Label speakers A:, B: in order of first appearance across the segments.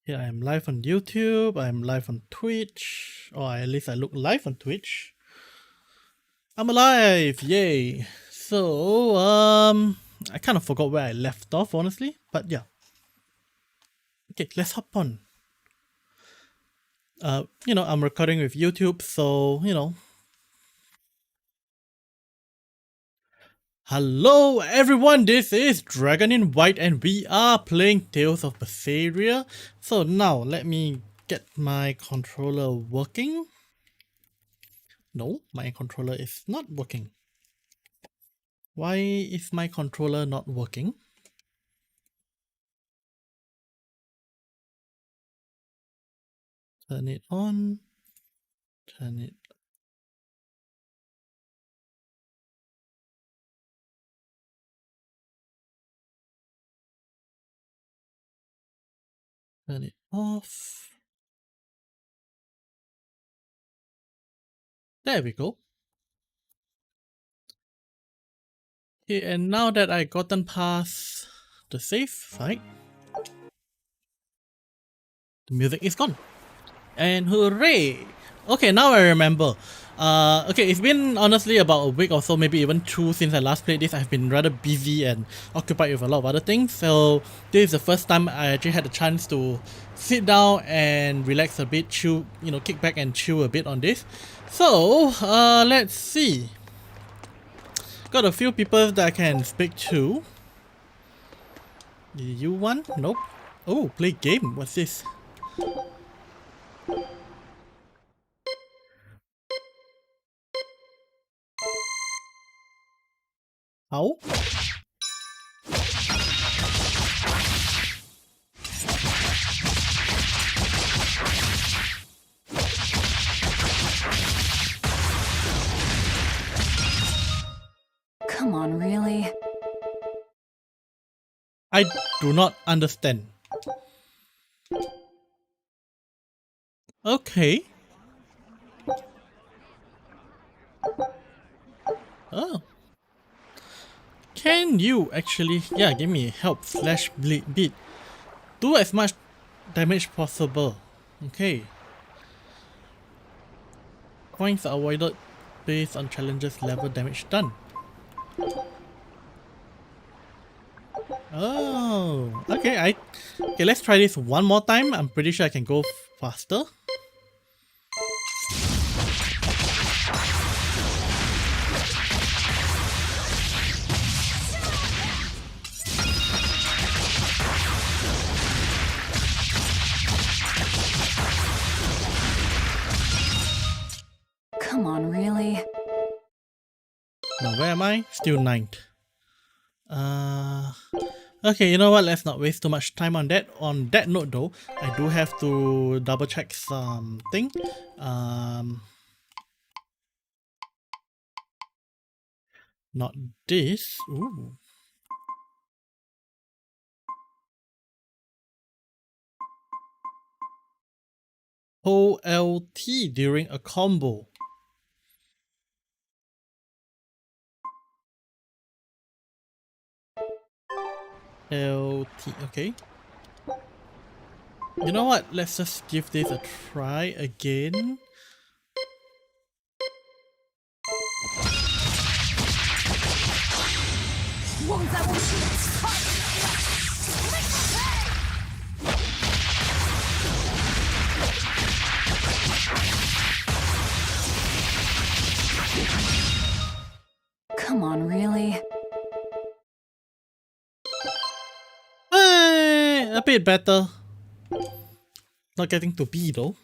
A: Here I am live on YouTube, I'm live on Twitch, or at least I look live on Twitch. I'm alive! Yay! So, I kind of forgot where I left off, honestly, but yeah. Okay, let's hop on. I'm recording with YouTube, so, Hello everyone, this is DragonInWhite and we are playing Tales of Berseria. So now, let me get my controller working. No, my controller is not working. Why is my controller not working? Turn it on. Turn it. Turn it off. There we go. Okay, and now that I gotten past the save fight, the music is gone. And hooray! Okay, now I remember. Okay, it's been honestly about a week or so, maybe even two since I last played this. I've been rather busy and occupied with a lot of other things. So this is the first time I actually had the chance to sit down and relax a bit, chill, kick back and chill a bit on this. So, let's see. Got a few people that I can speak to. You one? Nope. Oh, play game. What's this? How?
B: Come on, really?
A: I do not understand. Okay. Oh. Can you actually, give me help slash bleed beat. Do as much damage possible. Okay. Points are avoided based on challenges level damage done. Oh, okay. Okay, let's try this one more time. I'm pretty sure I can go faster.
B: Come on, really?
A: Now where am I? Still 9th. Okay, you know what? Let's not waste too much time on that. On that note though, I do have to double check something. Not this. Ooh. Hold LT during a combo. LT, okay. You know what? Let's just give this a try again.
B: Come on, really?
A: A bit better. Not getting to B though.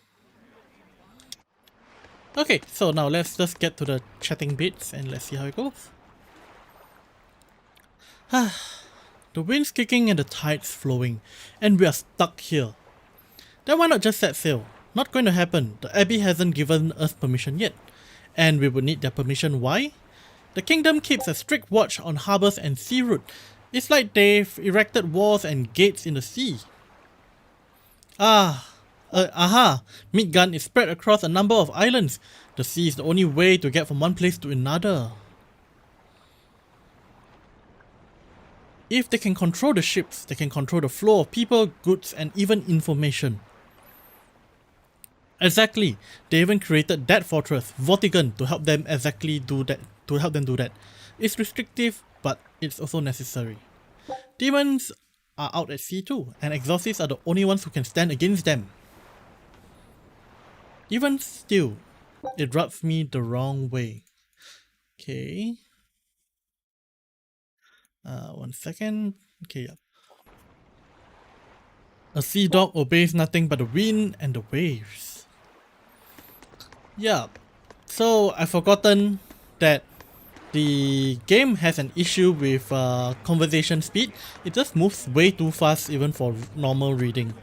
A: Okay, so now let's just get to the chatting bits and let's see how it goes. The wind's kicking and the tide's flowing, and we are stuck here. Then why not just set sail? Not going to happen. The Abbey hasn't given us permission yet. And we would need their permission. Why? The kingdom keeps a strict watch on harbours and sea route. It's like they've erected walls and gates in the sea. Midgard is spread across a number of islands. The sea is the only way to get from one place to another. If they can control the ships, they can control the flow of people, goods, and even information. Exactly. They even created that fortress, Vortigern, to help them exactly do that. To help them do that. It's restrictive, but it's also necessary. Demons are out at sea too, and exorcists are the only ones who can stand against them. Even still, it rubs me the wrong way. Okay. 1 second. Okay, yeah. A sea dog obeys nothing but the wind and the waves. Yeah. So I've forgotten that the game has an issue with conversation speed. It just moves way too fast even for normal reading.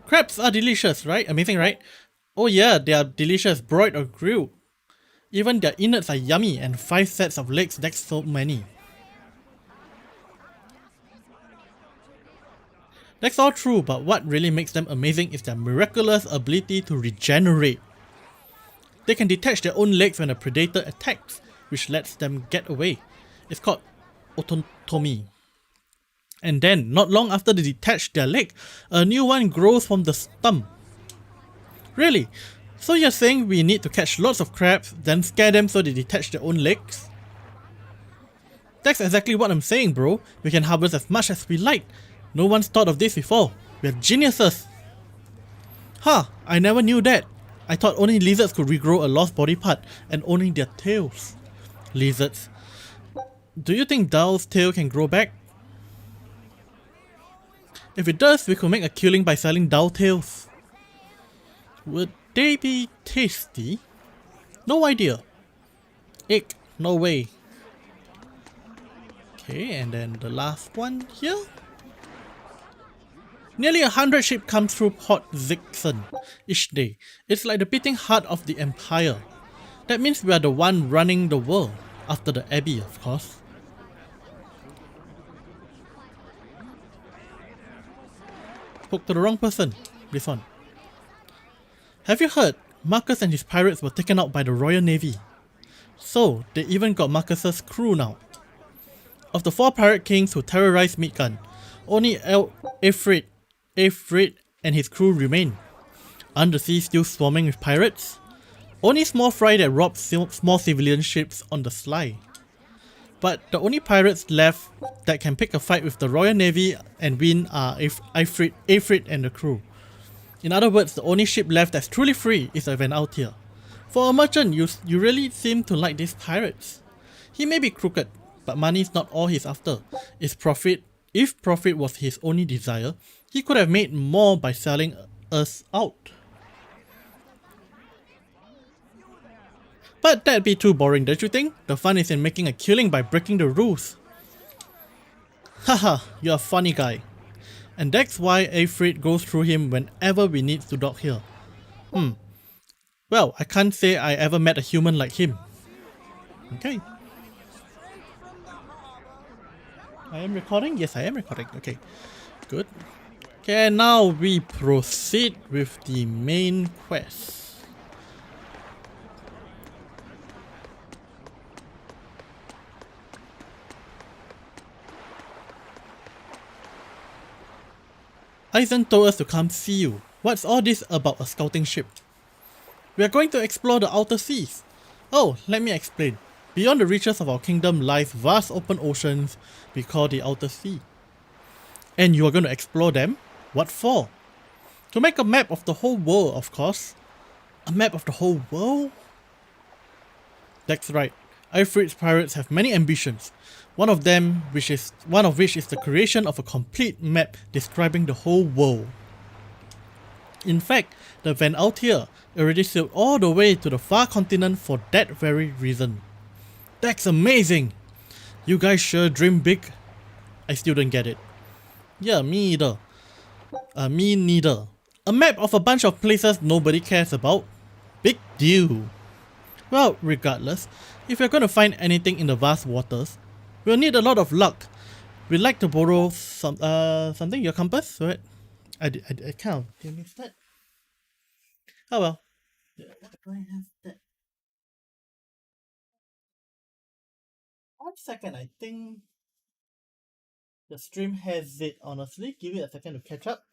A: Crabs are delicious, right? Amazing, right? Oh yeah, they are delicious, broiled or grilled. Even their innards are yummy, and 5 sets of legs, that's so many. That's all true, but what really makes them amazing is their miraculous ability to regenerate. They can detach their own legs when a predator attacks, which lets them get away. It's called autotomy. And then, not long after they detach their leg, a new one grows from the stump. Really? So you're saying we need to catch lots of crabs, then scare them so they detach their own legs? That's exactly what I'm saying, bro. We can harvest as much as we like. No one's thought of this before. We're geniuses. Huh, I never knew that. I thought only lizards could regrow a lost body part, and only their tails. Lizards. Do you think Dow's tail can grow back? If it does, we could make a killing by selling Dow tails. Would they be tasty? No idea. Ick, no way. Okay, and then the last one here. Nearly 100 ships come through Port Zixon each day. It's like the beating heart of the Empire. That means we are the one running the world. After the Abbey, of course. Spoke to the wrong person. This one. Have you heard? Marcus and his pirates were taken out by the Royal Navy. So, they even got Marcus's crew now. Of the 4 pirate kings who terrorized Midgard, only Ifrit and his crew remain. Aren't the seas still swarming with pirates? Only small fry that rob small civilian ships on the sly. But the only pirates left that can pick a fight with the Royal Navy and win are Ifrit and the crew. In other words, the only ship left that's truly free is a Van Altier. For a merchant, you really seem to like these pirates. He may be crooked, but money is not all he's after. If profit was his only desire, he could have made more by selling us out. But that'd be too boring, don't you think? The fun is in making a killing by breaking the rules. Haha, you're a funny guy. And that's why Ifrit goes through him whenever we need to dock here. Well, I can't say I ever met a human like him. Okay. I am recording? Yes, I am recording. Okay, good. Okay, now we proceed with the main quest. Eisen told us to come see you. What's all this about a scouting ship? We are going to explore the outer seas. Oh, let me explain. Beyond the reaches of our kingdom lies vast open oceans we call the outer sea. And you are going to explore them? What for? To make a map of the whole world, of course. A map of the whole world? That's right. Ifrit's pirates have many ambitions. One of which is the creation of a complete map describing the whole world. In fact, the Van Altier already sailed all the way to the far continent for that very reason. That's amazing! You guys sure dream big. I still don't get it. Yeah, me either. Me neither. A map of a bunch of places nobody cares about? Big deal. Well, regardless, if you're gonna find anything in the vast waters, we'll need a lot of luck. We'd like to borrow something, your compass, right? I can't. Did I miss that? Oh well. Why do I have that? 1 second, I think The stream has it, honestly. Give it a second to catch up.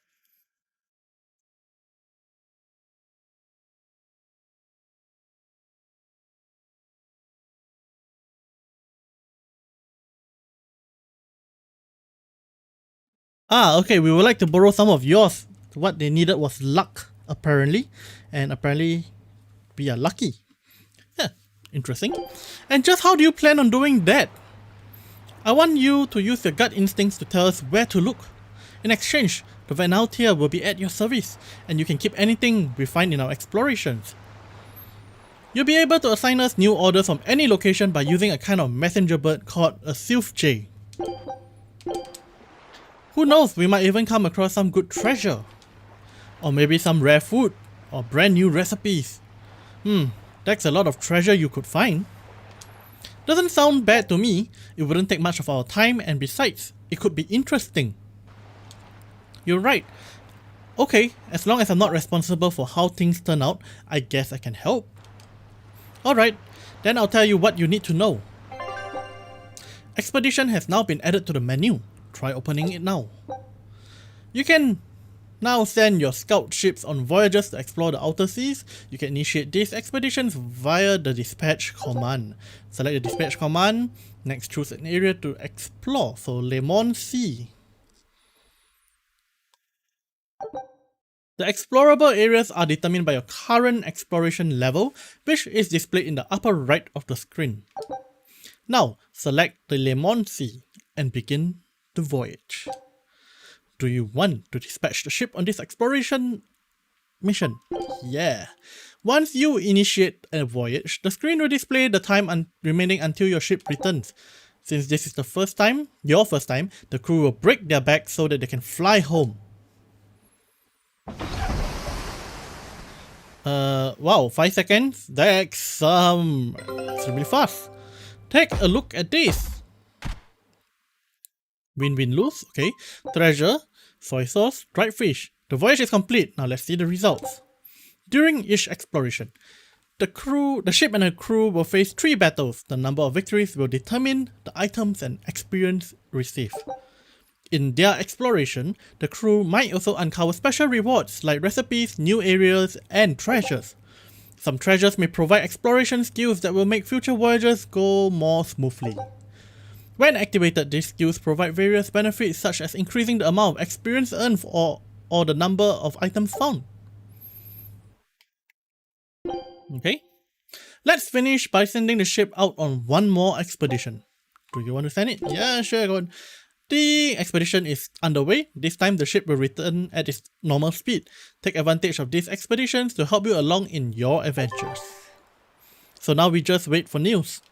A: Ah, okay, we would like to borrow some of yours. What they needed was luck, apparently. And apparently, we are lucky. Yeah, interesting. And just how do you plan on doing that? I want you to use your gut instincts to tell us where to look. In exchange, the Venaltia will be at your service, and you can keep anything we find in our explorations. You'll be able to assign us new orders from any location by using a kind of messenger bird called a sylph jay. Who knows, we might even come across some good treasure. Or maybe some rare food, or brand new recipes. That's a lot of treasure you could find. Doesn't sound bad to me. It wouldn't take much of our time, and besides, it could be interesting. You're right. Okay, as long as I'm not responsible for how things turn out, I guess I can help. Alright, then I'll tell you what you need to know. Expedition has now been added to the menu. Try opening it now. You can now send your scout ships on voyages to explore the outer seas. You can initiate these expeditions via the dispatch command. Select the dispatch command, next choose an area to explore, so Le Monde Sea. The explorable areas are determined by your current exploration level, which is displayed in the upper right of the screen. Now, select the Le Monde Sea and begin the voyage. Do you want to dispatch the ship on this exploration mission? Yeah. Once you initiate a voyage, the screen will display the time remaining until your ship returns. Since this is the first time, your first time, the crew will break their back so that they can fly home. Wow, 5 seconds? That's extremely fast. Take a look at this. Win-win-lose, okay. Treasure, soy sauce, dried fish. The voyage is complete. Now let's see the results. During each exploration, the ship and the crew will face 3 battles. The number of victories will determine the items and experience received. In their exploration, the crew might also uncover special rewards like recipes, new areas, and treasures. Some treasures may provide exploration skills that will make future voyages go more smoothly. When activated, these skills provide various benefits such as increasing the amount of experience earned or the number of items found. Okay, let's finish by sending the ship out on one more expedition. Do you want to send it? Yeah, sure, go on. The expedition is underway. This time the ship will return at its normal speed. Take advantage of these expeditions to help you along in your adventures. So now we just wait for news.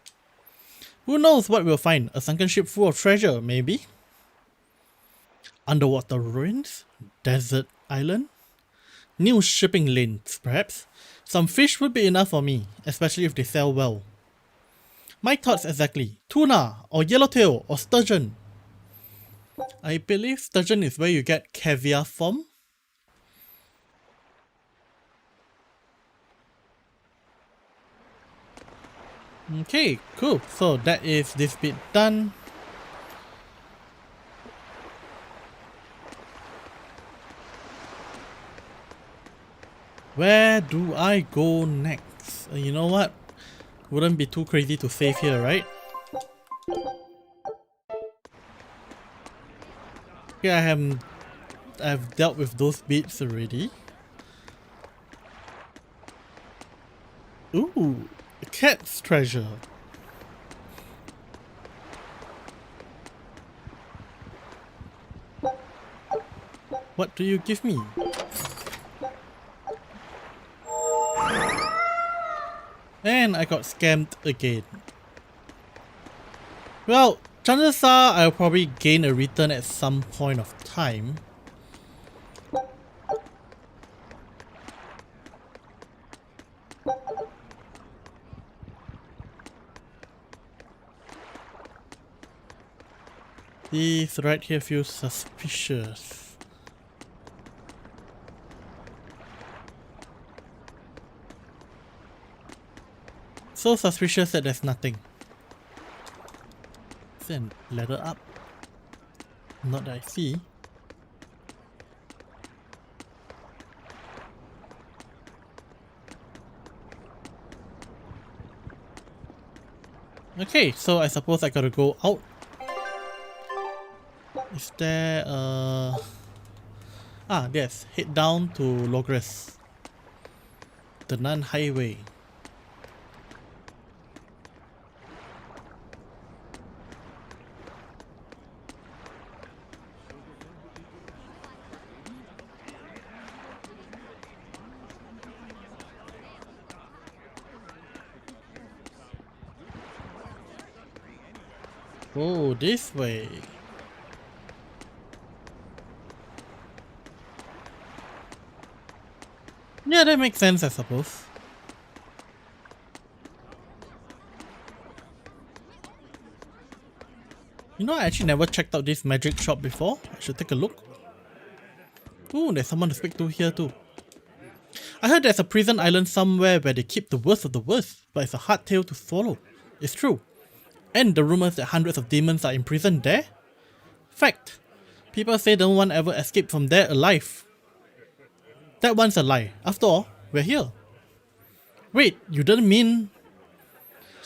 A: Who knows what we'll find? A sunken ship full of treasure, maybe? Underwater ruins? Desert island? New shipping lanes, perhaps? Some fish would be enough for me, especially if they sell well. My thoughts exactly. Tuna, or yellowtail, or sturgeon. I believe sturgeon is where you get caviar from. Okay, cool. So that is this bit done. Where do I go next? You know what? Wouldn't be too crazy to save here, right? Okay, I've dealt with those bits already. Ooh, a cat's treasure. What do you give me? And I got scammed again. Well, chances are I'll probably gain a return at some point of time. These right here feel suspicious. So suspicious that there's nothing. Then ladder up. Not that I see. Okay, so I suppose I gotta go out. Is there yes, head down to Logres. The Nun Highway. Oh, this way. Yeah, that makes sense, I suppose. You know, I actually never checked out this magic shop before. I should take a look. Ooh, there's someone to speak to here too. I heard there's a prison island somewhere where they keep the worst of the worst, but it's a hard tale to swallow. It's true. And the rumors that hundreds of demons are imprisoned there? Fact. People say no one ever escaped from there alive. That one's a lie. After all, we're here. Wait, you didn't mean...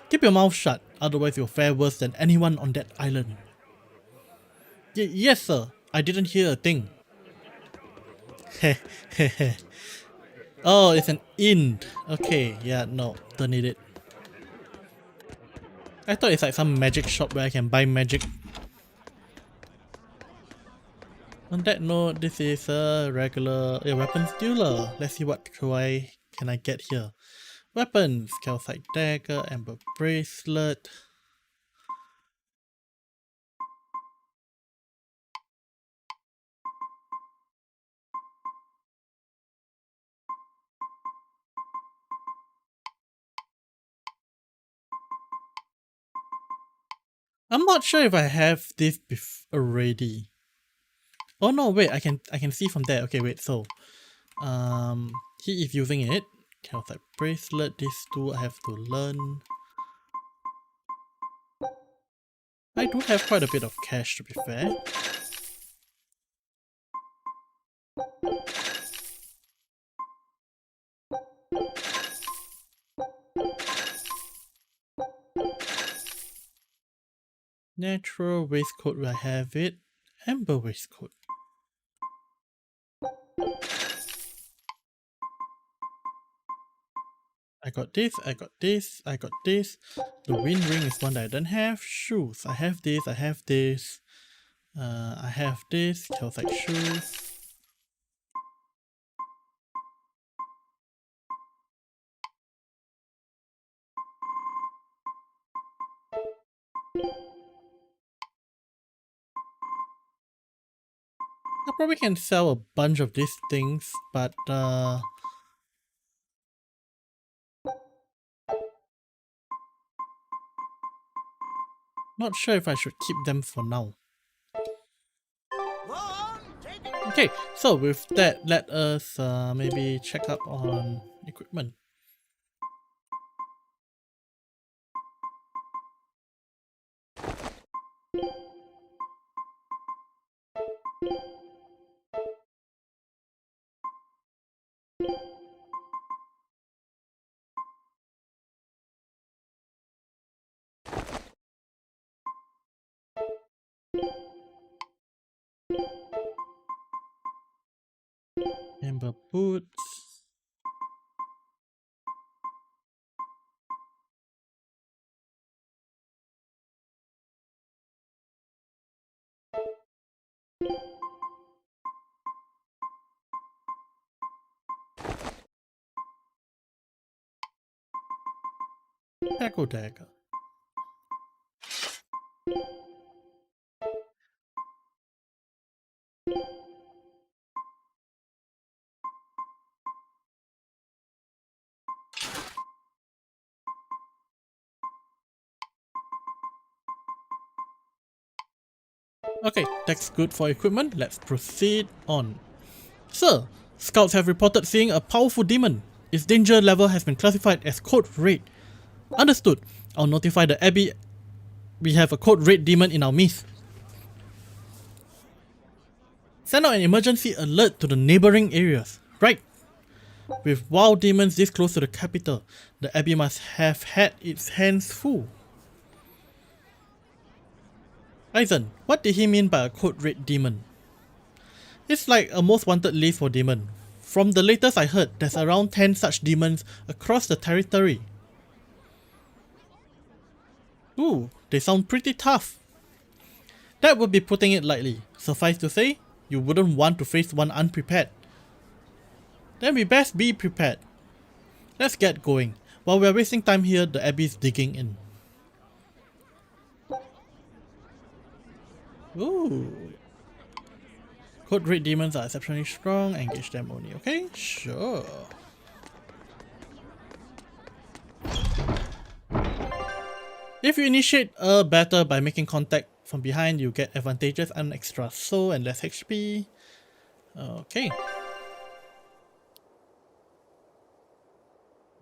A: Keep your mouth shut, otherwise you'll fare worse than anyone on that island. Yes sir, I didn't hear a thing. Heh. Oh, it's an inn. Okay, yeah, no, don't need it. I thought it's like some magic shop where I can buy magic. On that note, this is a regular weapons dealer. Let's see what can I get here. Weapons, calcite dagger, amber bracelet. I'm not sure if I have this already. Oh no, wait, I can see from there. Okay, wait, so he is using it. Calcite bracelet, these two I have to learn. I do have quite a bit of cash to be fair. Natural waistcoat, will I have it? Amber waistcoat. I got this, I got this, I got this. The wind ring is one that I don't have. Shoes, I have this, I have this. I have this, calcite shoes. I probably can sell a bunch of these things, but not sure if I should keep them for now. Okay, so with that, let us maybe check up on equipment. Amber boots. Echo dagger. Okay, that's good for equipment. Let's proceed on. Sir, scouts have reported seeing a powerful demon. Its danger level has been classified as code red. Understood. I'll notify the Abbey we have a code red demon in our midst. Send out an emergency alert to the neighboring areas. Right. With wild demons this close to the capital, the Abbey must have had its hands full. Aizen, what did he mean by a code red demon? It's like a most wanted list for demon. From the latest I heard, there's around 10 such demons across the territory. Ooh, they sound pretty tough. That would be putting it lightly. Suffice to say, you wouldn't want to face one unprepared. Then we best be prepared. Let's get going. While we're wasting time here, the Abbey's digging in. Ooh. Code red demons are exceptionally strong. Engage them only. Okay, sure. If you initiate a battle by making contact from behind, you get advantages and extra soul and less HP. Okay.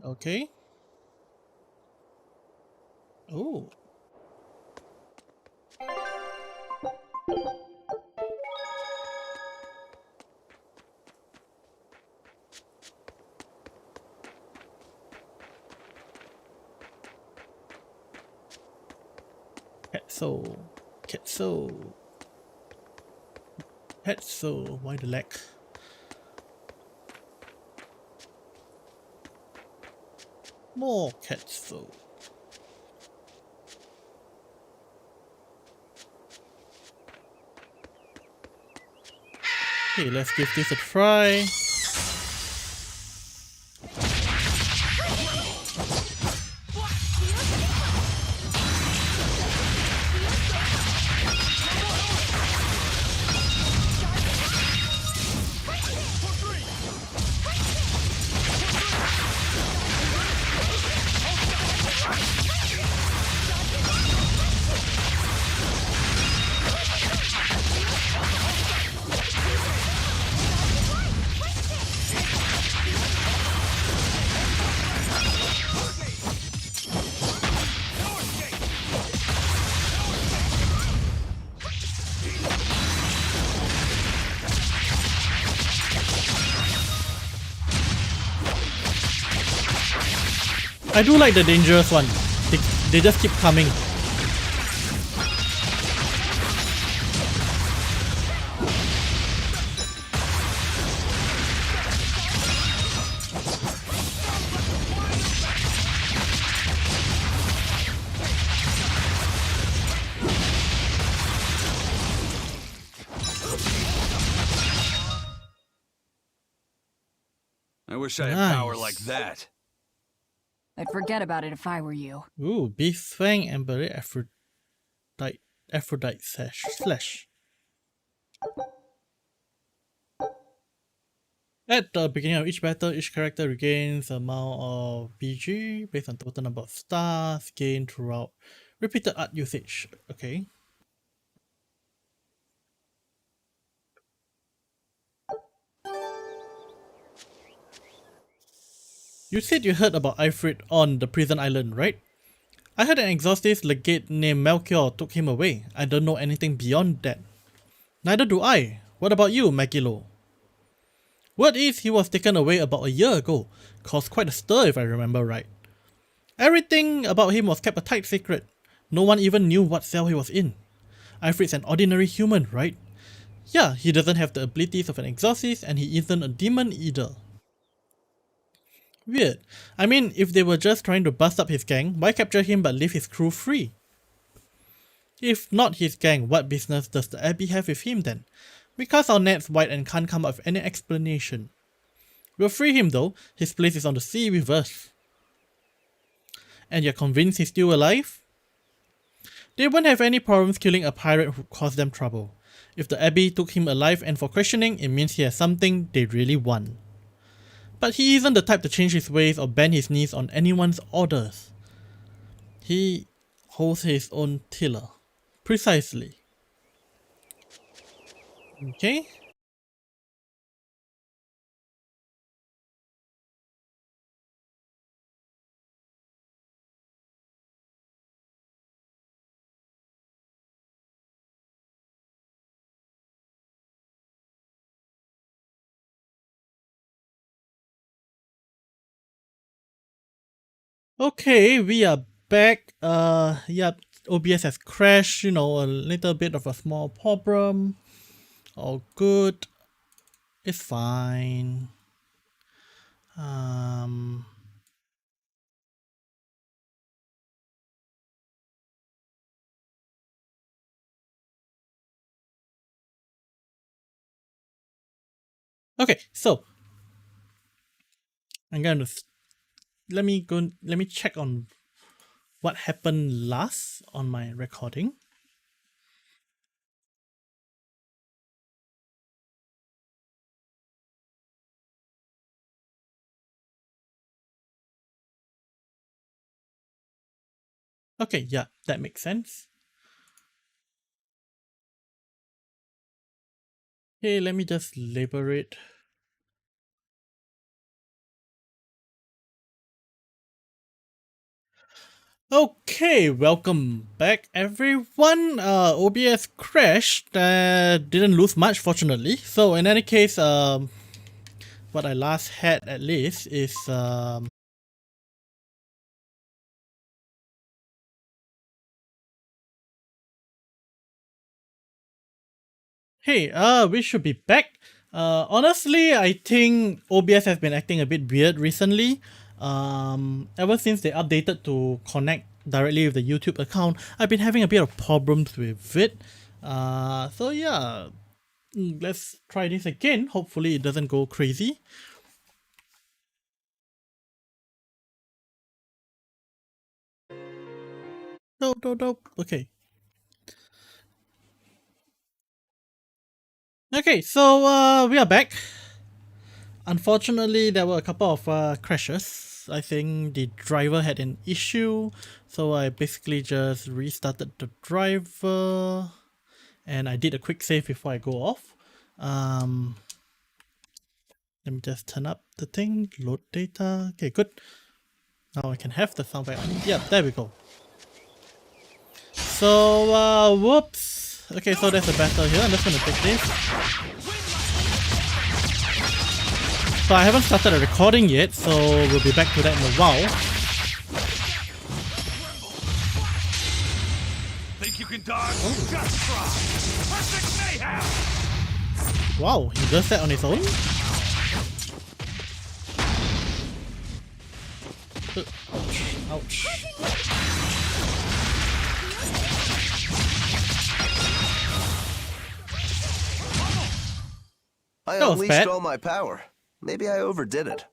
A: Okay. Oh. Ketso. Why the lag? More Ketso. Okay, let's give this a try. I do like the dangerous one. They just keep coming.
C: I wish I had power like that.
B: I'd forget about it if I were you.
A: Ooh, Beast Fang and Berry Aphrodite Slash. At the beginning of each battle, each character regains the amount of BG based on total number of stars gained throughout repeated art usage. Okay. You said you heard about Ifrit on the prison island, right? I heard an exorcist legate named Melchior took him away. I don't know anything beyond that. Neither do I. What about you, Magilo? Word is he was taken away about a year ago. Caused quite a stir if I remember right. Everything about him was kept a tight secret. No one even knew what cell he was in. Ifrit's an ordinary human, right? Yeah, he doesn't have the abilities of an exorcist and he isn't a demon either. Weird. I mean, if they were just trying to bust up his gang, why capture him but leave his crew free? If not his gang, what business does the Abbey have with him then? We cast our nets wide and can't come up with any explanation. We'll free him though, his place is on the sea with us. And you're convinced he's still alive? They won't have any problems killing a pirate who caused them trouble. If the Abbey took him alive and for questioning, it means he has something they really want. But he isn't the type to change his ways or bend his knees on anyone's orders. He holds his own tiller. Precisely. Okay. Okay, we are back. Yep, OBS has crashed, you know, a little bit of a small problem. All good. It's fine. Okay, so I'm gonna let me check on what happened last on my recording. Okay, yeah, that makes sense. Okay, let me just label it. Okay, welcome back everyone. OBS crashed, didn't lose much fortunately. So in any case, what I last had at least is hey, we should be back. Honestly, I think OBS has been acting a bit weird recently. Ever since they updated to connect directly with the YouTube account, I've been having a bit of problems with it. So yeah, let's try this again. Hopefully it doesn't go crazy. No. Okay. Okay, so we are back. Unfortunately, there were a couple of crashes. I think the driver had an issue, so I basically just restarted the driver, and I did a quick save before I go off. Let me just turn up the thing, load data. Okay, good. Now I can have the soundbite on. Yeah, there we go. So, whoops. Okay, so there's a battle here. I'm just gonna take this. So I haven't started a recording yet, so we'll be back to that in a while.
C: Think you can dodge? Just try. Perfect mayhem.
A: Wow, he does that on his own? Ouch.
D: I
A: That was
D: unleashed
A: bad.
D: all my power. Maybe I overdid it.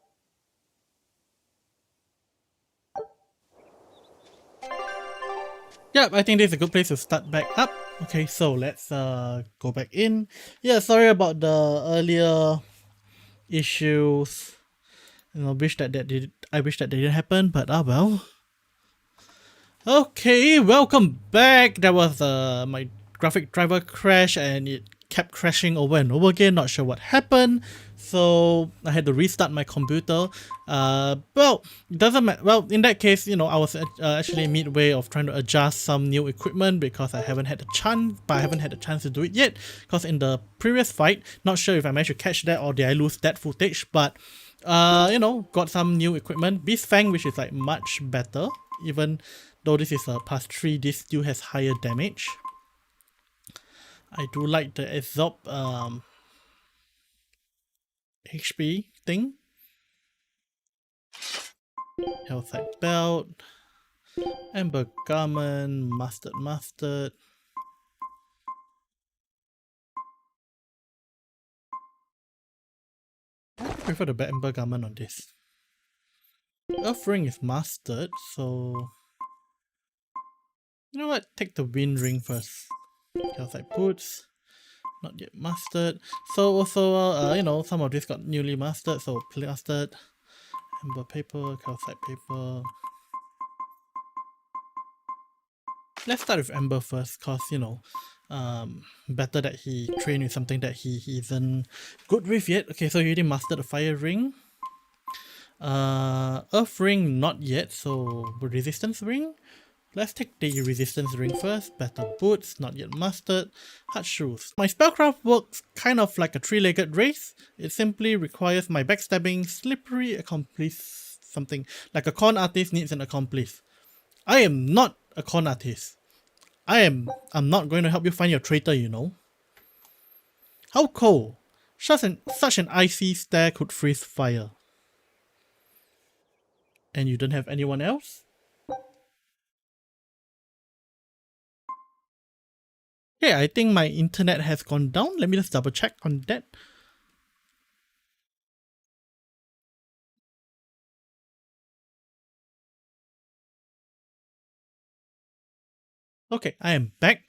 A: Yeah, I think this is a good place to start back up. Okay, so let's go back in. Yeah, sorry about the earlier issues. You know, I wish that didn't happen, but ah well. Okay, welcome back. That was my graphic driver crash, and it kept crashing over and over again. Not sure what happened, so I had to restart my computer. Well, it doesn't matter. Well, in that case, you know, I was actually midway of trying to adjust some new equipment because I haven't had the chance, but I haven't had the chance to do it yet. Because in the previous fight, not sure if I managed to catch that or did I lose that footage, but you know, got some new equipment. Beast Fang, which is like much better, even though this is a plus 3, this still has higher damage. I do like the absorb HP thing. Health side belt, amber garment, mustard. I prefer the amber garment on this. Earth ring is mustard, so you know what? Take the wind ring first. Health side boots. Not yet mastered. So also, you know, some of this got newly mastered, so plastered. Amber paper, calcite paper. Let's start with Amber first, cause you know, better that he trained with something that he isn't good with yet. Okay, so he already mastered the fire ring. Earth ring not yet, so resistance ring. Let's take the resistance ring first. Better boots, not yet mastered. Hard shoes. My spellcraft works kind of like a three-legged race. It simply requires my backstabbing, slippery accomplice something like a con artist needs an accomplice. I am not a con artist. I'm not going to help you find your traitor, you know. How cold? Such an icy stare could freeze fire. And you don't have anyone else? Okay, I think my internet has gone down. Let me just double check on that. Okay, I am back.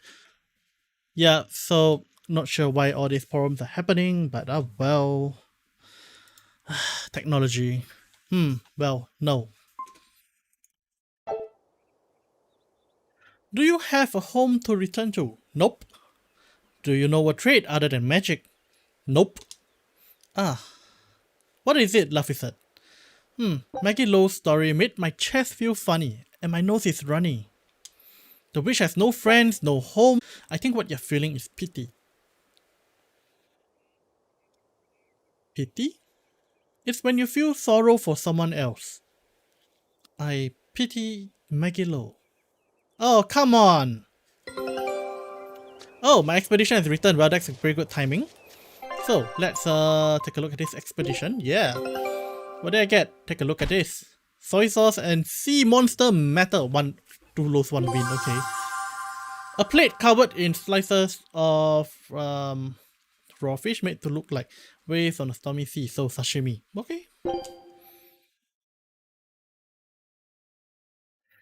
A: Yeah, so not sure why all these problems are happening, but well, technology. Well, no. Do you have a home to return to? Nope. Do you know a trade other than magic? Nope. Ah. What is it, Luffy said. Maggie Lowe's story made my chest feel funny, and my nose is runny. The witch has no friends, no home. I think what you're feeling is pity. Pity? It's when you feel sorrow for someone else. I pity Maggie Lowe. Oh, come on! Oh, my expedition has returned. Well, that's a very good timing. So, let's take a look at this expedition. Yeah. What did I get? Take a look at this. Soy sauce and sea monster matter. 2 lose, 1 win. Okay. A plate covered in slices of raw fish made to look like waves on a stormy sea. So, sashimi. Okay.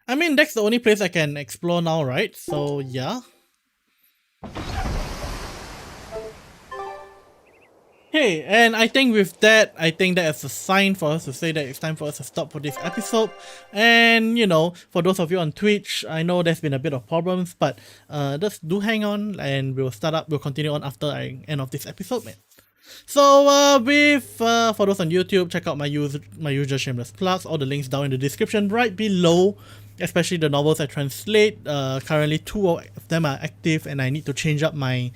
A: I mean, that's the only place I can explore now, right? So, yeah. Hey, and I think with that, that is a sign for us to say that it's time for us to stop for this episode. And, you know, for those of you on Twitch, I know there's been a bit of problems, but just do hang on and we'll continue on after I end of this episode, man. So, for those on YouTube, check out my usual shameless plugs. All the links down in the description right below, especially the novels I translate. Currently 2 of them are active and I need to change up my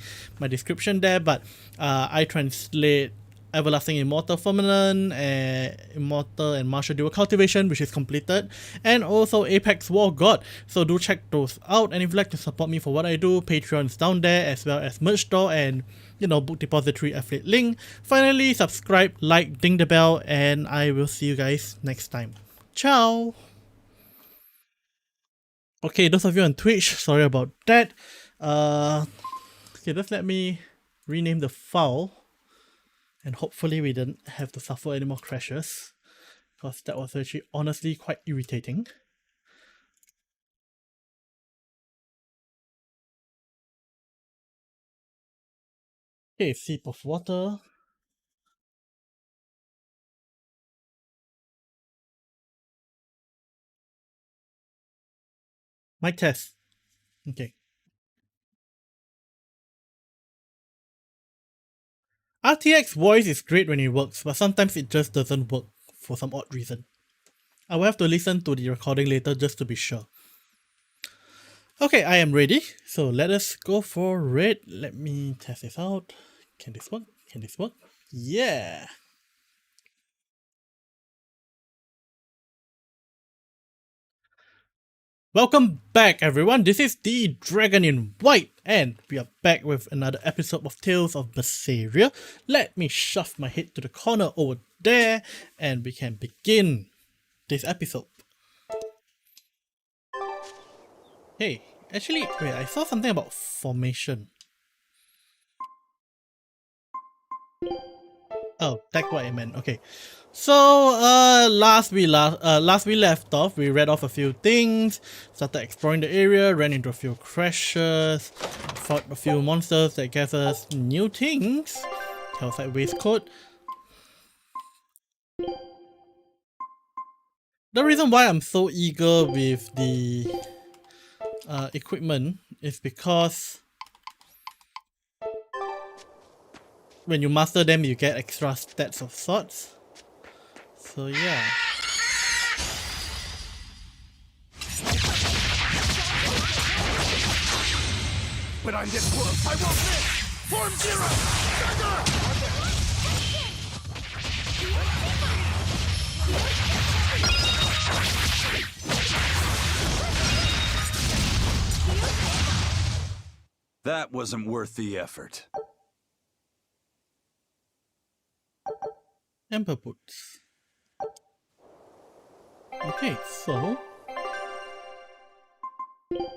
A: description there, but I translate Everlasting Immortal Firmament, Immortal and Martial Dual Cultivation, which is completed, and also Apex War God. So do check those out, and if you'd like to support me for what I do, Patreon is down there, as well as merch store and, you know, book depository affiliate link. Finally, subscribe, like, ding the bell, and I will see you guys next time. Ciao! Okay, those of you on Twitch, sorry about that. Okay, just let me rename the file. And hopefully we didn't have to suffer any more crashes, because that was actually honestly quite irritating. Okay, sip of water. Mic test. Okay. RTX voice is great when it works, but sometimes it just doesn't work for some odd reason. I will have to listen to the recording later just to be sure. Okay, I am ready, so let us go for it. Let me test this out. Can this work? Can this work? Yeah! Welcome back, everyone. This is the DragonInWhite, and we are back with another episode of Tales of Berseria. Let me shove my head to the corner over there, and we can begin this episode. Hey, actually, wait, I saw something about formation. Oh, that's what I meant. Okay. So, last we left off, we read off a few things, started exploring the area, ran into a few crashes, fought a few monsters that gave us new things. Hellside waistcoat. The reason why I'm so eager with the equipment is because when you master them, you get extra stats of sorts. So yeah.
C: But I'm getting close. I won't miss. Form 0. Dagger! That wasn't worth the effort.
A: Ember boots. Okay, so...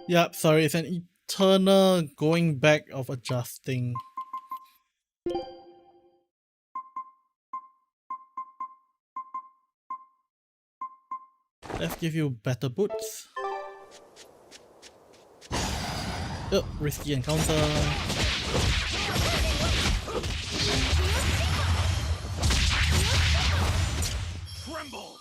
A: Yep, sorry, it's an eternal going back of adjusting. Let's give you better boots. Oh, risky encounter.
C: Tremble!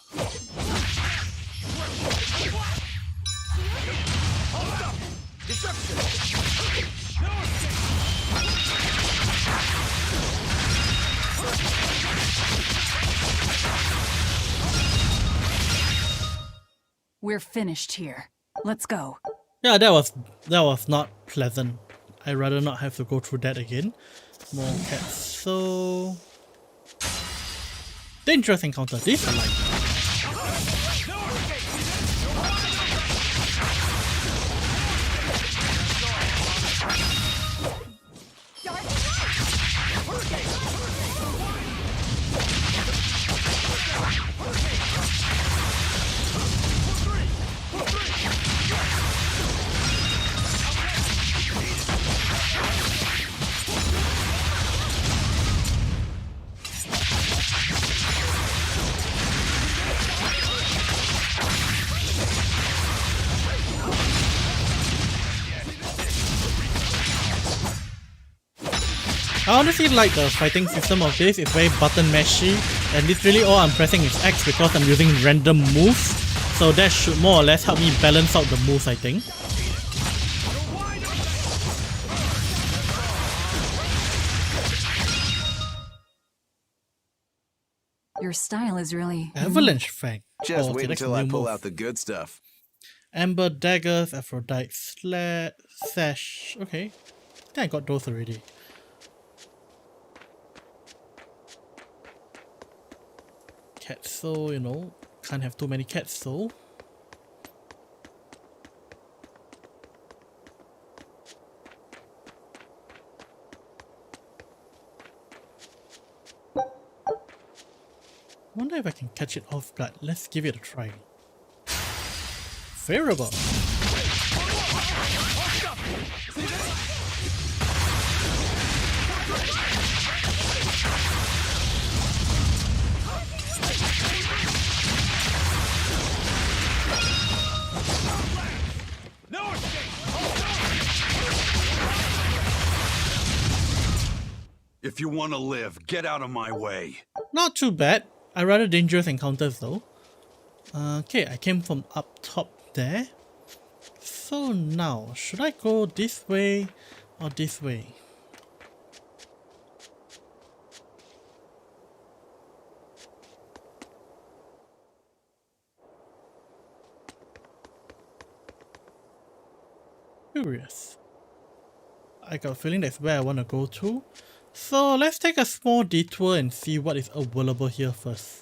B: We're finished here. Let's go.
A: Yeah, that was not pleasant. I'd rather not have to go through that again. More cats. So dangerous encounter. This I like. I honestly like the fighting system of this. It's very button mashy, and literally all I'm pressing is X because I'm using random moves. So that should more or less help me balance out the moves, I think.
B: Your style is really...
A: Avalanche Fang.
D: Just
A: Oh, okay,
D: wait
A: that's a
D: until I
A: new
D: pull
A: move.
D: out the good stuff.
A: Amber Daggers, Aphrodite Sash. Okay. I think I got those already. Cat soul, you know. Can't have too many cat soul. Wonder if I can catch it off guard. Let's give it a try. Favorable.
C: If you want to live, get out of my way.
A: Not too bad. I rather dangerous encounters though. Okay, I came from up top there. So now, should I go this way or this way? Curious. I got a feeling that's where I want to go to. So let's take a small detour and see what is available here first.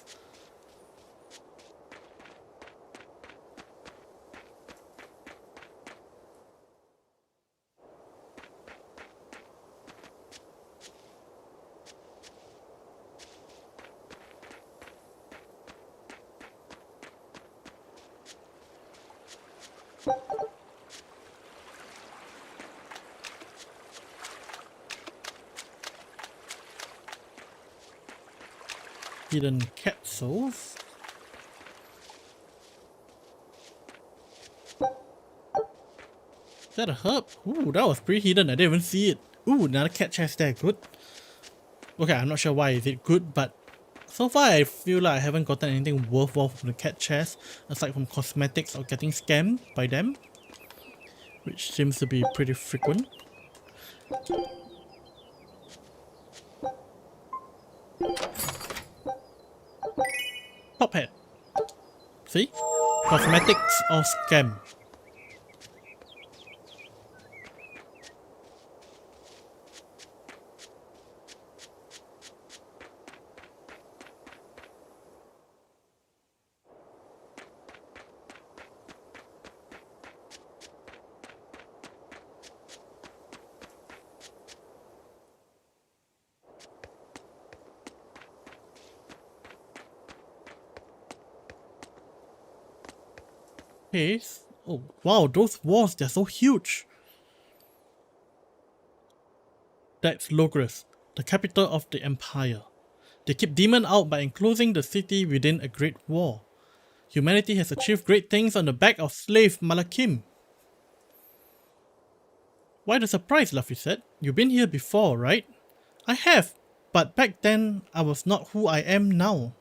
A: Hidden cat souls. Is that a herb? Ooh, that was pretty hidden. I didn't even see it. Ooh, another cat chest there. Good. Okay, I'm not sure why is it good, but so far I feel like I haven't gotten anything worthwhile from the cat chest aside from cosmetics or getting scammed by them, which seems to be pretty frequent. Top hat. See? Cosmetics or scam. Case. Oh, wow, those walls, they're so huge. That's Logres, the capital of the empire. They keep demons out by enclosing the city within a great wall. Humanity has achieved great things on the back of slave Malakim. Why the surprise, Luffy said. You've been here before, right? I have, but back then I was not who I am now.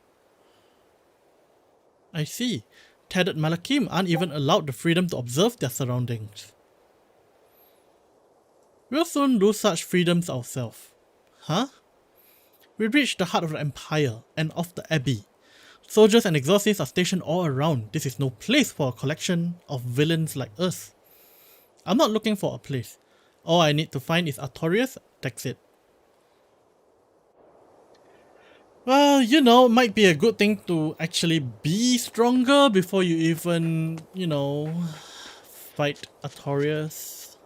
A: I see. Tethered Malakim aren't even allowed the freedom to observe their surroundings. We'll soon lose such freedoms ourselves. Huh? We reached the heart of the Empire and of the Abbey. Soldiers and exorcists are stationed all around. This is no place for a collection of villains like us. I'm not looking for a place. All I need to find is Artorias, that's it. Well, you know, it might be a good thing to actually be stronger before you even, you know, fight Artorias.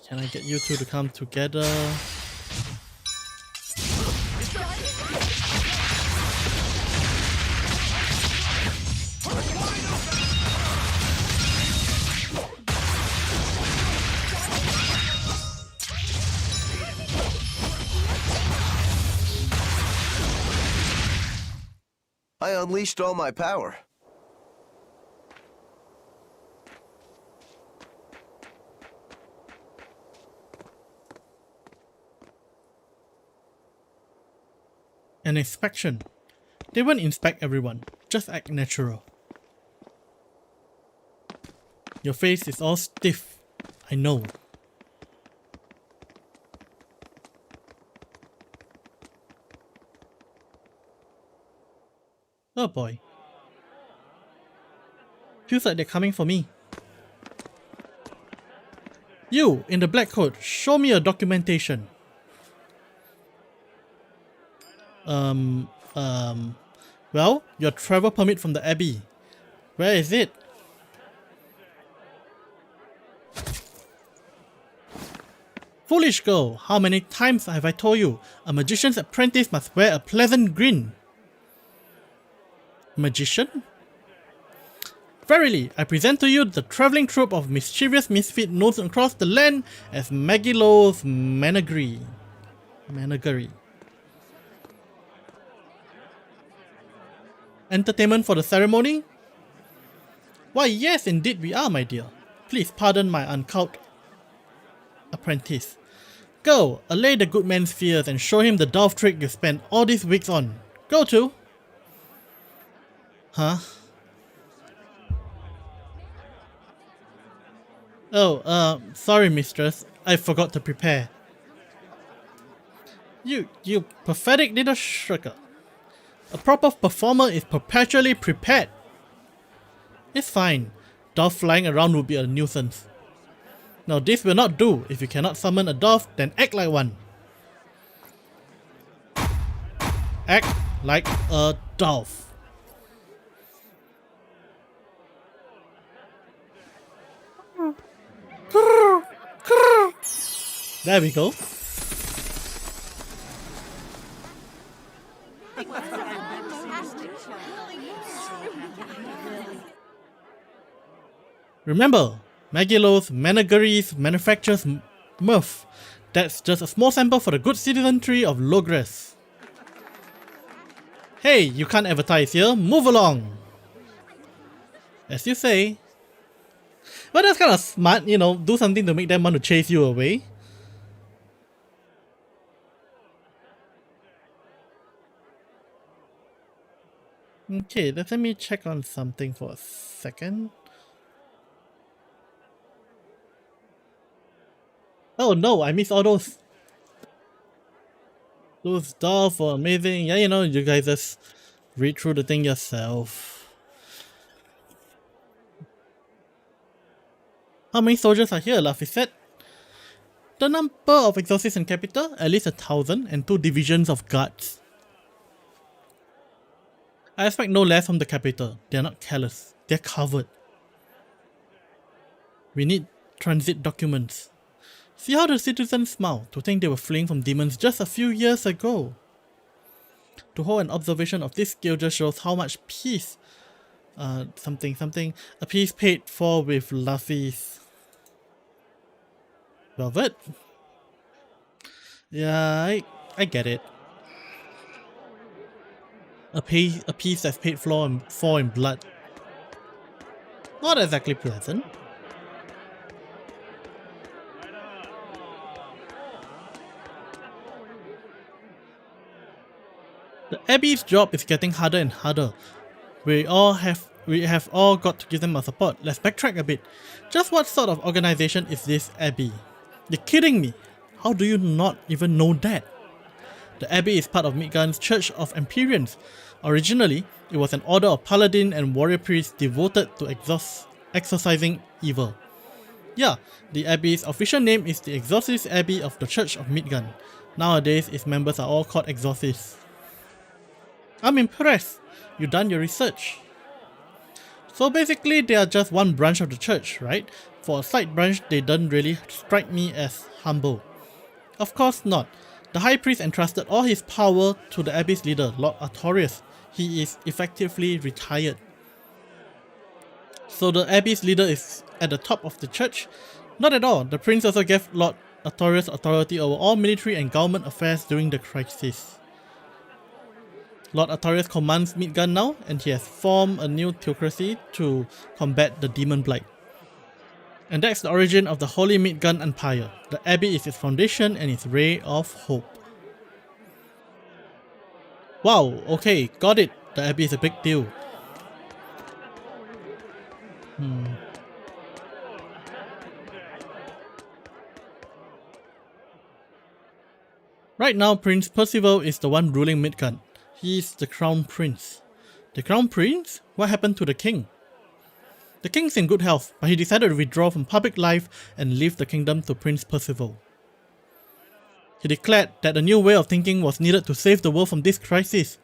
A: Can I get you two to come together?
D: I unleashed all my power.
A: An inspection. They won't inspect everyone, just act natural. Your face is all stiff, I know. Oh boy. Feels like they're coming for me. You, in the black coat, show me your documentation. Well, your travel permit from the Abbey. Where is it? Foolish girl, how many times have I told you? A magician's apprentice must wear a pleasant grin. Magician? Verily, I present to you the travelling troupe of mischievous misfit known across the land as Magilo's Menagerie. Entertainment for the ceremony? Why yes, indeed we are, my dear. Please pardon my uncouth apprentice. Go, allay the good man's fears and show him the dove trick you spent all these weeks on. Go to. Huh? Oh, sorry mistress, I forgot to prepare. You pathetic little shirker. A proper performer is perpetually prepared. It's fine. Dove flying around would be a nuisance. Now this will not do. If you cannot summon a dove, then act like one. Act like a dove. There we go. Remember, Magilo's Menageries manufactures mirth. That's just a small sample for the good citizenry of Logres. Hey, you can't advertise here, move along! As you say. Well, that's kind of smart, you know, do something to make them want to chase you away. Okay, let me check on something for a second. Oh no, I missed all those. Those dolls were amazing. Yeah, you know, you guys just read through the thing yourself. How many soldiers are here, Luffy said? The number of exorcists in capital, at least 1,000, and 2 divisions of guards. I expect no less from the capital. They're not careless. They're covered. We need transit documents. See how the citizens smile to think they were fleeing from demons just a few years ago. To hold an observation of this skill just shows how much peace, a piece paid for with Luffy's velvet. Yeah, I get it. A piece that's paid for in blood. Not exactly pleasant. The Abbey's job is getting harder and harder. We have all got to give them our support. Let's backtrack a bit. Just what sort of organization is this Abbey? You're kidding me! How do you not even know that? The Abbey is part of Midgard's Church of Empyreans. Originally, it was an order of paladin and warrior priests devoted to exorcising evil. Yeah, the Abbey's official name is the Exorcist Abbey of the Church of Midgard. Nowadays, its members are all called exorcists. I'm impressed. You done your research. So basically, they are just one branch of the church, right? For a side branch, they don't really strike me as humble. Of course not. The High Priest entrusted all his power to the Abbey's leader, Lord Artorias. He is effectively retired. So the Abbey's leader is at the top of the church? Not at all. The prince also gave Lord Artorias authority over all military and government affairs during the crisis. Lord Artorias commands Midgard now, and he has formed a new theocracy to combat the demon blight. And that's the origin of the Holy Midgard Empire. The Abbey is its foundation and its ray of hope. Wow, okay, got it. The Abbey is a big deal. Right now, Prince Percival is the one ruling Midgard. He's the Crown Prince. The Crown Prince? What happened to the king? The king's in good health, but he decided to withdraw from public life and leave the kingdom to Prince Percival. He declared that a new way of thinking was needed to save the world from this crisis.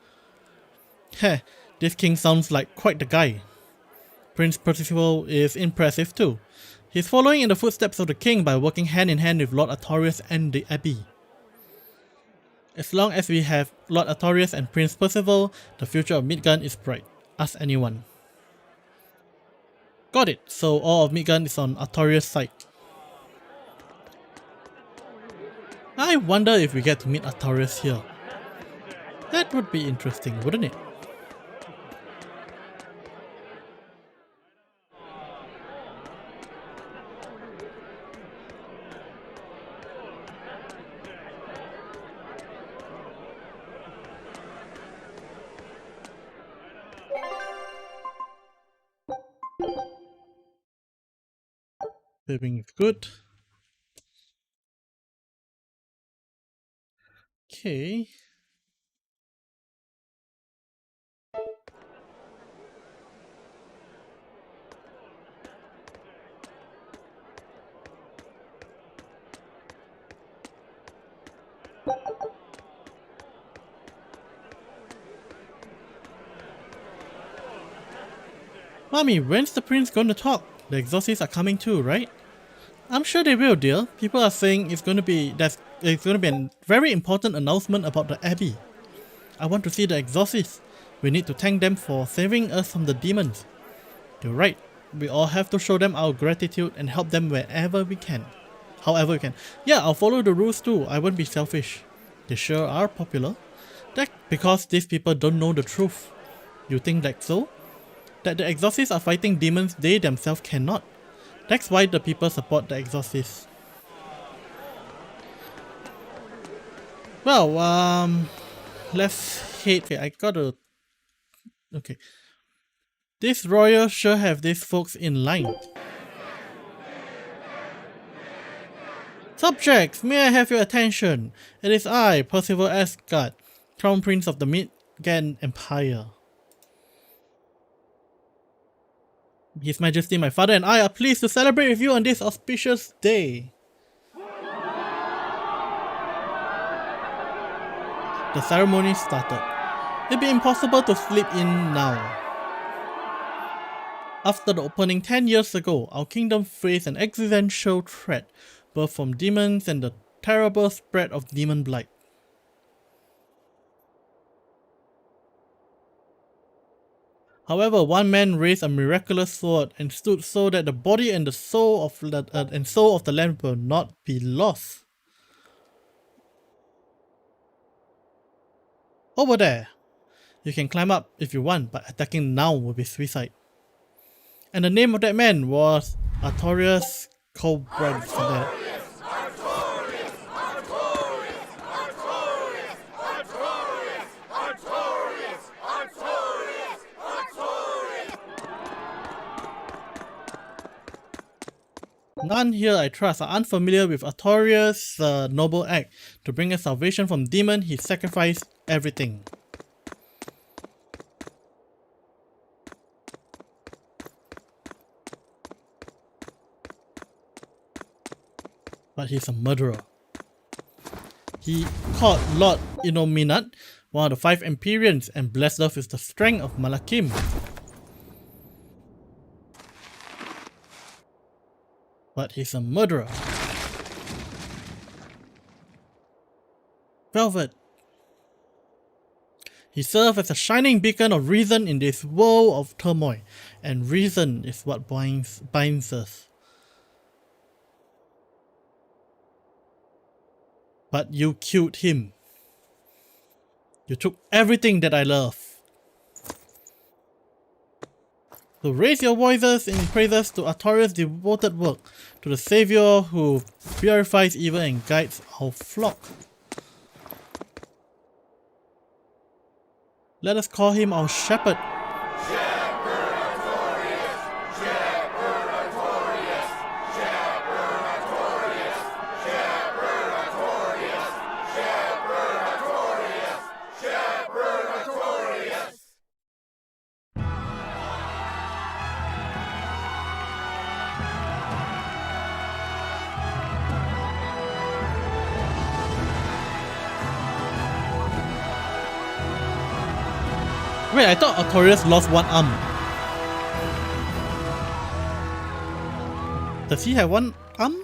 A: Heh, this king sounds like quite the guy. Prince Percival is impressive too. He's following in the footsteps of the king by working hand in hand with Lord Artorias and the Abbey. As long as we have Lord Artorias and Prince Percival, the future of Midgard is bright. Ask anyone. Got it, so all of Midgard is on Artorias' side. I wonder if we get to meet Artorias here. That would be interesting, wouldn't it? Saving is good. Okay. Mommy, when's the prince going to talk? The exorcists are coming too, right? I'm sure they will, dear. People are saying it's going to be a very important announcement about the Abbey. I want to see the exorcists. We need to thank them for saving us from the demons. You're right. We all have to show them our gratitude and help them wherever we can. However we can. Yeah, I'll follow the rules too. I won't be selfish. They sure are popular. That's because these people don't know the truth. You think that's so? That the exorcists are fighting demons they themselves cannot. That's why the people support the exorcists. Well, let's hate. Okay, I gotta. Okay. This royal sure have these folks in line. Subjects, may I have your attention? It is I, Percival Asgard, Crown Prince of the Midgard Empire. His Majesty, my father, and I are pleased to celebrate with you on this auspicious day. The ceremony started. It'd be impossible to slip in now. After the opening 10 years ago, our kingdom faced an existential threat. birth from demons and the terrible spread of demon blight. However, one man raised a miraculous sword and stood so that the body and the soul of the land will not be lost. Over there. You can climb up if you want, but attacking now will be suicide. And the name of that man was Artorius Colbrand. None here, I trust, are unfamiliar with Artorius' noble act. To bring us salvation from demon, he sacrificed everything. But he's a murderer. He caught Lord Inominat, one of the 5 Empyreans, and blessed us with the strength of Malakim. But he's a murderer. Velvet. He served as a shining beacon of reason in this world of turmoil, and reason is what binds us. But you killed him. You took everything that I love. So raise your voices in praises to Artorius' devoted work, to the Savior who purifies evil and guides our flock. Let us call him our shepherd. Wait, I thought Artorius lost one arm. Does he have one arm?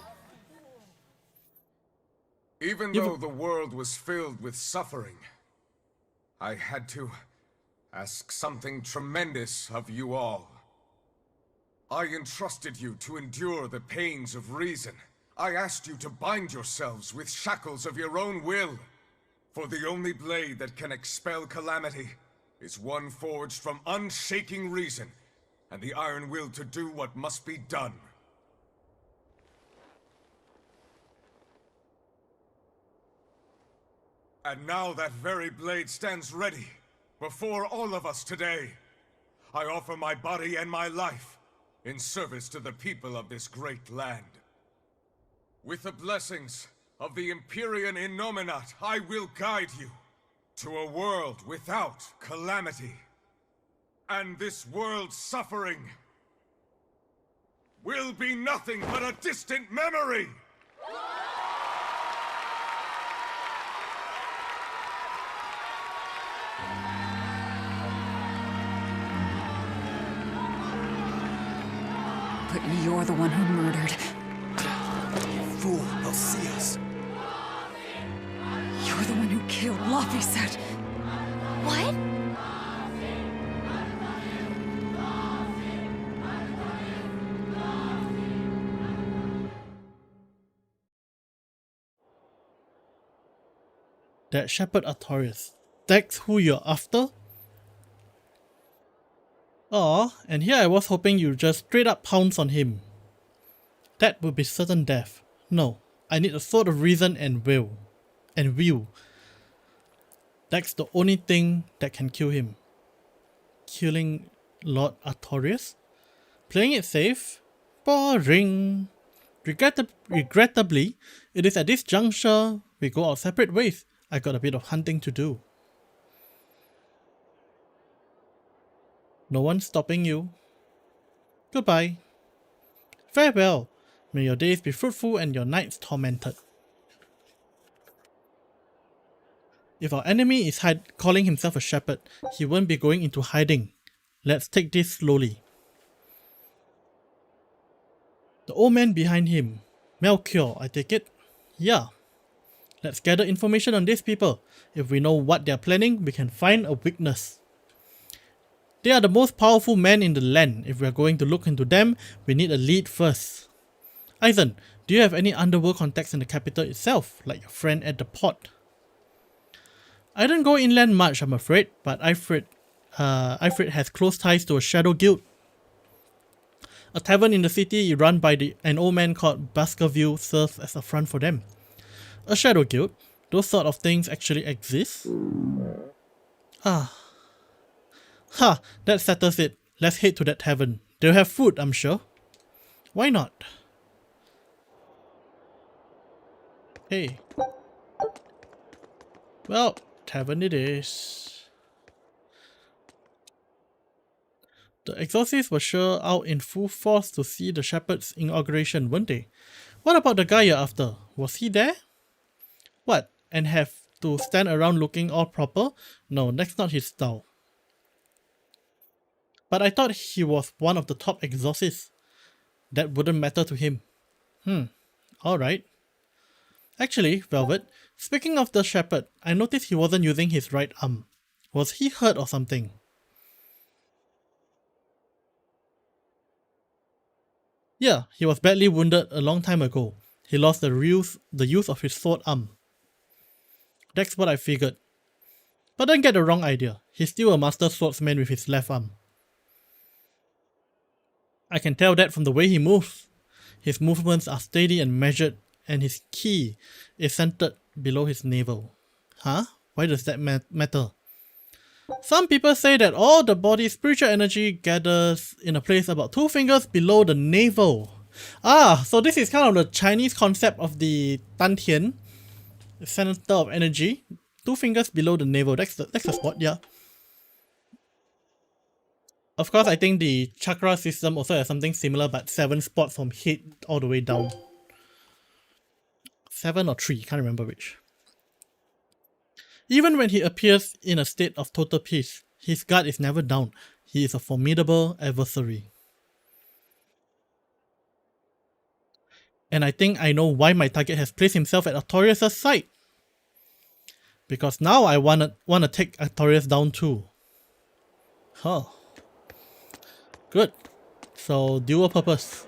E: Even though the world was filled with suffering, I had to ask something tremendous of you all. I entrusted you to endure the pains of reason. I asked you to bind yourselves with shackles of your own will. For the only blade that can expel calamity is one forged from unshaking reason, and the iron will to do what must be done. And now that very blade stands ready, before all of us today. I offer my body and my life, in service to the people of this great land. With the blessings of the Empyrean Innominat, I will guide you to a world without calamity. And this world's suffering will be nothing but a distant memory!
B: But you're the one who murdered.
D: Fool, they'll see us.
B: You're the one who killed Laphicet.
F: What?
A: That Shepherd Artorius. That's who you're after? Aw, and here I was hoping you'd just straight up pounce on him. That would be certain death. No, I need a sword of reason and will. That's the only thing that can kill him. Killing Lord Artorius? Playing it safe? Boring. Regrettably, it is at this juncture we go our separate ways. I got a bit of hunting to do. No one's stopping you. Goodbye. Farewell. May your days be fruitful and your nights tormented. If our enemy is calling himself a shepherd, he won't be going into hiding. Let's take this slowly. The old man behind him. Melchior, I take it? Yeah. Let's gather information on these people. If we know what they're planning, we can find a weakness. They are the most powerful men in the land. If we're going to look into them, we need a lead first. Eisen, do you have any underworld contacts in the capital itself, like your friend at the port? I don't go inland much, I'm afraid, but Ifrit has close ties to a shadow guild. A tavern in the city run by an old man called Baskerville serves as a front for them. A shadow guild? Those sort of things actually exist? Ah. Ha, that settles it. Let's head to that tavern. They'll have food, I'm sure. Why not? Hey. Well, tavern it is. The exorcists were sure out in full force to see the shepherd's inauguration, weren't they? What about the guy you're after? Was he there? What? And have to stand around looking all proper? No, that's not his style. But I thought he was one of the top exorcists. That wouldn't matter to him. Alright. Actually, Velvet, speaking of the shepherd, I noticed he wasn't using his right arm. Was he hurt or something? Yeah, he was badly wounded a long time ago. He lost the use of his sword arm. That's what I figured. But don't get the wrong idea. He's still a master swordsman with his left arm. I can tell that from the way he moves. His movements are steady and measured, and his ki is centered below his navel. Huh? Why does that matter? Some people say that all the body's spiritual energy gathers in a place about 2 fingers below the navel. Ah, so this is kind of the Chinese concept of the Dantian, the center of energy. 2 fingers below the navel, that's the spot, yeah. Of course, I think the chakra system also has something similar, but 7 spots from head all the way down. 7 or 3, can't remember which. Even when he appears in a state of total peace, his guard is never down. He is a formidable adversary. And I think I know why my target has placed himself at Artorias' side. Because now I wanna take Artorias down too. Huh. Good. So, dual purpose.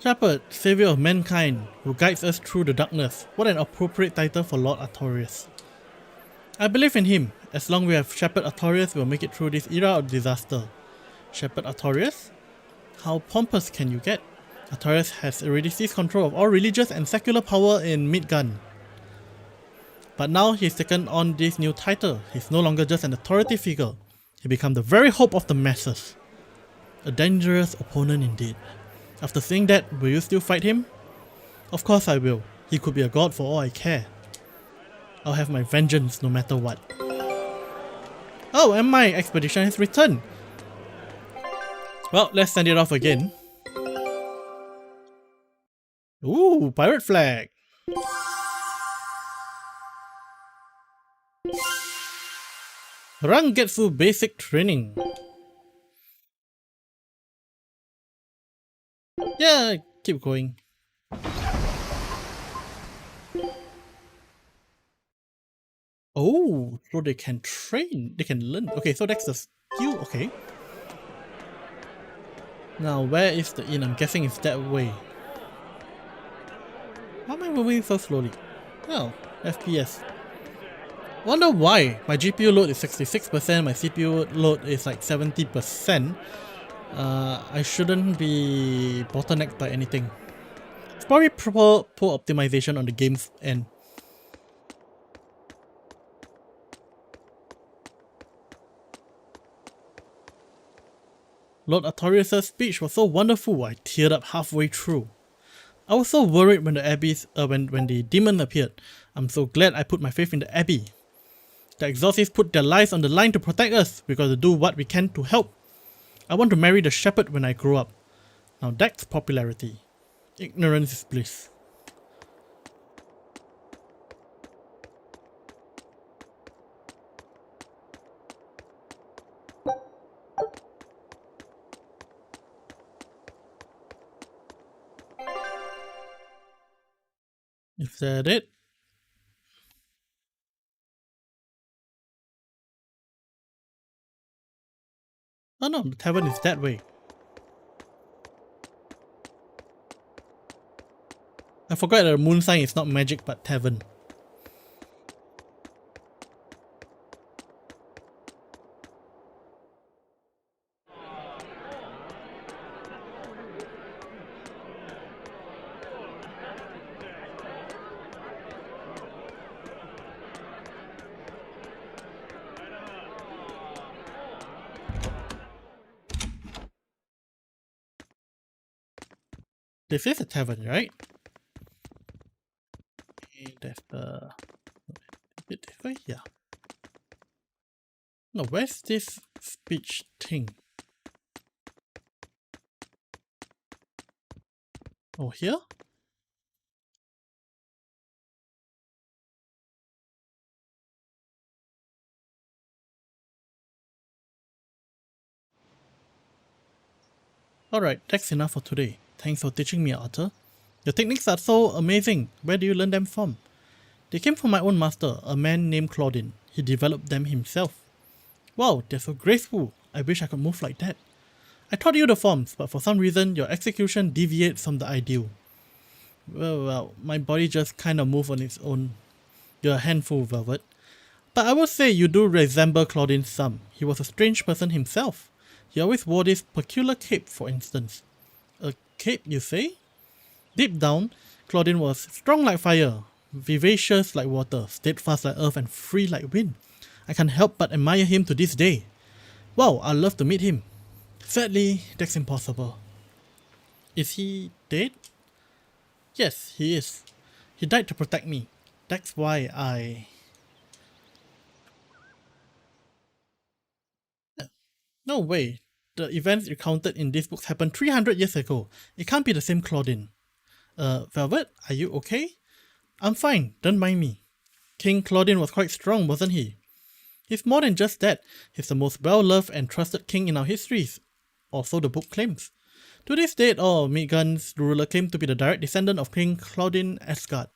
A: Shepherd, savior of mankind, who guides us through the darkness. What an appropriate title for Lord Artorias. I believe in him. As long as we have Shepherd Artorias, we'll make it through this era of disaster. Shepherd Artorias? How pompous can you get? Artorias has already seized control of all religious and secular power in Midgard. But now he's taken on this new title. He's no longer just an authority figure. He becomes the very hope of the masses. A dangerous opponent indeed. After seeing that, will you still fight him? Of course I will. He could be a god for all I care. I'll have my vengeance no matter what. Oh, and my expedition has returned. Well, let's send it off again. Ooh, pirate flag. Rangetsu basic training. Yeah, keep going. Oh, so they can train, they can learn. Okay, so that's the skill, okay. Now, where is the inn? I'm guessing it's that way. Why am I moving so slowly? Oh, FPS. Wonder why. My GPU load is 66%, my CPU load is like 70%. I shouldn't be bottlenecked by anything. It's probably poor optimization on the game's end. Lord Artorias' speech was so wonderful, I teared up halfway through. I was so worried when the abbeys, when the demon appeared. I'm so glad I put my faith in the abbey. The exorcists put their lives on the line to protect us. We got to do what we can to help. I want to marry the shepherd when I grow up. Now that's popularity. Ignorance is bliss. Is that it? Oh no, the tavern is that way. I forgot that the moon sign is not magic but tavern. This is a tavern, right? Okay, there's the... Is it this way? Yeah. No, where's this speech thing? Oh, here? Alright, that's enough for today. Thanks for teaching me, Arthur. Your techniques are so amazing. Where do you learn them from? They came from my own master, a man named Claudine. He developed them himself. Wow, they're so graceful. I wish I could move like that. I taught you the forms, but for some reason your execution deviates from the ideal. Well, my body just kinda moved on its own. You're a handful, Velvet. But I will say you do resemble Claudine some. He was a strange person himself. He always wore this peculiar cape, for instance. A cape, you say? Deep down, Claudine was strong like fire, vivacious like water, steadfast like earth, and free like wind. I can't help but admire him to this day. Wow, I'd love to meet him. Sadly, that's impossible. Is he dead? Yes, he is. He died to protect me. That's why I... No way. The events recounted in these books happened 300 years ago. It can't be the same Claudine. Velvet, are you okay? I'm fine, don't mind me. King Claudine was quite strong, wasn't he? He's more than just that. He's the most well-loved and trusted king in our histories. Or so the book claims. To this date, all Midgard's ruler claim to be the direct descendant of King Claudine Asgard.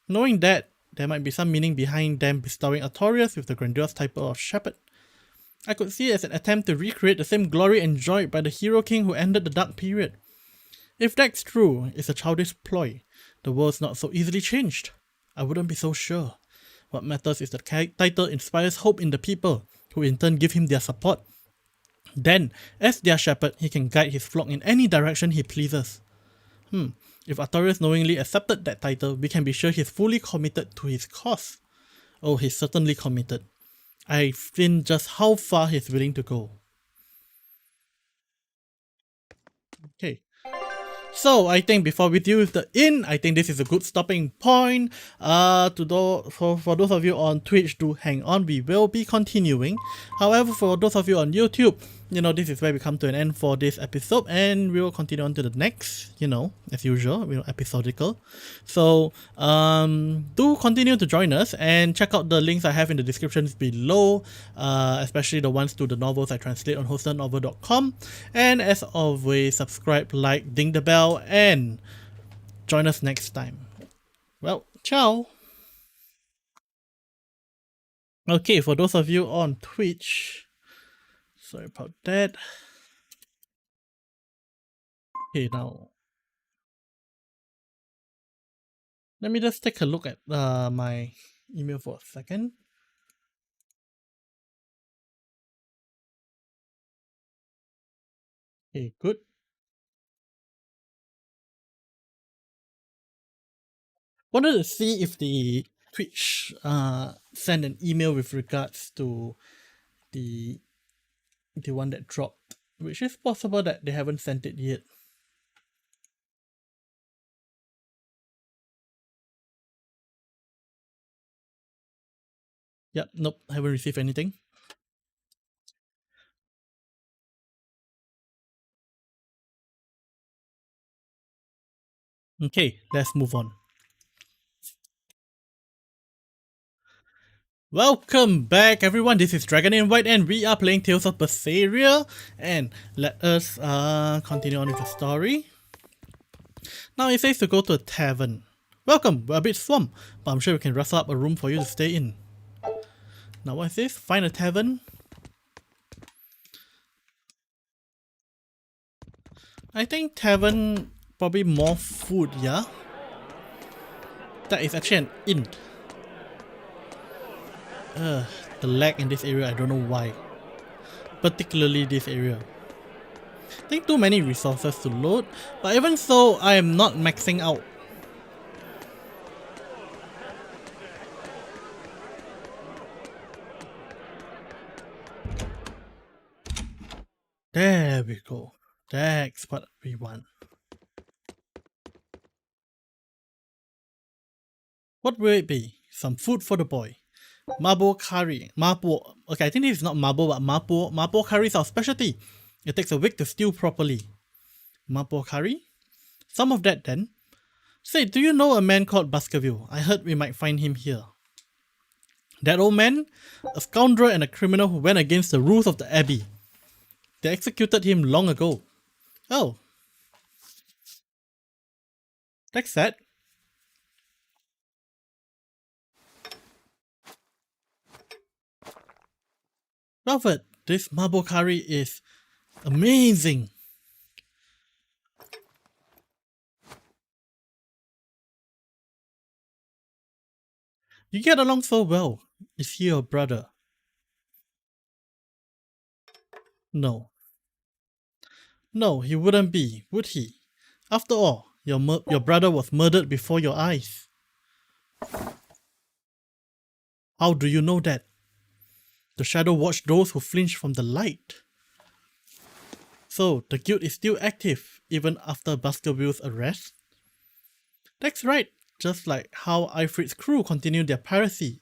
A: Knowing that, there might be some meaning behind them bestowing Artorias with the grandiose title of Shepherd. I could see it as an attempt to recreate the same glory enjoyed by the hero king who ended the Dark Period. If that's true, it's a childish ploy. The world's not so easily changed. I wouldn't be so sure. What matters is that title inspires hope in the people, who in turn give him their support. Then, as their shepherd, he can guide his flock in any direction he pleases. If Artorias knowingly accepted that title, we can be sure he's fully committed to his cause. Oh, he's certainly committed. I've seen just how far he's willing to go. Okay. So I think before we deal with the inn, I think this is a good stopping point. For those of you on Twitch, do hang on. We will be continuing. However, for those of you on YouTube, this is where we come to an end for this episode, and we will continue on to the next. As usual, episodical. So do continue to join us and check out the links I have in the descriptions below, especially the ones to the novels I translate on hostednovel.com. And as always, subscribe, like, ding the bell, and join us next time. Well, ciao! Okay, for those of you on Twitch, sorry about that. Okay, now let me just take a look at my email for a second. Okay, good. Wanted to see if the Twitch sent an email with regards to the one that dropped, which is possible that they haven't sent it yet. Yep, nope, haven't received anything. Okay, let's move on. Welcome back everyone, this is DragonInWhite and we are playing Tales of Berseria, and let us continue on with the story. Now it says to go to a tavern. Welcome, we're a bit swamped, but I'm sure we can rustle up a room for you to stay in. Now what is this? Find a tavern. I think tavern, probably more food, yeah? That is actually an inn. The lag in this area, I don't know why. Particularly this area. I think too many resources to load, but even so, I am not maxing out. There we go. That's what we want. What will it be? Some food for the boy. Marble curry. Marble. Okay, I think this is not marble, but marble. Marble curry is our specialty. It takes a week to stew properly. Marble curry? Some of that then. Say, do you know a man called Baskerville? I heard we might find him here. That old man? A scoundrel and a criminal who went against the rules of the Abbey. They executed him long ago. Oh. That's sad. Robert, this marble curry is amazing. You get along so well. Is he your brother? No. No, he wouldn't be, would he? After all, your brother was murdered before your eyes. How do you know that? The shadow watched those who flinch from the light. So, the guild is still active, even after Baskerville's arrest? That's right, just like how Ifrit's crew continued their piracy,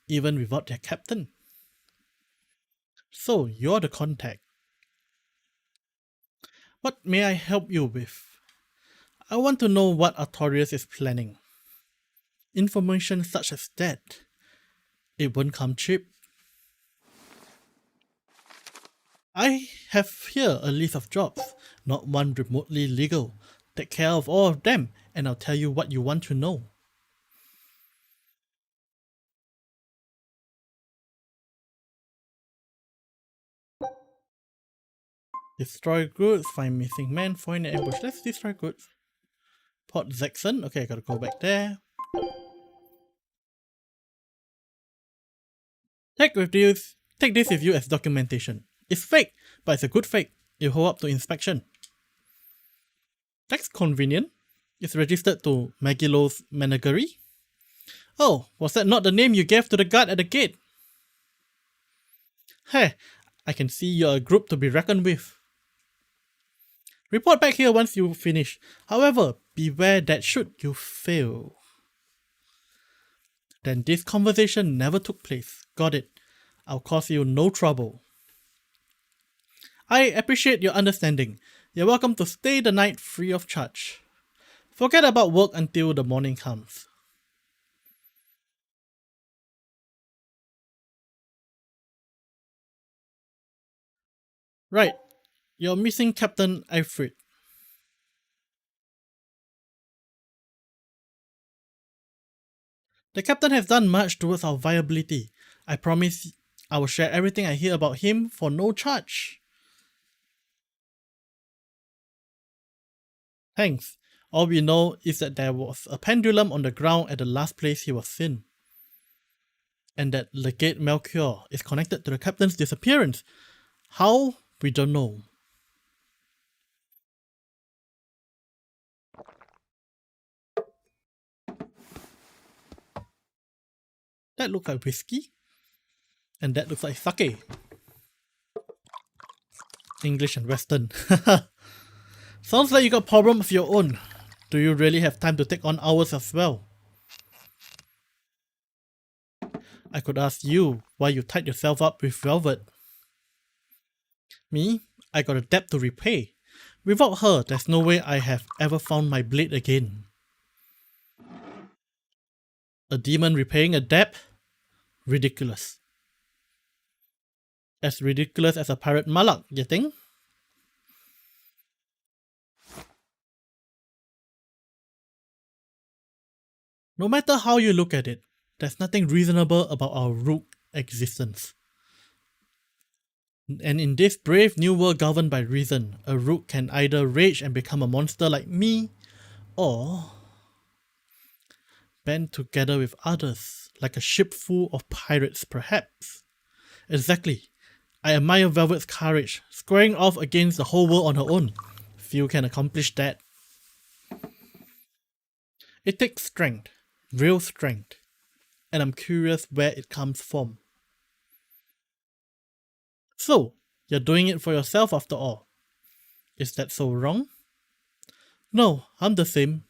A: even without their captain. So, you're the contact. What may I help you with? I want to know what Artorias is planning. Information such as that, it won't come cheap. I have here a list of jobs, not one remotely legal. Take care of all of them, and I'll tell you what you want to know. Destroy goods, find missing men, find an ambush. Let's destroy goods. Port Zaxxon. Okay, I gotta go back there. Take this with you as documentation. It's fake, but it's a good fake. It'll hold up to inspection. That's convenient. It's registered to Magilo's Menagerie. Oh, was that not the name you gave to the guard at the gate? Hey, I can see you're a group to be reckoned with. Report back here once you finish. However, beware that should you fail, then this conversation never took place. Got it. I'll cause you no trouble. I appreciate your understanding. You're welcome to stay the night free of charge. Forget about work until the morning comes. Right. You're missing Captain Ifrit. The captain has done much towards our viability. I promise I will share everything I hear about him for no charge. Thanks. All we know is that there was a pendulum on the ground at the last place he was seen, and that Legate Melchior is connected to the captain's disappearance. How? We don't know. That looks like whiskey. And that looks like sake. English and Western. Sounds like you got problems of your own. Do you really have time to take on ours as well? I could ask you why you tied yourself up with velvet. Me? I got a debt to repay. Without her, there's no way I have ever found my blade again. A demon repaying a debt? Ridiculous. As ridiculous as a pirate malak, you think? No matter how you look at it, there's nothing reasonable about our rook existence. And in this brave new world governed by reason, a rook can either rage and become a monster like me, or band together with others, like a ship full of pirates perhaps. Exactly. I admire Velvet's courage, squaring off against the whole world on her own. Few can accomplish that. It takes strength, real strength, and I'm curious where it comes from. So, you're doing it for yourself after all. Is that so wrong? No, I'm the same.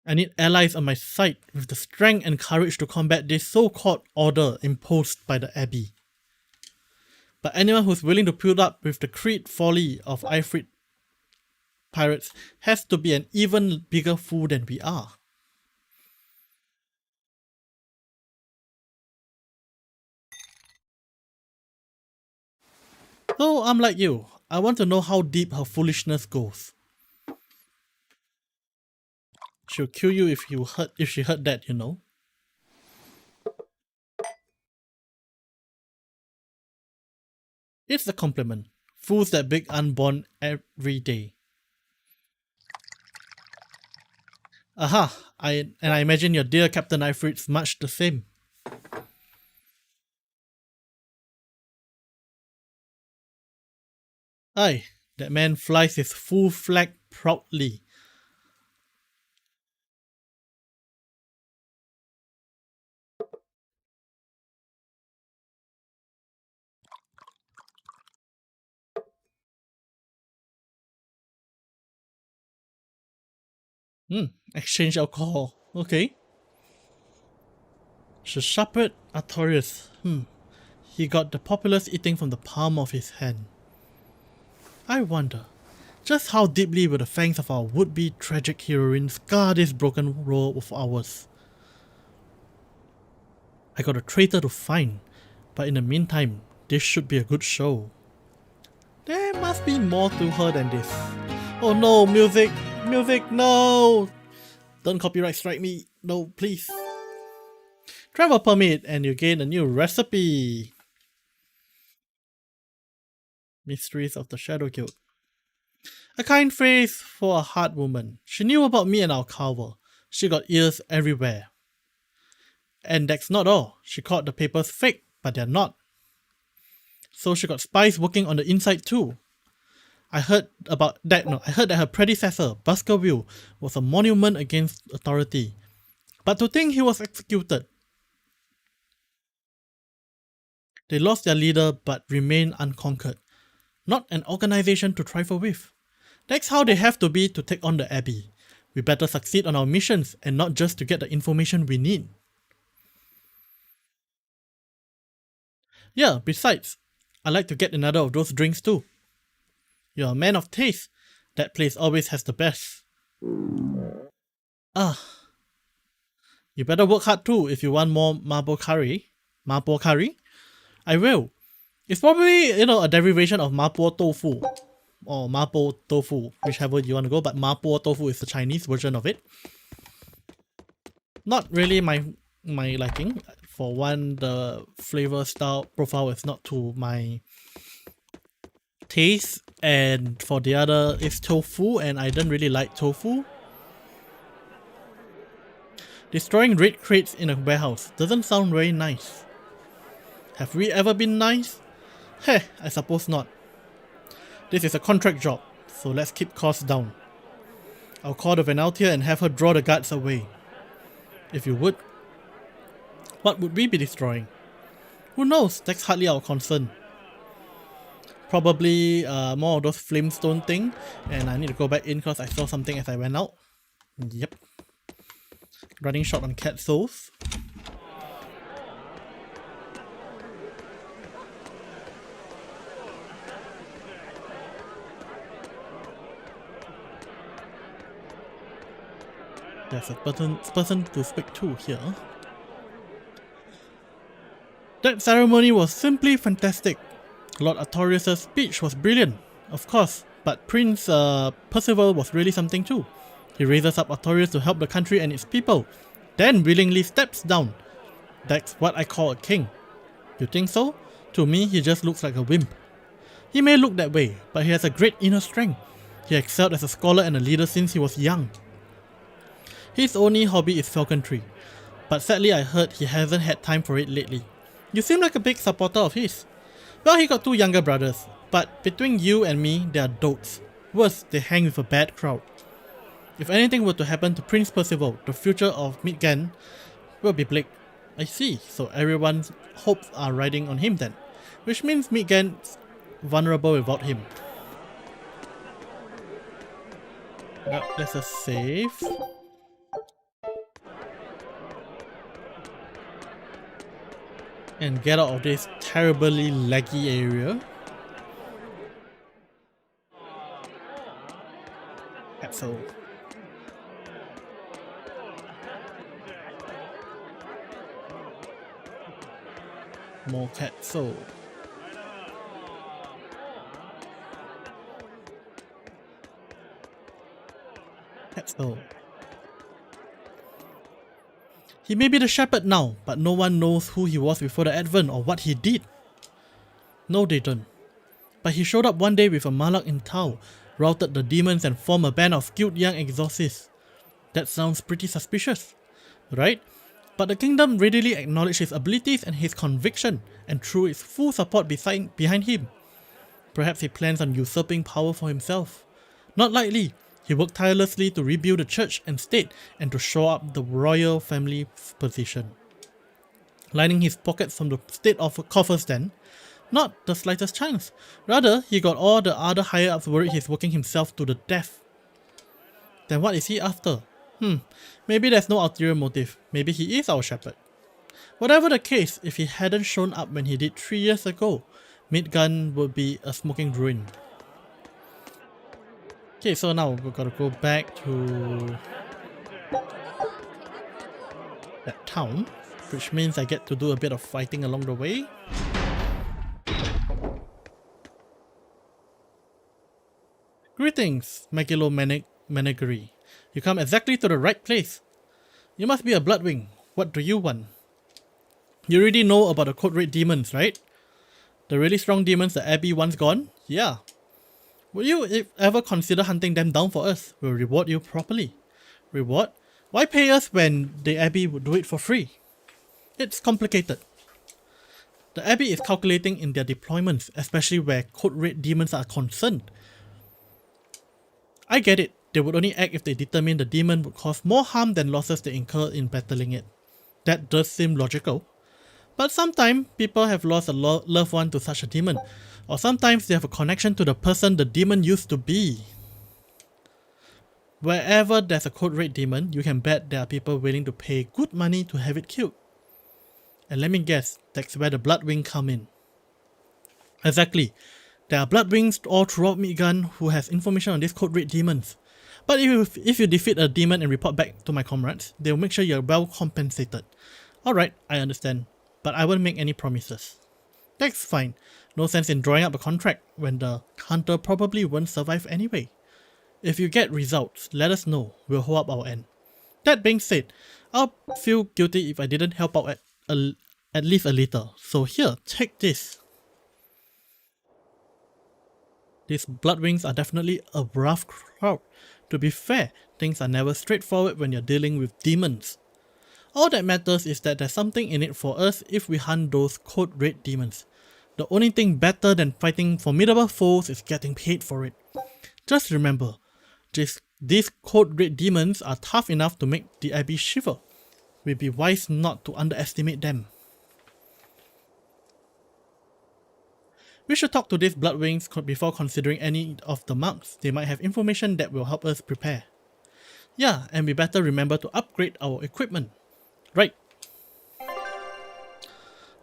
A: I need allies on my side with the strength and courage to combat this so-called order imposed by the Abbey. But anyone who's willing to put up with the creed folly of Ifrit pirates has to be an even bigger fool than we are. So I'm like you, I want to know how deep her foolishness goes. She'll kill you if she heard that, you know. It's a compliment. Fools that big unborn every day. Aha! I imagine your dear Captain Ifrit's much the same. Aye, that man flies his full flag proudly. Exchange alcohol. Okay. The shepherd Artorius. He got the populace eating from the palm of his hand. I wonder, just how deeply will the fangs of our would-be tragic heroine scar this broken role of ours? I got a traitor to find, but in the meantime, this should be a good show. There must be more to her than this. Oh no, music! Music, no! Don't copyright strike me. No, please. Travel permit and you gain a new recipe. Mysteries of the Shadow Guild. A kind phrase for a hard woman. She knew about me and our cover. She got ears everywhere. And that's not all. She called the papers fake, but they're not. So she got spies working on the inside too. I heard that her predecessor, Baskerville, was a monument against authority. But to think he was executed. They lost their leader but remain unconquered. Not an organization to trifle with. That's how they have to be to take on the Abbey. We better succeed on our missions and not just to get the information we need. Yeah, besides, I like to get another of those drinks too. You're a man of taste. That place always has the best. You better work hard too if you want more marble curry. Marble curry? I will. It's probably, a derivation of mapo tofu. Or mapo tofu, whichever you want to go, but mapo tofu is the Chinese version of it. Not really my liking. For one, the flavor style profile is not to my taste, and for the other, it's tofu, and I don't really like tofu. Destroying raid crates in a warehouse doesn't sound very nice. Have we ever been nice? Heh, I suppose not. This is a contract job, so let's keep costs down. I'll call the Venaltia and have her draw the guards away. If you would. What would we be destroying? Who knows, that's hardly our concern. Probably more of those flamestone thing, and I need to go back in because I saw something as I went out. Yep. Running shot on cat souls. There's a person to speak to here. That ceremony was simply fantastic. Lord Artorius' speech was brilliant, of course, but Prince Percival was really something too. He raises up Artorius to help the country and its people, then willingly steps down. That's what I call a king. You think so? To me, he just looks like a wimp. He may look that way, but he has a great inner strength. He excelled as a scholar and a leader since he was young. His only hobby is falconry, but sadly I heard he hasn't had time for it lately. You seem like a big supporter of his. Well, he got 2 younger brothers, but between you and me, they are dotes. Worse, they hang with a bad crowd. If anything were to happen to Prince Percival, the future of Midgard will be bleak. I see, so everyone's hopes are riding on him then, which means Midgard's vulnerable without him. Now, let's just save. And get out of this terribly laggy area. So more cat soul. Cat soul. He may be the shepherd now, but no one knows who he was before the Advent or what he did. No, they don't. But he showed up one day with a malak in tow, routed the demons and formed a band of skilled young exorcists. That sounds pretty suspicious, right? But the kingdom readily acknowledged his abilities and his conviction, and threw its full support behind him. Perhaps he plans on usurping power for himself. Not likely. He worked tirelessly to rebuild the church and state and to shore up the royal family position. Lining his pockets from the state of coffers then? Not the slightest chance. Rather, he got all the other higher-ups worried he's working himself to the death. Then what is he after? Maybe there's no ulterior motive. Maybe he is our shepherd. Whatever the case, if he hadn't shown up when he did 3 years ago, Midgard would be a smoking ruin. Okay, so now we've got to go back to that town, which means I get to do a bit of fighting along the way. Greetings, Menagerie. You come exactly to the right place. You must be a Bloodwing. What do you want? You already know about the code red demons, right? The really strong demons the Abbey once gone? Yeah. Will you ever consider hunting them down for us? We'll reward you properly. Reward? Why pay us when the Abbey would do it for free? It's complicated. The Abbey is calculating in their deployments, especially where code red demons are concerned. I get it. They would only act if they determine the demon would cause more harm than losses they incur in battling it. That does seem logical. But sometimes people have lost a loved one to such a demon, or sometimes they have a connection to the person the demon used to be. Wherever there's a code red demon, you can bet there are people willing to pay good money to have it killed. And let me guess, that's where the Bloodwing come in. Exactly. There are Bloodwings all throughout Midgard who has information on these code red demons. But if you defeat a demon and report back to my comrades, they'll make sure you're well compensated. Alright, I understand. But I won't make any promises. That's fine. No sense in drawing up a contract when the hunter probably won't survive anyway. If you get results, let us know. We'll hold up our end. That being said, I'll feel guilty if I didn't help out at least a little. So here, take this. These Bloodwings are definitely a rough crowd. To be fair, things are never straightforward when you're dealing with demons. All that matters is that there's something in it for us if we hunt those code red demons. The only thing better than fighting formidable foes is getting paid for it. Just remember, these code red demons are tough enough to make the Abbey shiver. We'd be wise not to underestimate them. We should talk to these Bloodwings before considering any of the marks. They might have information that will help us prepare. Yeah, and we better remember to upgrade our equipment. Right.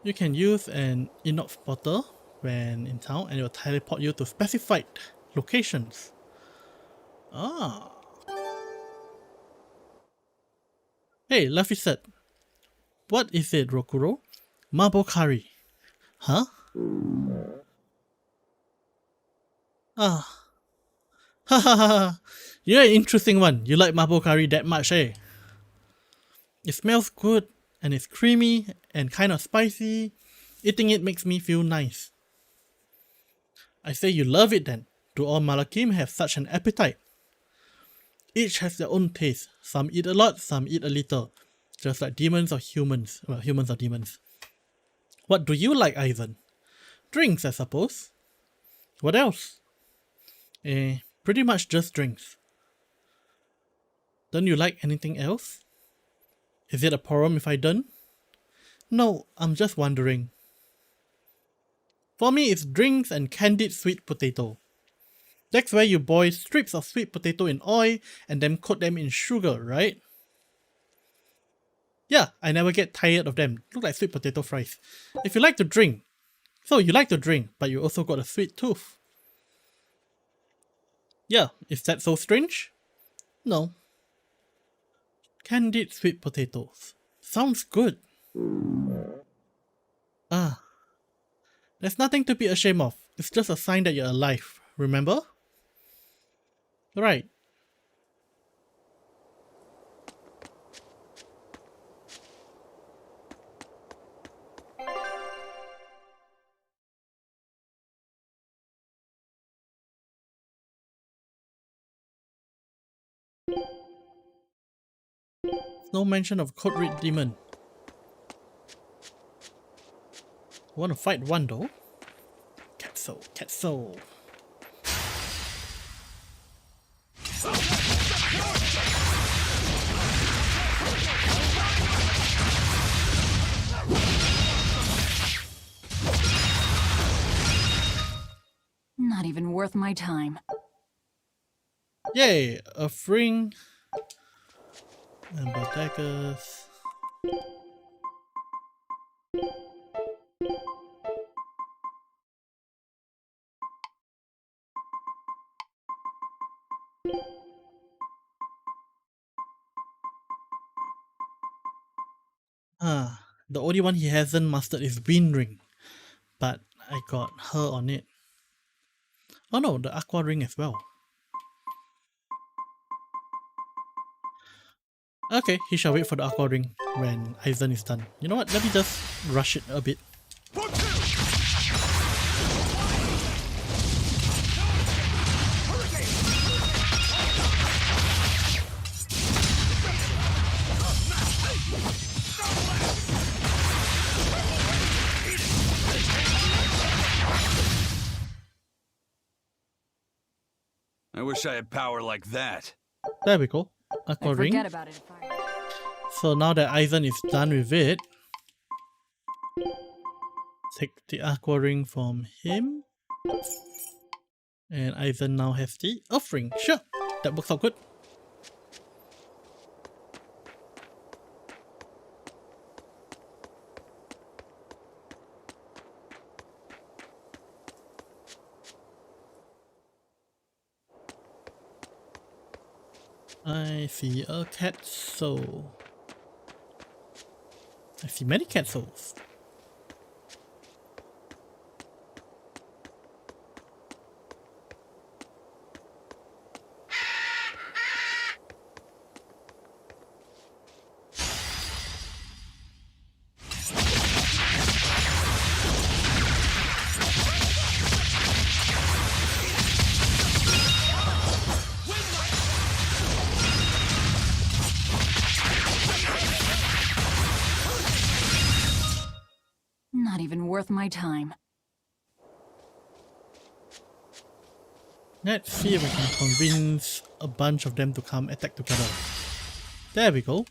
A: You can use an inox portal when in town and it will teleport you to specified locations. Ah. Hey, Luffy said. What is it, Rokuro? Marble curry. Huh? Ah. Ha ha ha ha. You're an interesting one. You like marble curry that much, eh? It smells good and it's creamy and kind of spicy. Eating it makes me feel nice. I say you love it then. Do all Malakim have such an appetite? Each has their own taste. Some eat a lot, some eat a little. Just like demons or humans. Well, humans or demons. What do you like, Ivan? Drinks, I suppose. What else? Pretty much just drinks. Don't you like anything else? Is it a problem if I don't? No, I'm just wondering. For me, it's drinks and candied sweet potato. That's where you boil strips of sweet potato in oil and then coat them in sugar, right? Yeah, I never get tired of them. Look like sweet potato fries. If you like to drink, so you like to drink, but you also got a sweet tooth. Yeah, is that so strange? No. Candied sweet potatoes. Sounds good. Ah. There's nothing to be ashamed of. It's just a sign that you're alive, remember? Right. No mention of Code Red Demon. Want to fight one though? Catso, Catso.
B: Not even worth my time.
A: Yay! A fring. And daggers. The only one he hasn't mastered is Wind Ring, but I got her on it. Oh no, the Aqua Ring as well. Okay, he shall wait for the Aqua Ring when Aizen is done. You know what, let me just rush it a bit.
C: I wish I had power like that.
A: There we go. Aqua Ring.
B: Forget about it if I...
A: So now that Aizen is done with it, take the Aqua Ring from him. And Aizen now has the Earth Ring. Sure, that works out good. I see a cat soul. I see many cat souls.
B: Not even worth my time.
A: Let's see if we can convince a bunch of them to come attack together. There we go.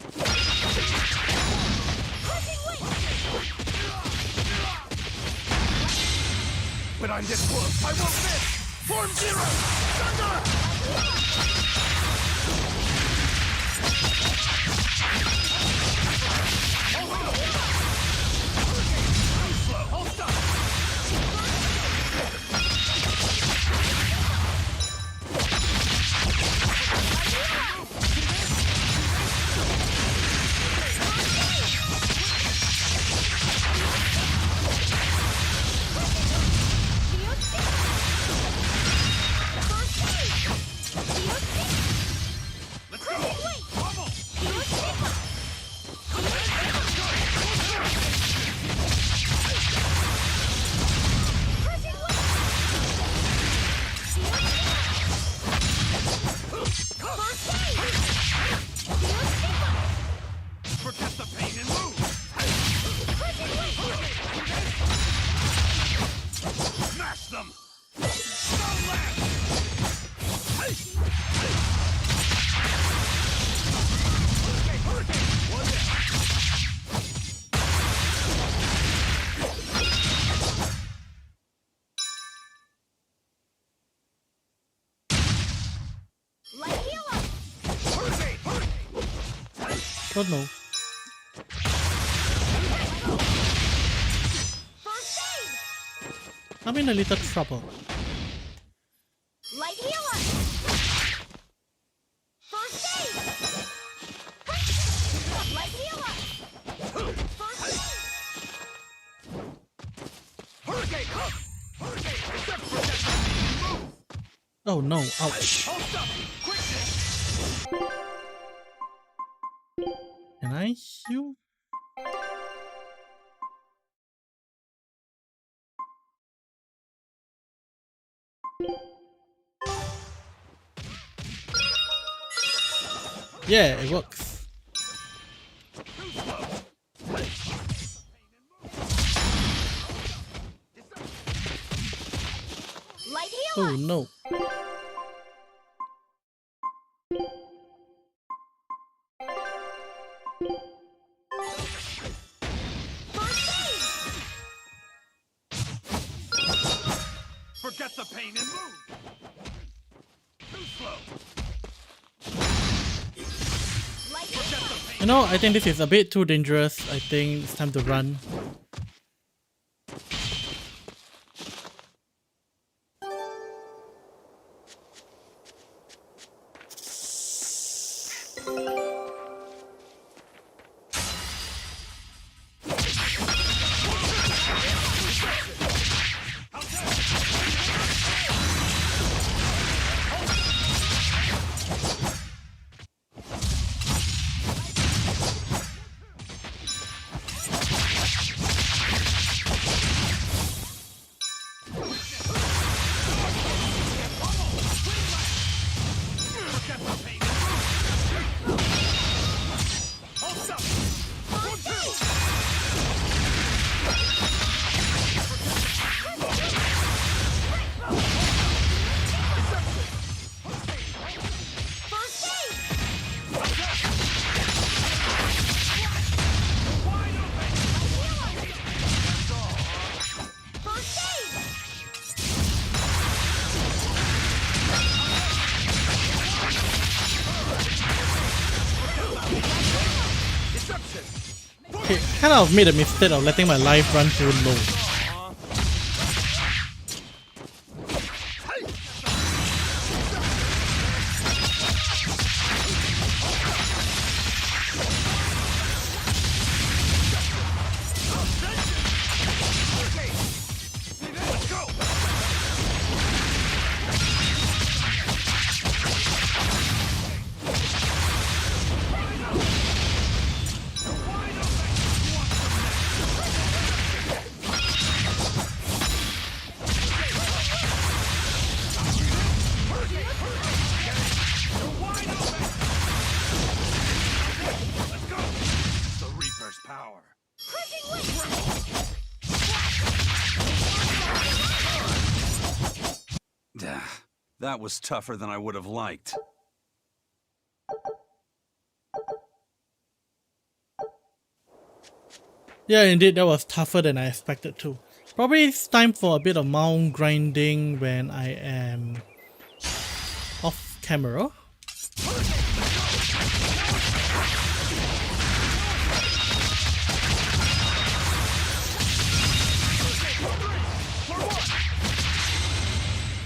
D: When I'm this close, I won't miss! Form Zero! Thunder!
A: Oh no.
F: First aid!
A: I'm in a little trouble.
F: Light healer! First aid! Light healer! First aid!
D: Hurricane! Hurricane! Except for that. Move!
A: Oh no, ouch.
D: Hold up! Quickness!
A: Can I heal? Yeah, it works.
F: Light healer!
A: Oh no.
F: First aid!
C: Forget the pain and move! Too slow!
F: Light healer!
A: You know, I think this is a bit too dangerous. I think it's time to run.
C: Forget the pain and move! Hold up!
F: First aid! First aid!
A: Okay, kind of made a mistake of letting my life run too low.
C: Let's go! The Reaper's power.
G: That was tougher than I would have liked.
A: Yeah, indeed, that was tougher than I expected to. Probably it's time for a bit of mount grinding when I am off camera.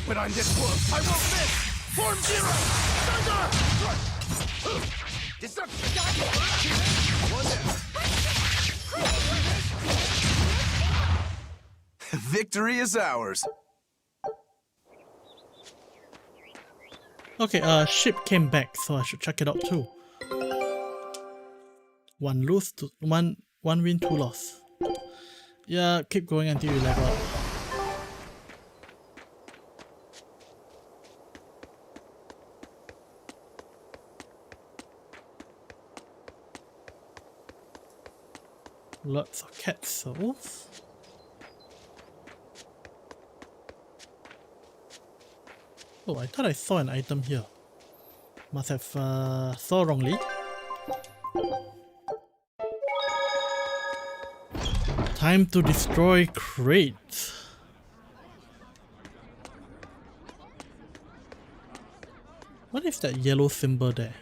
D: When I'm this close, I won't miss! Form zero! Thunder! Deception! One down.
G: Victory is ours.
A: Okay, ship came back, so I should check it out too. One win, 2 loss. Yeah, keep going until you level up. Lots of cat souls. Oh, I thought I saw an item here. Must have saw wrongly. Time to destroy crates. What is that yellow symbol there?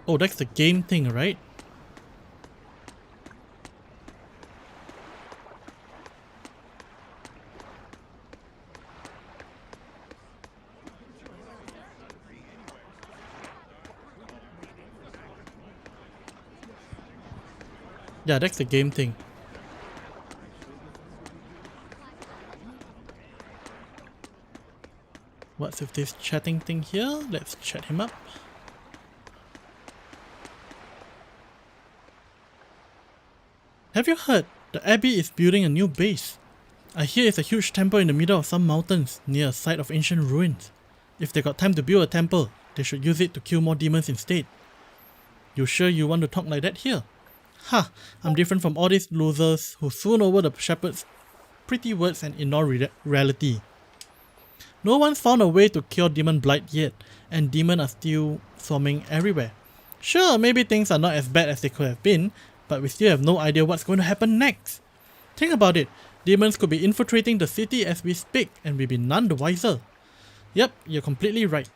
A: Oh, that's the game thing, right? Yeah, that's the game thing. What's with this chatting thing here? Let's chat him up. Have you heard? The Abbey is building a new base. I hear it's a huge temple in the middle of some mountains near a site of ancient ruins. If they got time to build a temple, they should use it to kill more demons instead. You sure you want to talk like that here? Ha! I'm different from all these losers who swoon over the shepherd's pretty words and ignore reality. No one's found a way to cure demon blight yet, and demons are still swarming everywhere. Sure, maybe things are not as bad as they could have been, but we still have no idea what's going to happen next. Think about it, demons could be infiltrating the city as we speak, and we'll be none the wiser. Yep, you're completely right.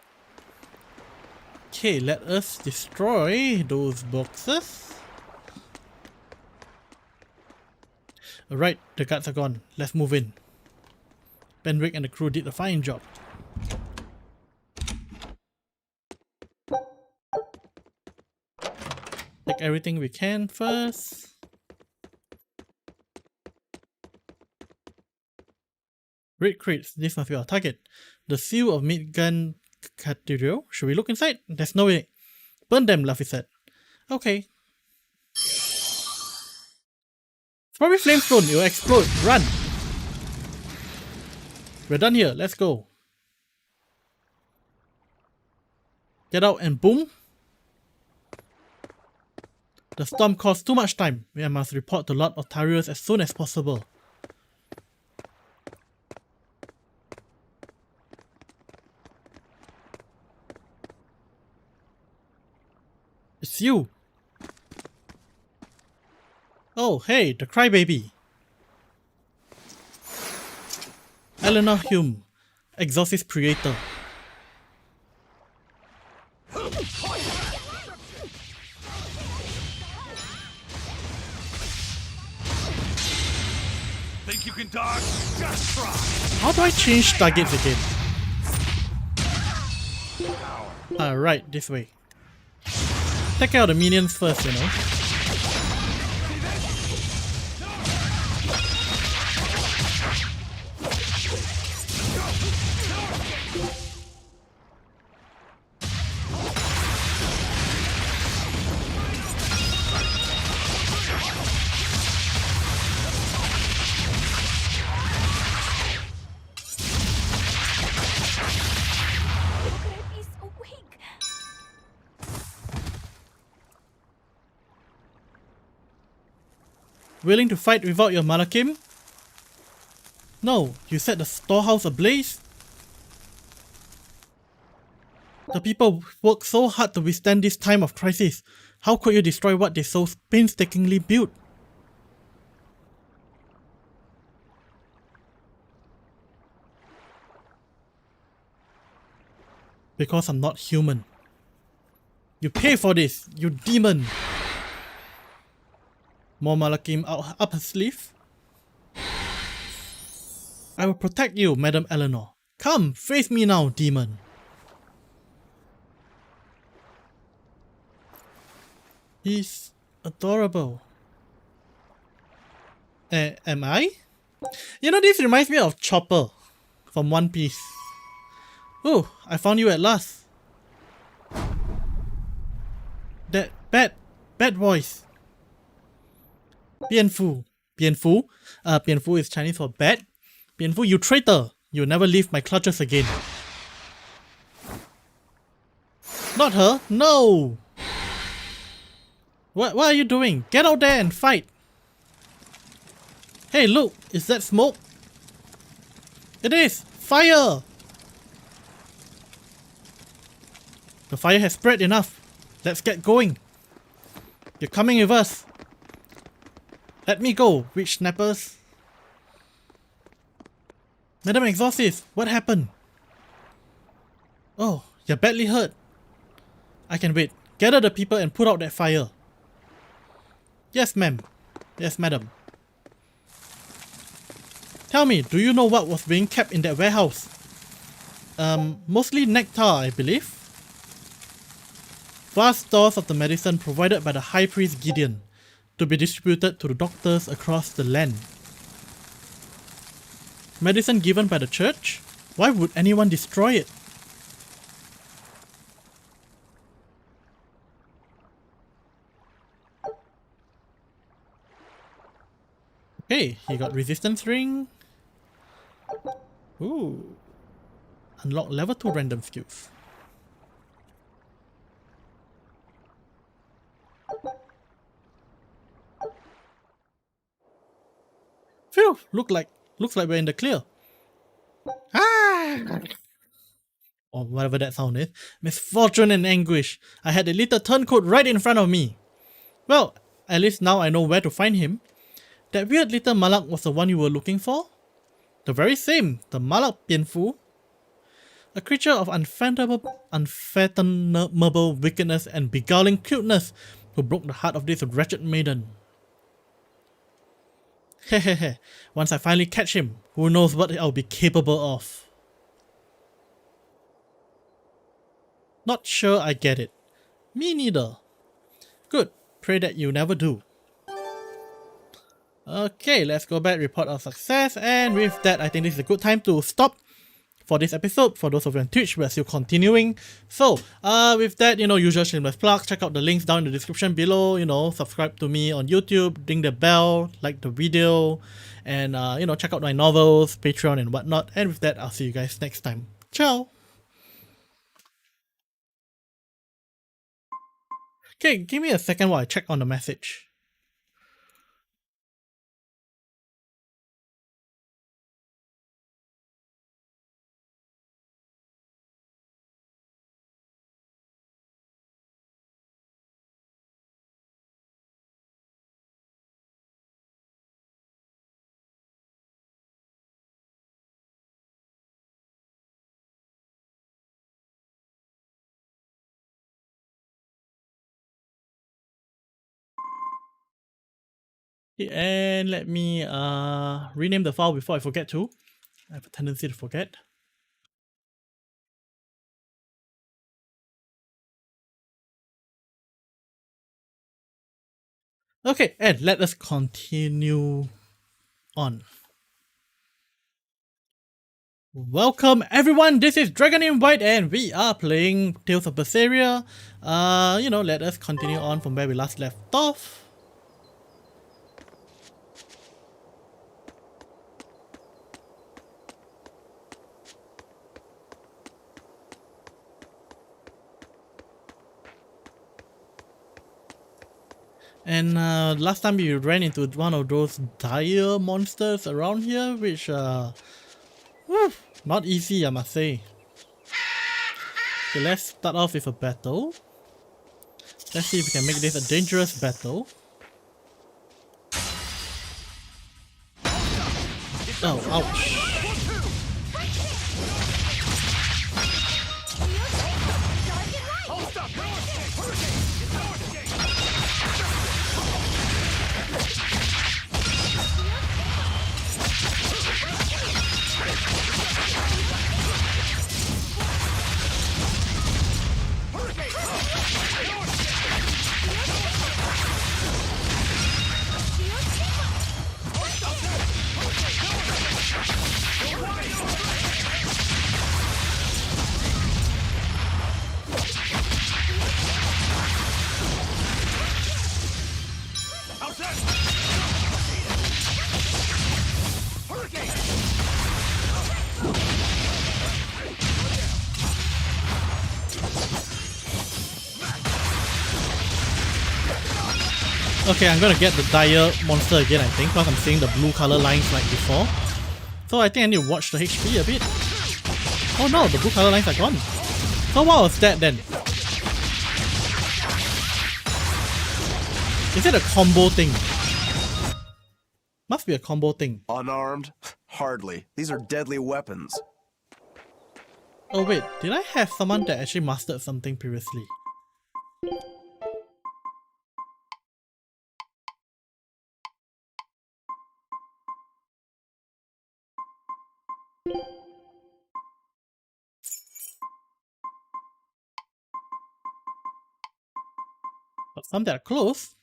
A: Okay, let us destroy those boxes. Alright, the guards are gone. Let's move in. Benrick and the crew did a fine job. Take everything we can first. Red crates, this must be our target. The seal of Midgard Cathedral. Should we look inside? There's no way. Burn them, Luffy said. Okay. It's probably flamestone, it will explode. Run! We're done here, let's go. Get out and boom. The storm caused too much time. We must report to Lord Otarius as soon as possible. It's you! Oh, hey, the crybaby! Eleanor Hume, Exorcist Creator.
C: Think you can dodge? Just try!
A: How do I change targets again? Right, this way. Take out the minions first, you know.
F: He's awake.
A: Willing to fight without your Malakim? No, you set the storehouse ablaze? The people worked so hard to withstand this time of crisis. How could you destroy what they so painstakingly built? Because I'm not human. You pay for this, you demon! More Malakim up her sleeve? I will protect you, Madam Eleanor. Come, face me now, demon. He's adorable. Am I? You know, this reminds me of Chopper from One Piece. Oh, I found you at last. That bad voice. Bianfu. Bianfu? Bianfu is Chinese for bad. Bianfu, you traitor! You'll never leave my clutches again. Not her! No! What are you doing? Get out there and fight! Hey, look! Is that smoke? It is! Fire! The fire has spread enough. Let's get going. You're coming with us. Let me go, witch snappers. Madam Exorcist, what happened? Oh, you're badly hurt. I can wait. Gather the people and put out that fire. Yes, ma'am. Yes, madam. Tell me, do you know what was being kept in that warehouse? Mostly nectar, I believe. Vast stores of the medicine provided by the High Priest Gideon to be distributed to the doctors across the land. Medicine given by the church? Why would anyone destroy it? Okay, he got resistance ring. Ooh. Unlock level 2 random skills. Phew, looks like we're in the clear. Ah! Or whatever that sound is. Misfortune and anguish. I had a little turncoat right in front of me. Well, at least now I know where to find him. That weird little malak was the one you were looking for? The very same, the malak Pianfu. A creature of unfathomable wickedness and beguiling cuteness who broke the heart of this wretched maiden. Hehehe, once I finally catch him, who knows what I'll be capable of. Not sure I get it. Me neither. Good, pray that you never do. Okay, let's go back, report our success, and with that, I think this is a good time to stop for this episode. For those of you on Twitch, we're still continuing. So, with that, usual shameless plug, check out the links down in the description below, subscribe to me on YouTube, ring the bell, like the video, and, check out my novels, Patreon, and whatnot. And with that, I'll see you guys next time. Ciao! Okay, give me a second while I check on the message. And let me rename the file before I forget to. I have a tendency to forget. Okay, and let us continue on. Welcome everyone, this is DragonInWhite and we are playing Tales of Berseria. Let us continue on from where we last left off. And last time we ran into one of those dire monsters around here, which not easy, I must say. Okay, let's start off with a battle. Let's see if we can make this a dangerous battle. Oh, ouch. Okay, I'm gonna get the dire monster again, I think, because I'm seeing the blue color lines like before. So I think I need to watch the HP a bit. Oh no, the blue color lines are gone. So what was that then? Is it a combo thing? Must be a combo thing.
D: Unarmed? Hardly. These are deadly weapons.
A: Oh wait, did I have someone that actually mastered something previously? some that are close.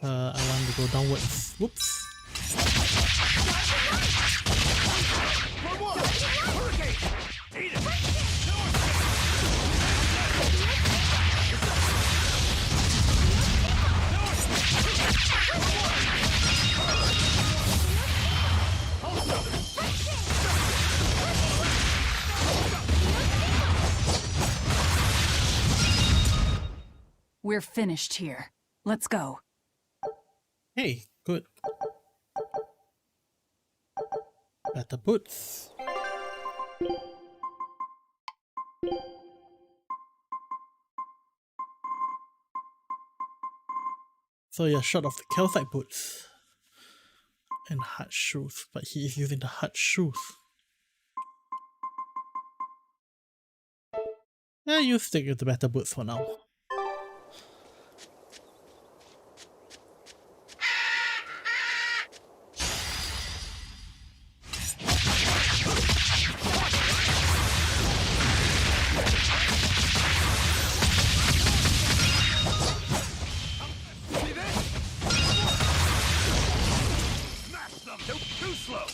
A: I want to go downwards. Whoops.
B: We're finished here. Let's go.
A: Hey, good. Better boots. So you're short of the calcite boots and hard shoes, but he is using the hard shoes. Yeah, you stick with the better boots for now.
C: Too slow.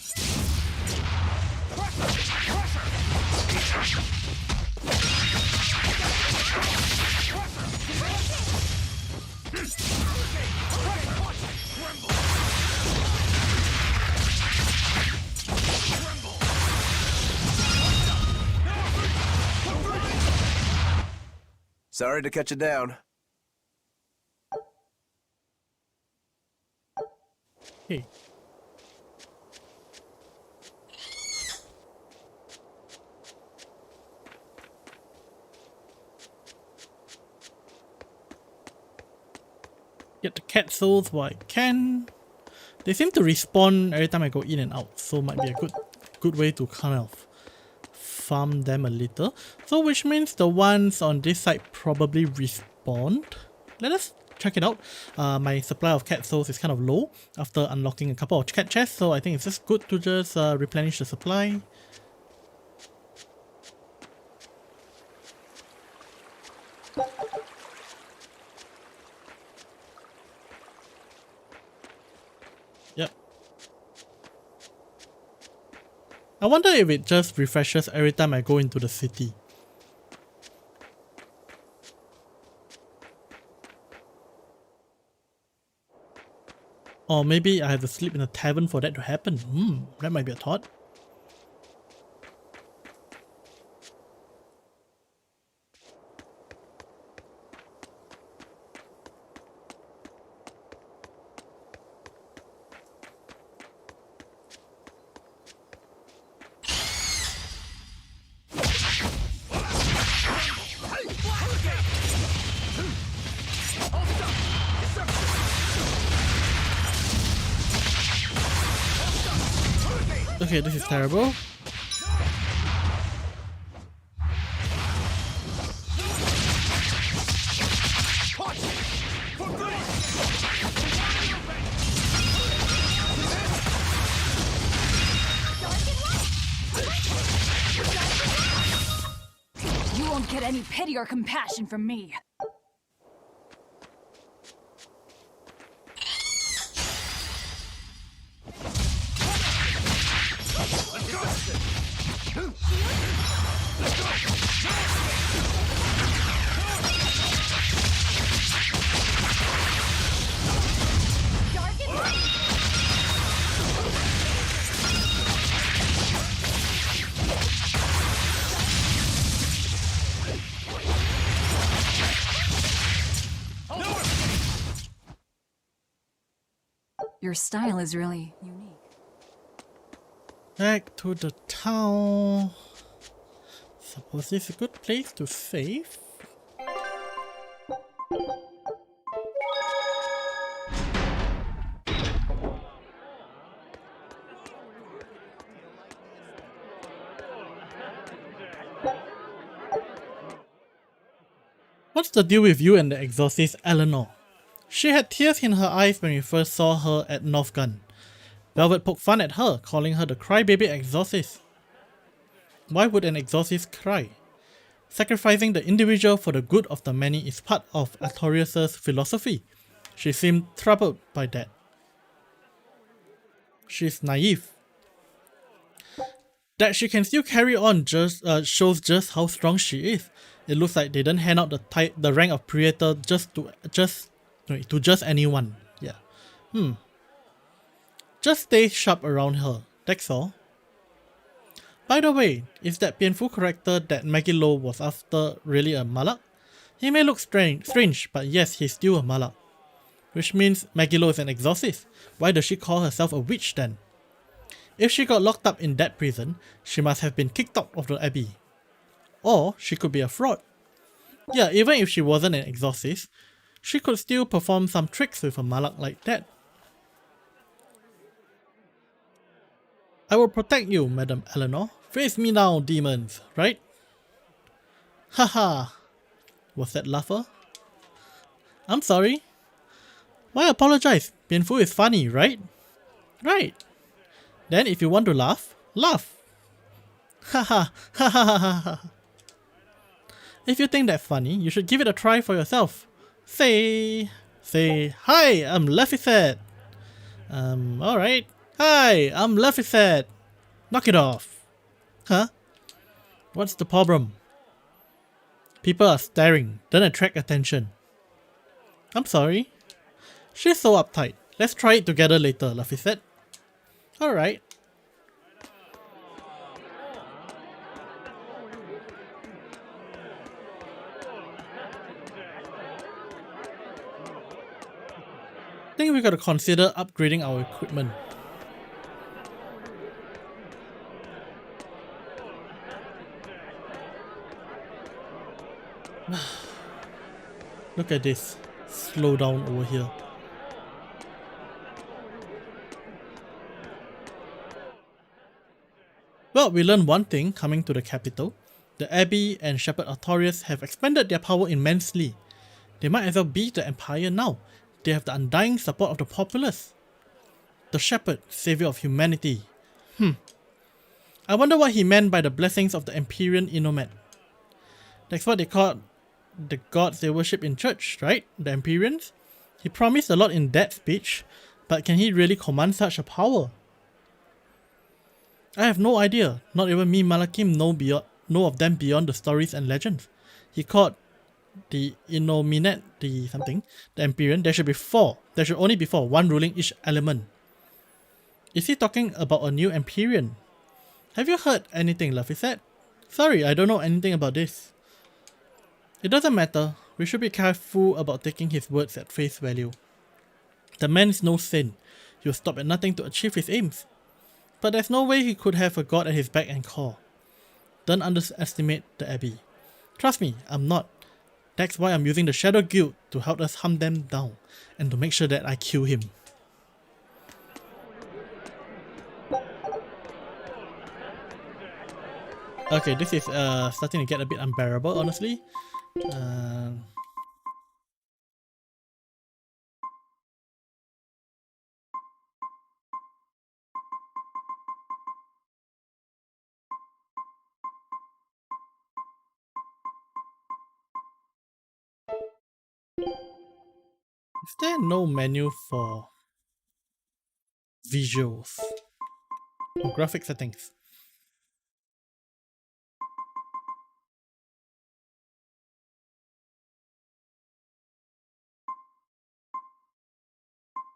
D: Sorry to cut you down.
A: Hey. Get the cat souls while I can. They seem to respawn every time I go in and out, so might be a good way to kind of farm them a little. So which means the ones on this side probably respawned. Let us check it out. My supply of cat souls is kind of low after unlocking a couple of cat chests, so I think it's just good to just replenish the supply. Yep. I wonder if it just refreshes every time I go into the city. Or maybe I have to sleep in a tavern for that to happen. That might be a thought. Okay, this is terrible.
B: You won't get any pity or compassion from me. Your style is really unique.
A: Back to the town. Suppose this is a good place to save. What's the deal with you and the exorcist Eleanor? She had tears in her eyes when we first saw her at Northgun. Velvet poked fun at her, calling her the crybaby exorcist. Why would an exorcist cry? Sacrificing the individual for the good of the many is part of Artorias' philosophy. She seemed troubled by that. She's naive. That she can still carry on just shows just how strong she is. It looks like they didn't hand out the rank of Praetor to just anyone. Yeah. Just stay sharp around her. That's all. By the way, is that painful character that Megillo was after really a Malak? He may look strange, but yes, he's still a Malak. Which means Megillo is an exorcist. Why does she call herself a witch then? If she got locked up in that prison, she must have been kicked out of the abbey. Or she could be a fraud. Yeah, even if she wasn't an exorcist, she could still perform some tricks with a Malak like that. I will protect you, Madam Eleanor. Face me now, demons, right? Haha. Was that laugher? I'm sorry. Why apologize? Painful is funny, right? Right. Then if you want to laugh, laugh. Haha. Ha ha ha ha ha. If you think that's funny, you should give it a try for yourself. Say, hi, I'm Lefisette. Alright. Hi, I'm Lefisette. Knock it off. Huh? What's the problem? People are staring, don't attract attention. I'm sorry. She's so uptight. Let's try it together later, Lefisette. Alright. I think we gotta consider upgrading our equipment. Look at this. Slow down over here. Well, we learned one thing coming to the capital. The Abbey and Shepherd Artorias have expanded their power immensely. They might as well be the Empire now. They have the undying support of the populace. The Shepherd, savior of humanity. I wonder what he meant by the blessings of the Empyrean Inomet. That's what they call the gods they worship in church, right? The Empyreans? He promised a lot in that speech, but can he really command such a power? I have no idea. Not even me, Malakim, know of them beyond the stories and legends. He called the Inominate, the Empyrean. There should be 4. There should only be 4, 1 ruling each element. Is he talking about a new Empyrean? Have you heard anything, Lefisette? Sorry, I don't know anything about this. It doesn't matter. We should be careful about taking his words at face value. The man is no saint. He'll stop at nothing to achieve his aims. But there's no way he could have a god at his beck and call. Don't underestimate the Abbey. Trust me, I'm not. That's why I'm using the Shadow Guild to help us hunt them down and to make sure that I kill him. Okay, this is starting to get a bit unbearable, honestly. Is there no menu for visuals or graphic settings?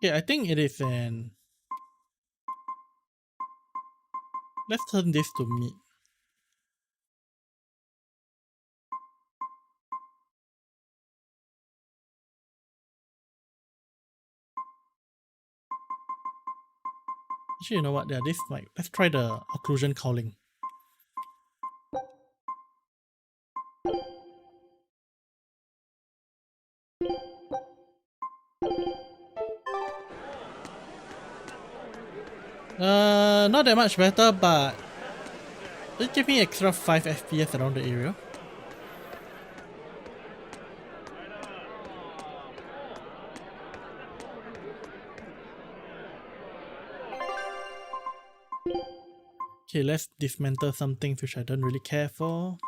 A: Yeah, I think it is an... Let's turn this to meat. Actually, you know what? Yeah, this might... Let's try the occlusion cowling. Not that much better, but it give me extra 5 FPS around the area. Okay, let's dismantle some things which I don't really care for.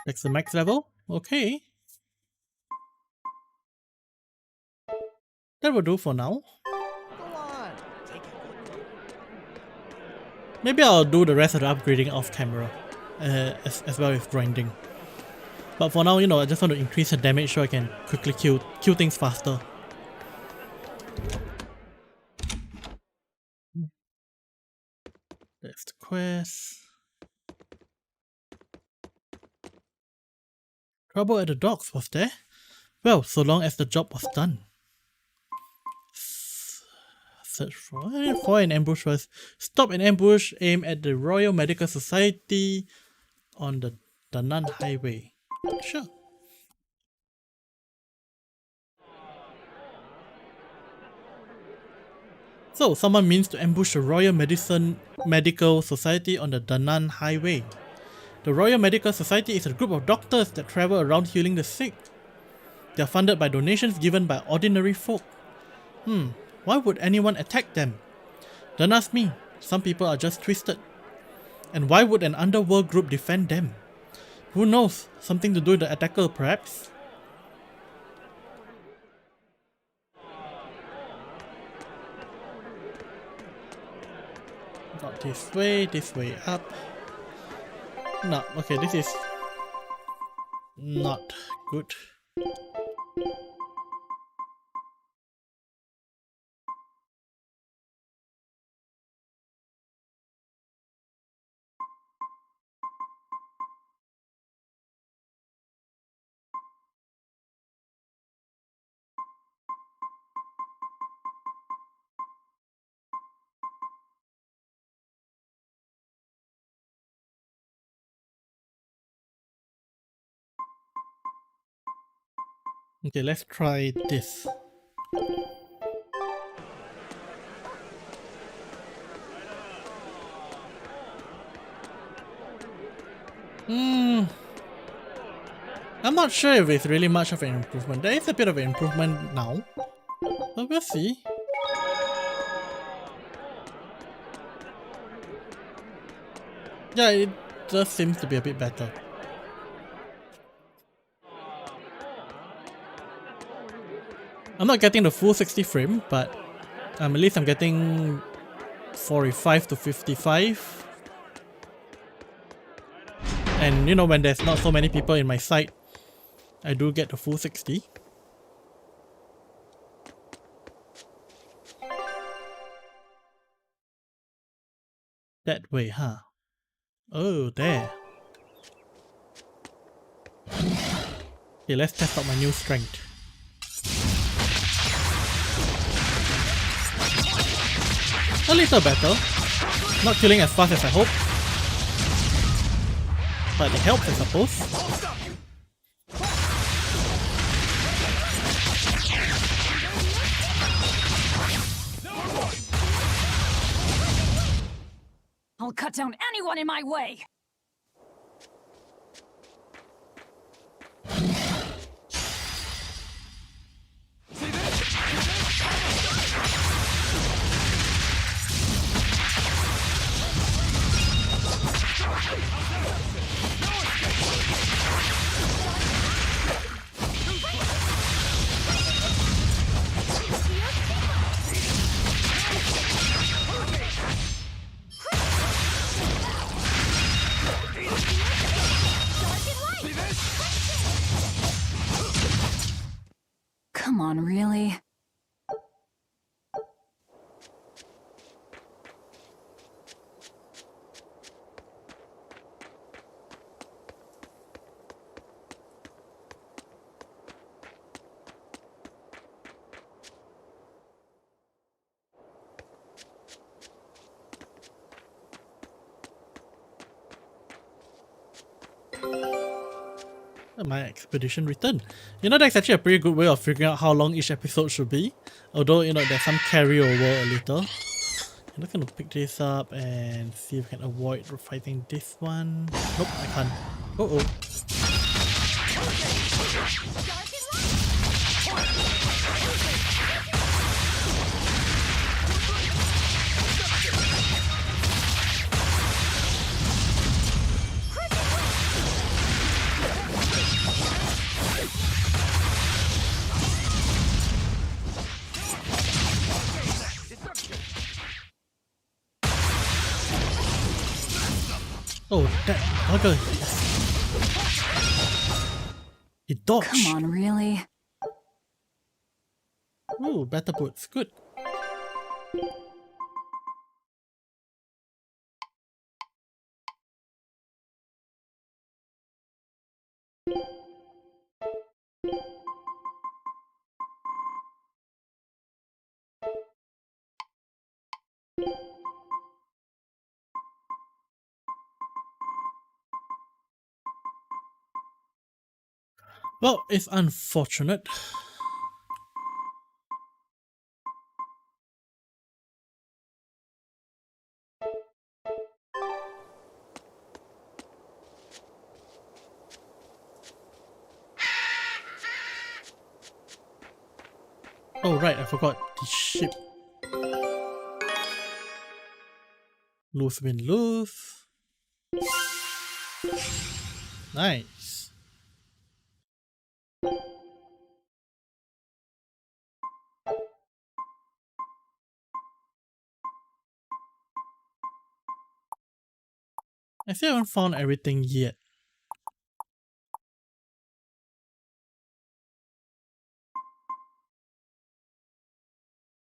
A: That's the max level. Okay. That will do for now. Maybe I'll do the rest of the upgrading off camera, as well as grinding. But for now, you know, I just want to increase the damage so I can quickly kill things faster. That's the quest. Trouble at the docks, was there? Well, so long as the job was done. Search for an ambush was stop an ambush aimed at the Royal Medical Society on the Danan Highway. Sure. So, someone means to ambush the Royal Medical Society on the Danan Highway. The Royal Medical Society is a group of doctors that travel around healing the sick. They are funded by donations given by ordinary folk. Why would anyone attack them? Don't ask me. Some people are just twisted. And why would an underworld group defend them? Who knows? Something to do with the attacker, perhaps? Not this way up. No, okay, this is not good. Okay, let's try this. I'm not sure if it's really much of an improvement. There is a bit of an improvement now, but we'll see. Yeah, it just seems to be a bit better. I'm not getting the full 60 frame, but at least I'm getting 45 to 55. And you know, when there's not so many people in my sight, I do get the full 60. That way, huh? Oh, there. Okay, let's test out my new strength. A little better. Not killing as fast as I hoped. But it helps, I suppose.
B: I'll cut down anyone in my way! Come on, really?
A: My expedition returned. You know, that's actually a pretty good way of figuring out how long each episode should be. Although, you know, there's some carryover a little. I'm just gonna pick this up and see if I can avoid fighting this one. Nope, I can't. Uh-oh. Oh, that bugger. He dodged.
B: Come on, really?
A: Ooh, better boots. Good. Well, it's unfortunate. Oh right, I forgot the ship. Loose wind loose. Nice. I still haven't found everything yet.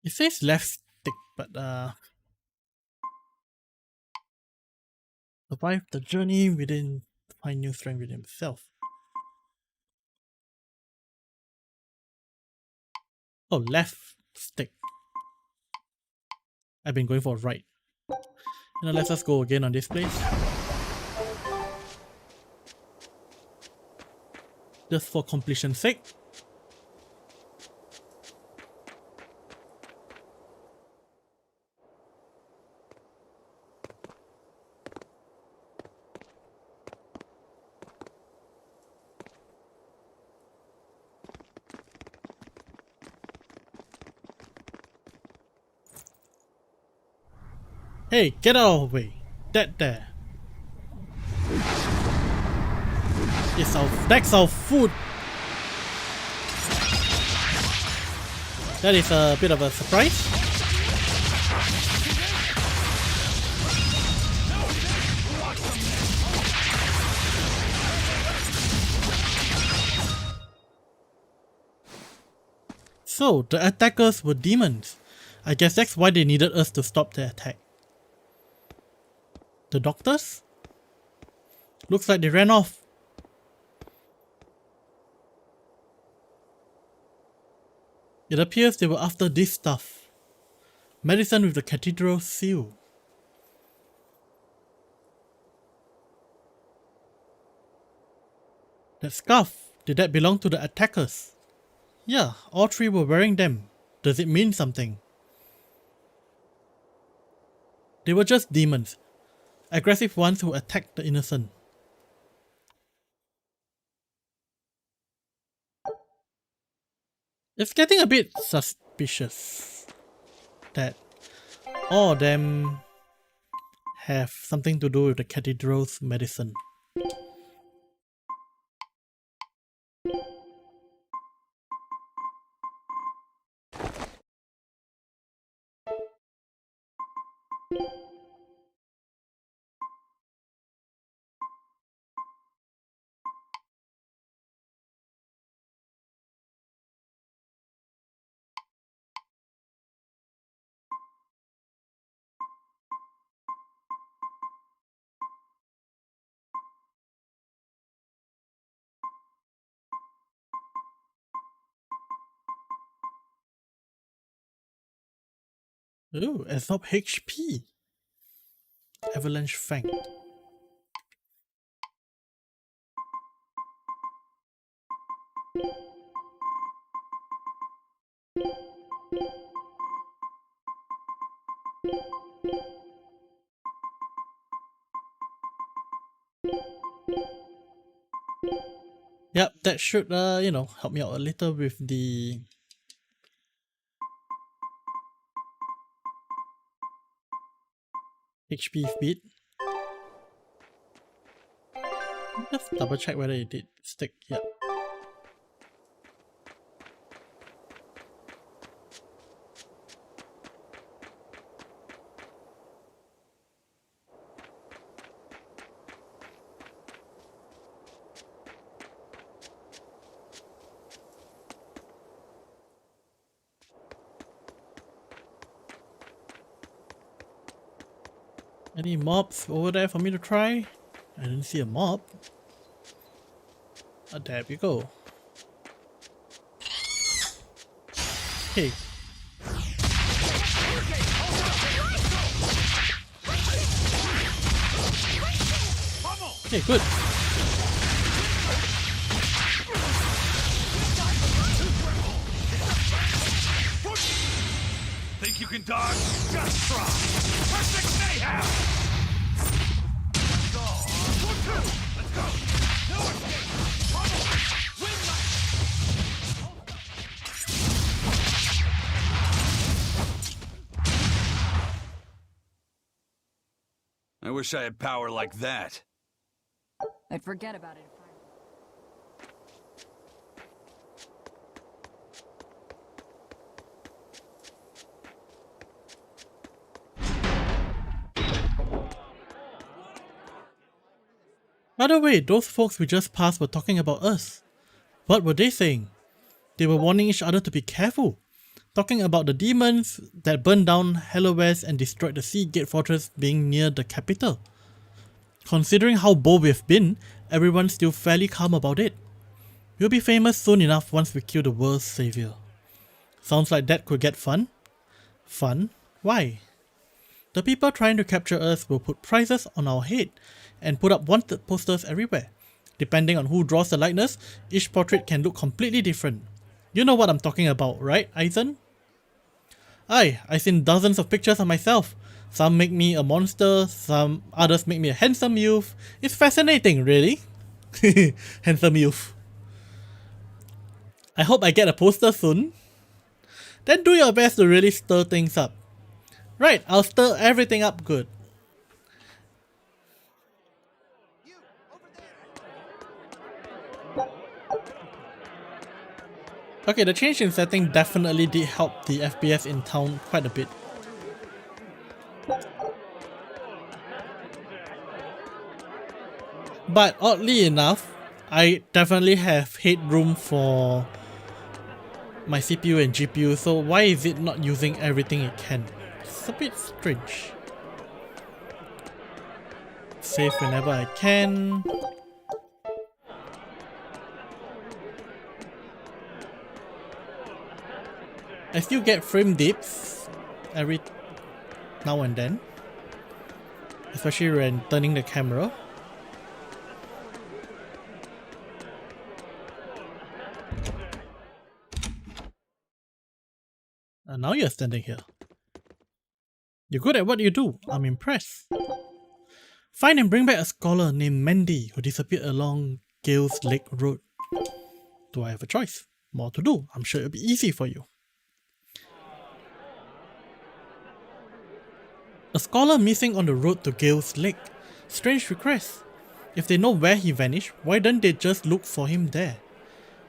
A: It says left stick, but survive the journey within, find new strength within himself. Oh, left stick. I've been going for right. Now let's just go again on this place. Just for completion's sake. Hey, get out of the way. That there. That's our food. That is a bit of a surprise. So, the attackers were demons. I guess that's why they needed us to stop the attack. The doctors? Looks like they ran off. It appears they were after this stuff. Medicine with the cathedral seal. That scarf, did that belong to the attackers? Yeah, all three were wearing them. Does it mean something? They were just demons. Aggressive ones who attacked the innocent. It's getting a bit suspicious that all of them have something to do with the cathedral's medicine. Ooh, absorb HP. Avalanche Fang. Yep, that should help me out a little with the HP speed. Just double check whether it did stick. Yep. Any mobs over there for me to try? I didn't see a mob. Oh, there we go. Okay. Okay, good.
C: Think you can dodge? Just try. Perfect mayhem! Let's go. 1, 2. Let's go. No escape. Pummel. Win
G: I wish I had power like that.
B: I'd forget about it if I...
A: By the way, those folks we just passed were talking about us. What were they saying? They were warning each other to be careful, talking about the demons that burned down Hallowest and destroyed the Sea Gate Fortress being near the capital. Considering how bold we've been, everyone's still fairly calm about it. We'll be famous soon enough once we kill the world's savior. Sounds like that could get fun. Fun? Why? The people trying to capture us will put prizes on our head and put up wanted posters everywhere. Depending on who draws the likeness, each portrait can look completely different. You know what I'm talking about, right, Aizen? Aye, I've seen dozens of pictures of myself. Some make me a monster, some others make me a handsome youth. It's fascinating, really. Handsome youth. I hope I get a poster soon. Then do your best to really stir things up. Right, I'll stir everything up good. Okay, the change in setting definitely did help the FPS in town quite a bit. But oddly enough, I definitely have headroom for my CPU and GPU, so why is it not using everything it can? It's a bit strange. Save whenever I can. I still get frame dips every now and then, especially when turning the camera. And now you're standing here. You're good at what you do. I'm impressed. Find and bring back a scholar named Mandy who disappeared along Gale's Lake Road. Do I have a choice? More to do. I'm sure it'll be easy for you. A scholar missing on the road to Gale's Lake. Strange request. If they know where he vanished, why don't they just look for him there?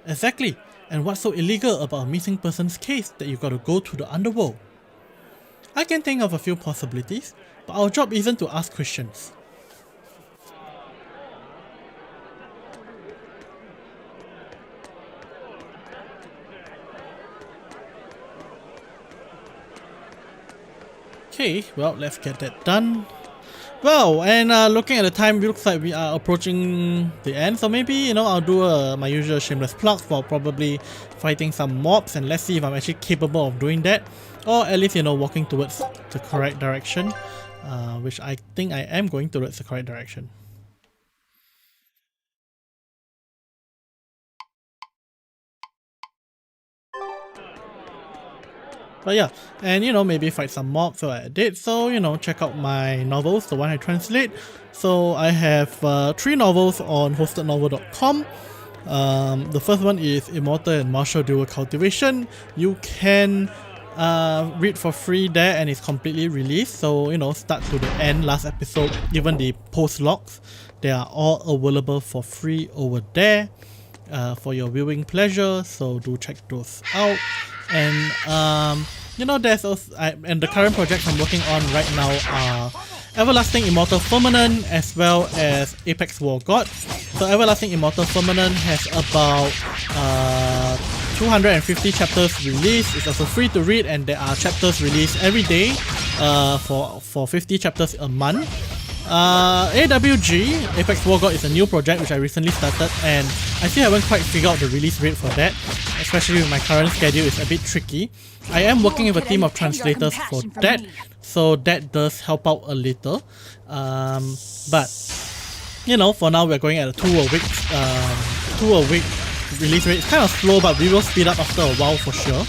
A: Exactly. And what's so illegal about a missing person's case that you gotta go to the underworld? I can think of a few possibilities, but our job isn't to ask questions. Okay, well, let's get that done. Well, and looking at the time, it looks like we are approaching the end. So maybe, you know, I'll do my usual shameless plugs for probably fighting some mobs, and let's see if I'm actually capable of doing that. Or at least, you know, walking towards the correct direction. Which I think I am going towards the correct direction. But yeah, and you know, maybe fight some mobs, so I did. So, you know, check out my novels, the one I translate. So I have 3 novels on hostednovel.com. The first one is Immortal and Martial Dual Cultivation. You can read for free there, and it's completely released. So, you know, start to the end, last episode, even the post logs, they are all available for free over there for your viewing pleasure. So do check those out. And you know, there's also and the current projects I'm working on right now are Everlasting Immortal Firmament as well as Apex War God. So Everlasting Immortal Firmament has about 250 chapters released. It's also free to read, and there are chapters released every day. for 50 chapters a month. AWG, Apex War God, is a new project which I recently started, and I still haven't quite figured out the release rate for that, especially with my current schedule. It's a bit tricky. I am working with a team of translators for that, so that does help out a little. But you know, for now we're going at a 2 a week release rate. It's kind of slow, but we will speed up after a while for sure.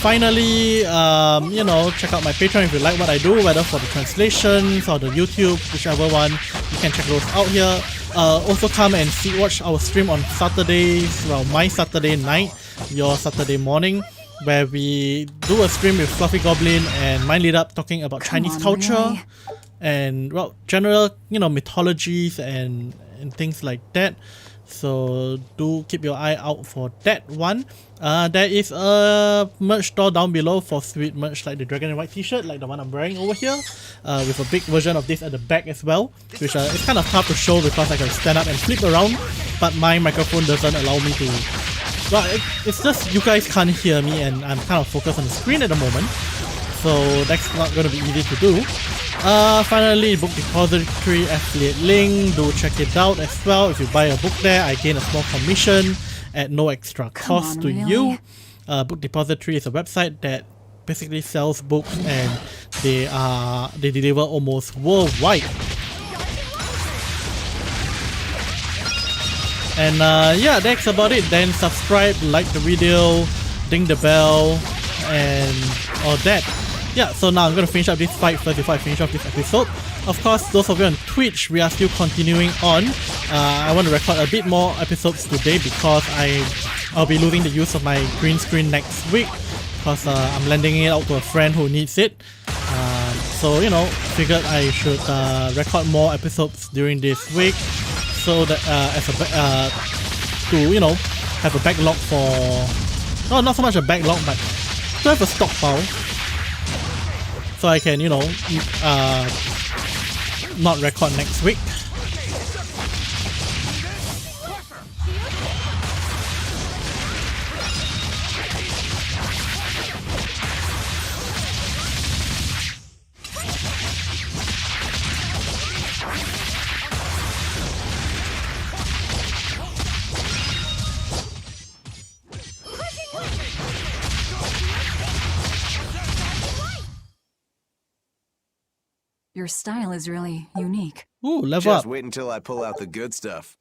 A: Finally, you know, check out my Patreon if you like what I do, whether for the translations or the YouTube, whichever one, you can check those out here. Also come and watch our stream on Saturdays, well, my Saturday night, your Saturday morning, where we do a stream with Fluffy Goblin and Mind Lead Up talking about Chinese culture.
B: Really?
A: And, well, general, you know, mythologies and things like that. So do keep your eye out for that one. There is a merch store down below for sweet merch like the DragonInWhite t-shirt, like the one I'm wearing over here, with a big version of this at the back as well, which it's kind of tough to show because I can stand up and flip around, but my microphone doesn't allow me to. Well, it's just you guys can't hear me and I'm kind of focused on the screen at the moment, so that's not going to be easy to do. Finally, book depository affiliate link, do check it out as well. If you buy a book there, I gain a small commission at no extra cost to you. Book depository is a website that basically sells books, and they deliver almost worldwide. And yeah, that's about it. Then subscribe, like the video, ding the bell, and all that. Yeah, so now I'm going to finish up this fight first before I finish off this episode. Of course, those of you on Twitch, we are still continuing on. I want to record a bit more episodes today because I'll be losing the use of my green screen next week, because I'm lending it out to a friend who needs it. So, you know, figured I should record more episodes during this week, so that to, you know, have a backlog for... No, not so much a backlog, but to have a stockpile, so I can, you know, not record next week.
B: Your style is really unique.
A: Ooh, level
H: Just
A: up.
H: wait until I pull out the good stuff.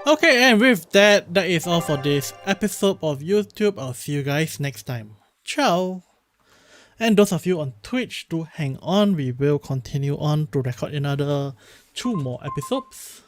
A: Okay, and with that, that is all for this episode of YouTube. I'll see you guys next time. Ciao! And those of you on Twitch, do hang on. We will continue on to record another 2 more episodes.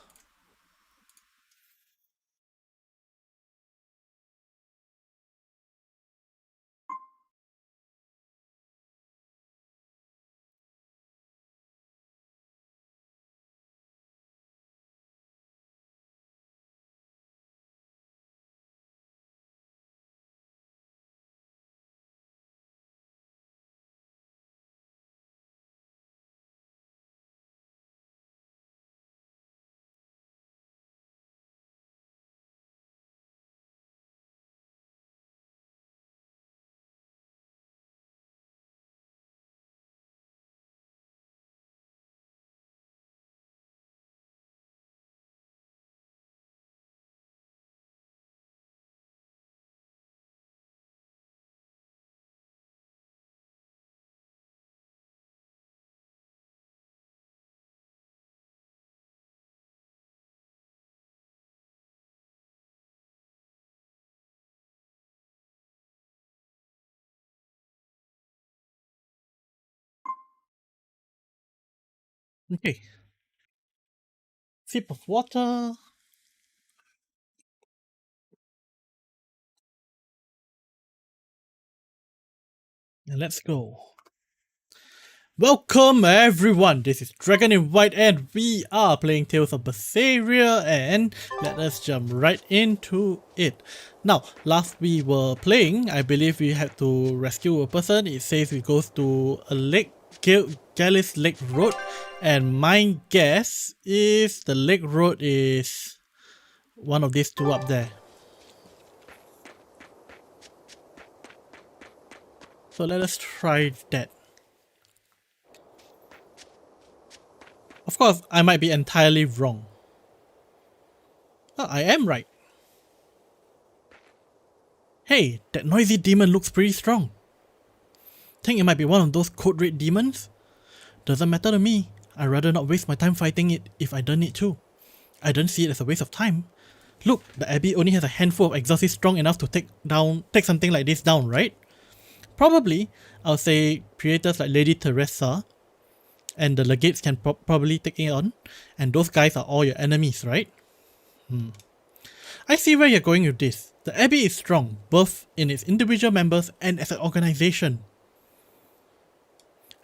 A: Okay. Sip of water. And let's go. Welcome everyone, this is DragonInWhite and we are playing Tales of Berseria, and let us jump right into it. Now, last we were playing, I believe we had to rescue a person. It says we go to a lake, Gallis Lake Road, and my guess is the lake road is one of these two up there. So let us try that. Of course, I might be entirely wrong. Oh, I am right. Hey, that noisy demon looks pretty strong. Think it might be one of those code red demons? Doesn't matter to me. I'd rather not waste my time fighting it if I don't need to. I don't see it as a waste of time. Look, the Abbey only has a handful of exorcists strong enough to take something like this down, right? Probably, I'll say creators like Lady Teresa and the legates can probably take it on, and those guys are all your enemies, right? I see where you're going with this. The Abbey is strong, both in its individual members and as an organization.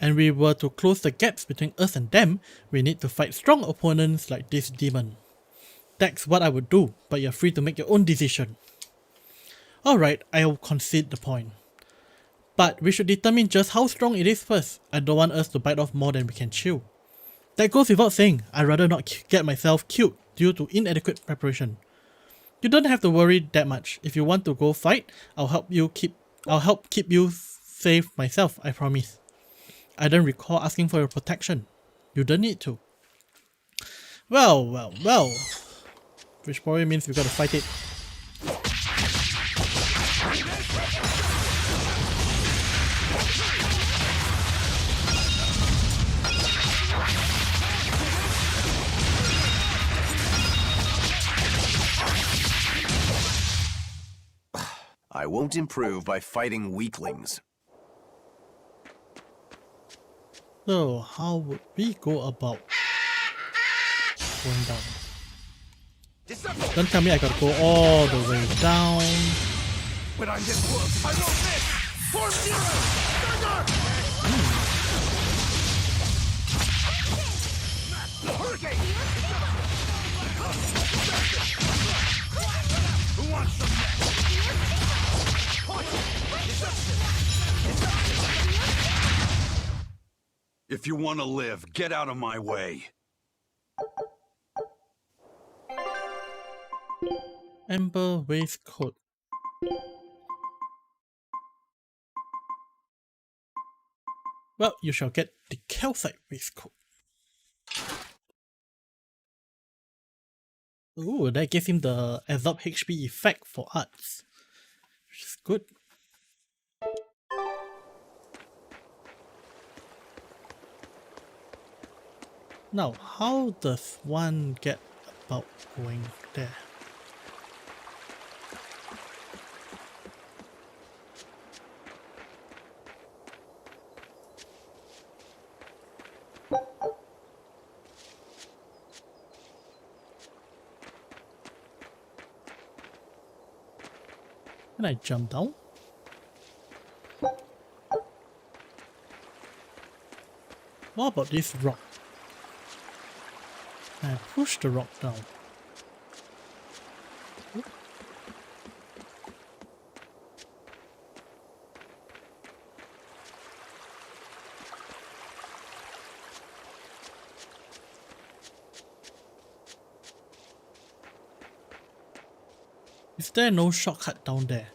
A: And we were to close the gaps between us and them, we need to fight strong opponents like this demon. That's what I would do, but you're free to make your own decision. Alright, I'll concede the point. But we should determine just how strong it is first. I don't want us to bite off more than we can chew. That goes without saying. I'd rather not get myself killed due to inadequate preparation. You don't have to worry that much. If you want to go fight, I'll help keep you safe myself, I promise. I don't recall asking for your protection. You don't need to. Well. Which probably means we gotta fight it.
H: I won't improve by fighting weaklings.
A: So, how would we go about going down? Don't tell me I gotta go all the way down.
C: When I'm this close, I won't miss! Form zero! Thunder! Hurricane! Who wants some next?
G: If you want to live, get out of my way.
A: Amber waistcoat. Well, you shall get the calcite waistcoat. Ooh, that gives him the absorb HP effect for arts, which is good. Now, how does one get about going there? Can I jump down? What about this rock? Can I push the rock down? Is there no shortcut down there?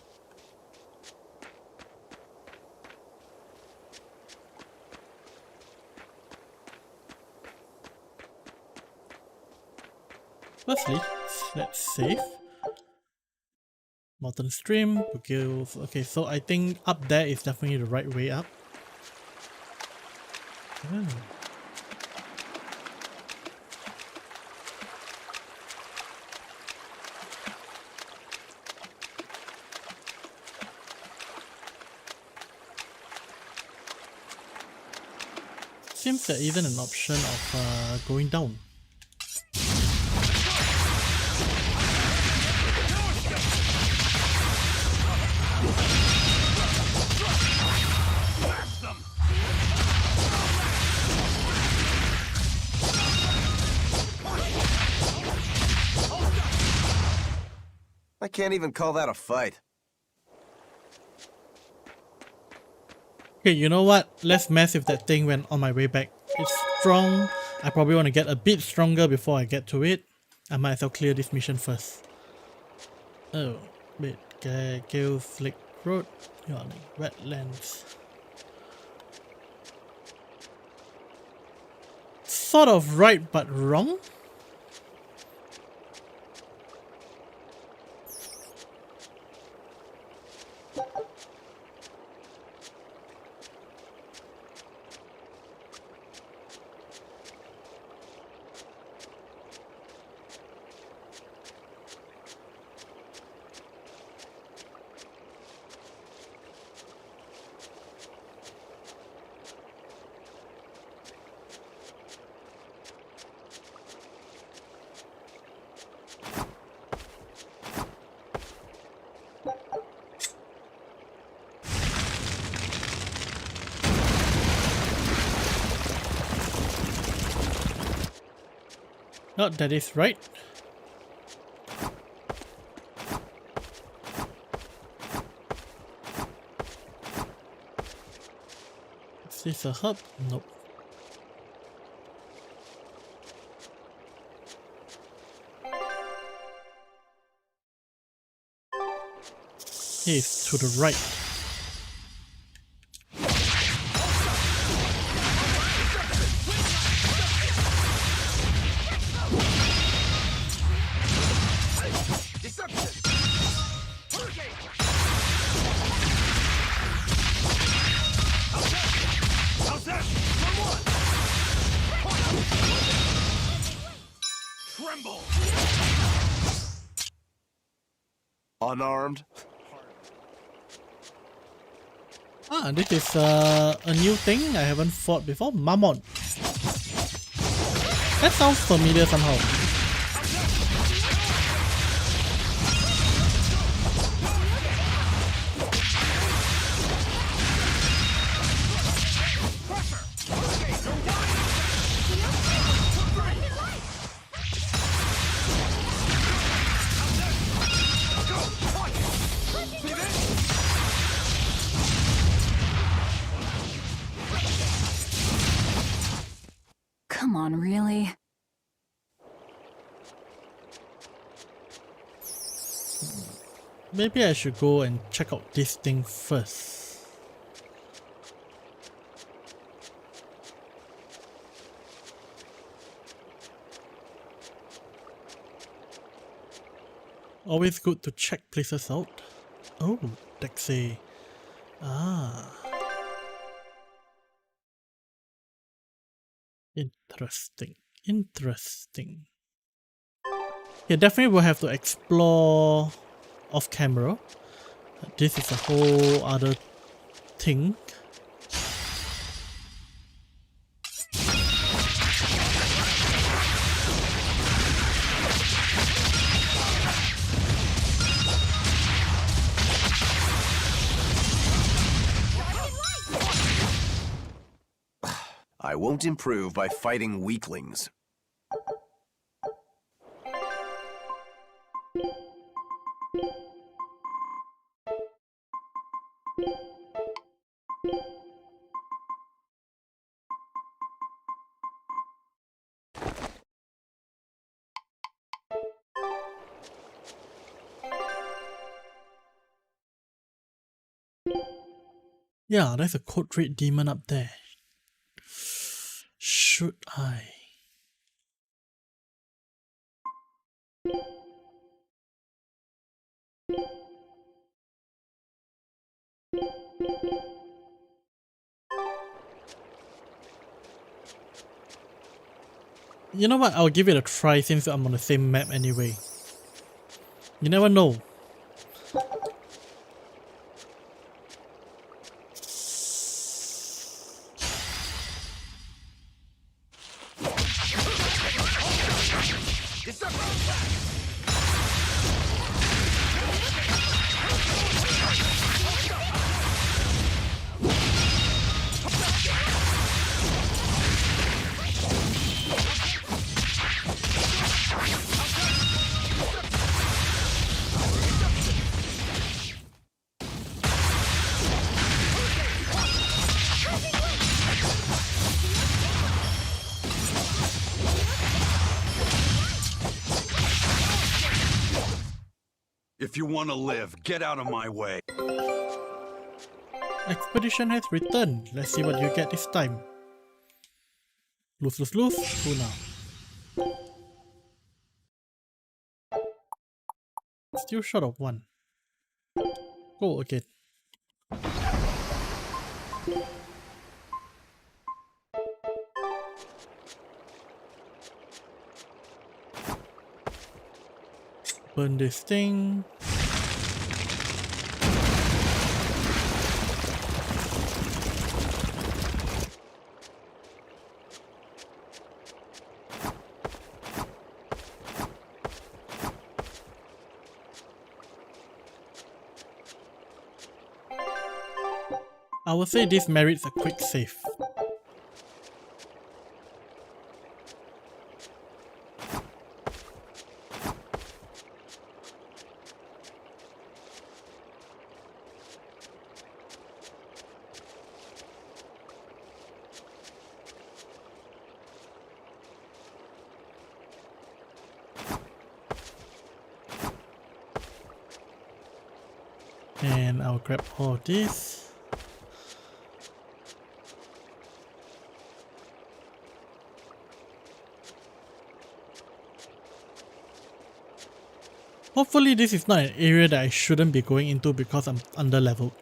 A: Firstly, let's save. Mountain stream, Bugills. Okay, so I think up there is definitely the right way up. Seems there isn't an option of going down.
H: can't even call that a fight.
A: Okay, you know what? Let's mess with that thing when on my way back. It's strong. I probably want to get a bit stronger before I get to it. I might as well clear this mission first. Oh, wait. Gale Flick Road. Yawning. Wetlands. Sort of right but wrong. No, that is right. Is this a hub? Nope. He's to the right.
C: How's that? Tremble!
H: Unarmed?
A: Ah, this is a new thing I haven't fought before. Mammon. That sounds familiar somehow.
B: Come on, really?
A: Maybe I should go and check out this thing first. Always good to check places out. Oh, Dexay. Ah. Interesting. Interesting. Yeah, definitely we'll have to explore off camera. This is a whole other thing.
H: I won't improve by fighting weaklings.
A: Yeah, there's a code red demon up there. Should I? You know what, I'll give it a try since I'm on the same map anyway. You never know.
G: If you want to live, get out of my way.
A: Expedition has returned. Let's see what you get this time. Lose, lose, lose. Who now? Still short of one. Go again. Burn this thing. I would say this merits a quick save. And I'll grab all of this. Hopefully this is not an area that I shouldn't be going into because I'm under leveled.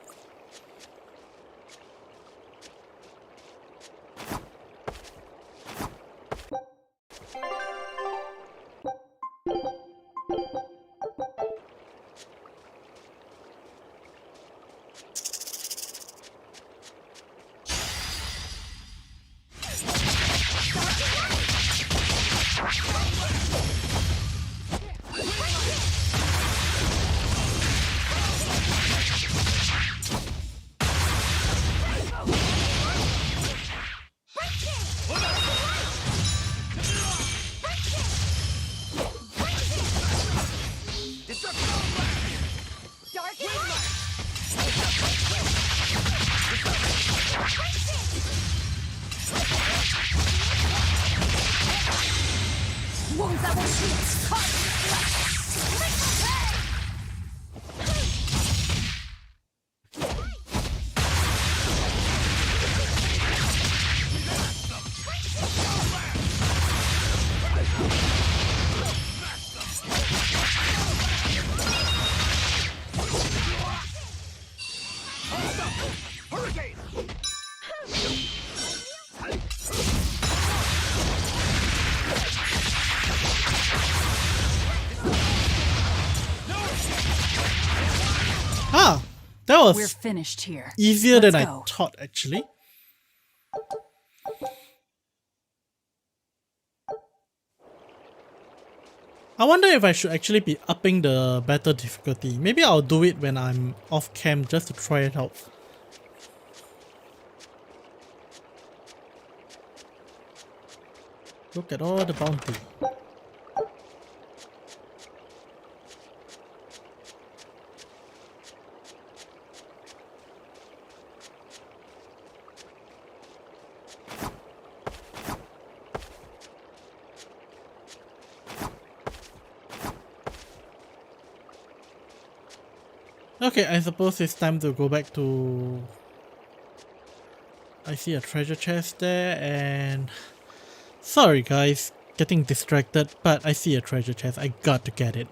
A: Ah, that was
B: We're finished here.
A: easier than
B: Let's
A: I
B: go.
A: thought actually. I wonder if I should actually be upping the battle difficulty. Maybe I'll do it when I'm off cam just to try it out. Look at all the bounty. Okay, I suppose it's time to go back to... I see a treasure chest there and... Sorry guys, getting distracted, but I see a treasure chest. I got to get it.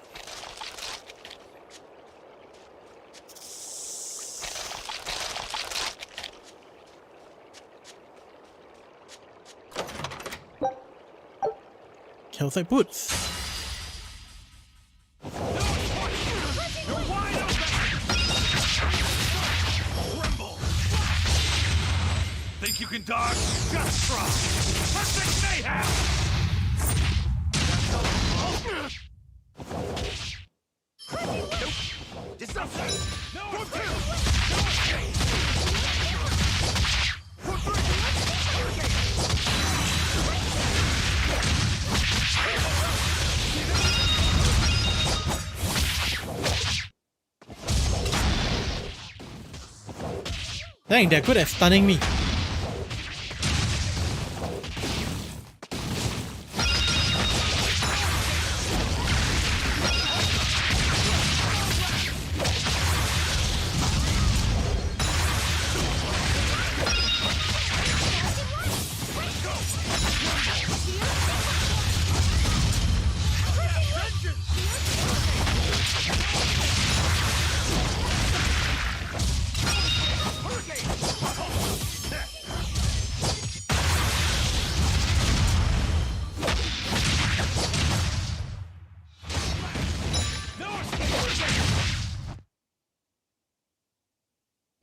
A: Calcite boots.
C: Think you can dodge? Just try! Perfect mayhem!
A: Dang, they're good at stunning me.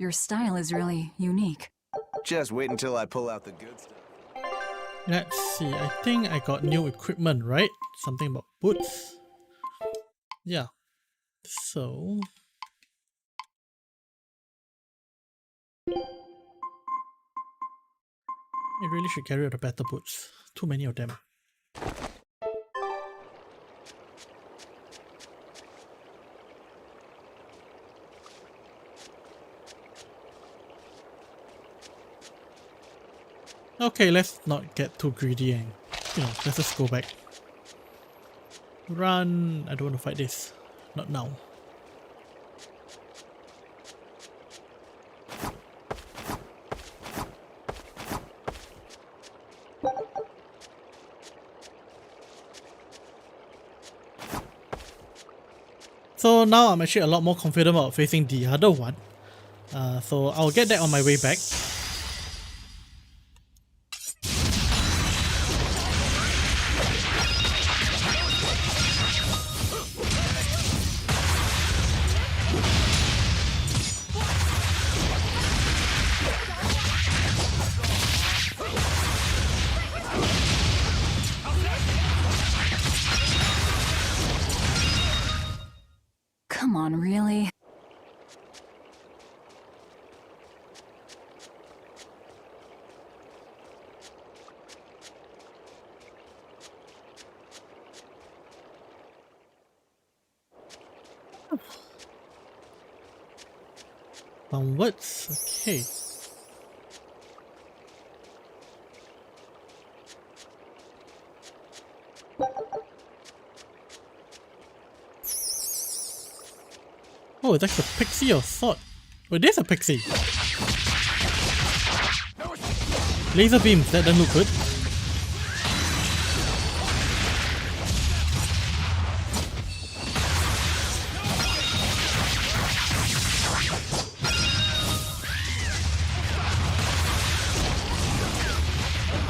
B: Your style is really unique.
H: Just wait until I pull out the good stuff.
A: Let's see, I think I got new equipment, right? Something about boots. Yeah. So... I really should carry out the better boots. Too many of them. Okay, let's not get too greedy and, let's just go back. Run! I don't want to fight this. Not now. So now I'm actually a lot more confident about facing the other one. So I'll get that on my way back.
B: Come on, really?
A: Onwards, okay. Oh, that's a pixie or sword. Oh, it is a pixie. Laser beams, that doesn't look good.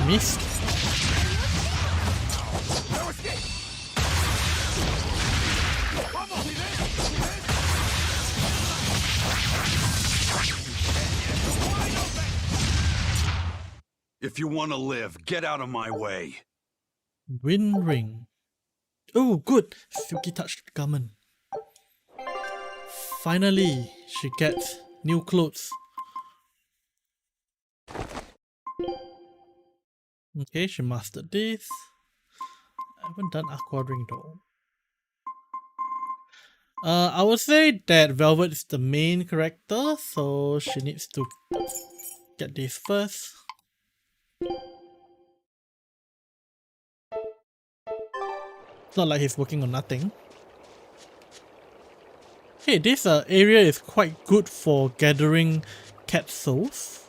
A: Missed.
G: If you want to live, get out of my way.
A: Wind ring. Oh, good. Silky touched garment. Finally, she gets new clothes. Okay, she mastered this. I haven't done aqua ring though. I would say that Velvet is the main character, so she needs to get this first. It's not like he's working on nothing. Hey, this area is quite good for gathering cat souls.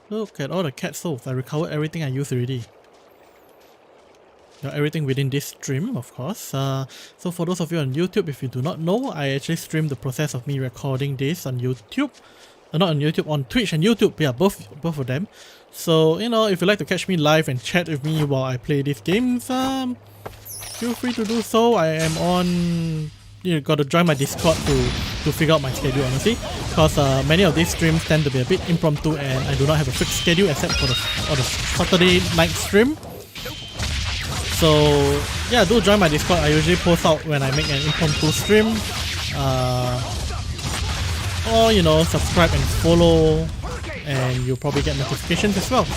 A: Look at all the cat souls. I recovered everything I used already. Everything within this stream, of course. So for those of you on YouTube, if you do not know, I actually stream the process of me recording this on YouTube. Not on YouTube, on Twitch and YouTube. Yeah, both of them. So, if you like to catch me live and chat with me while I play these games, feel free to do so. I am on... You got to join my Discord to figure out my schedule, honestly, because many of these streams tend to be a bit impromptu and I do not have a fixed schedule except for the Saturday night stream. So yeah, do join my Discord. I usually post out when I make an impromptu stream, or subscribe and follow, and you'll probably get notifications as well.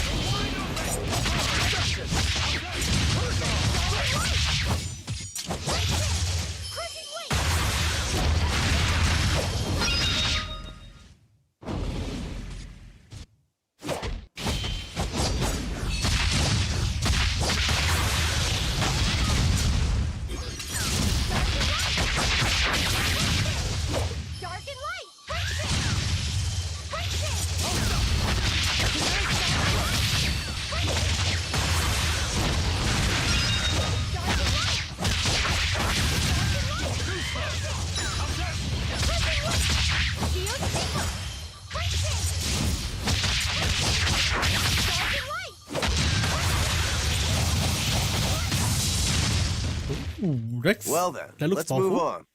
A: Ooh,
H: Well then,
A: that looks
H: let's move
A: powerful.
H: on.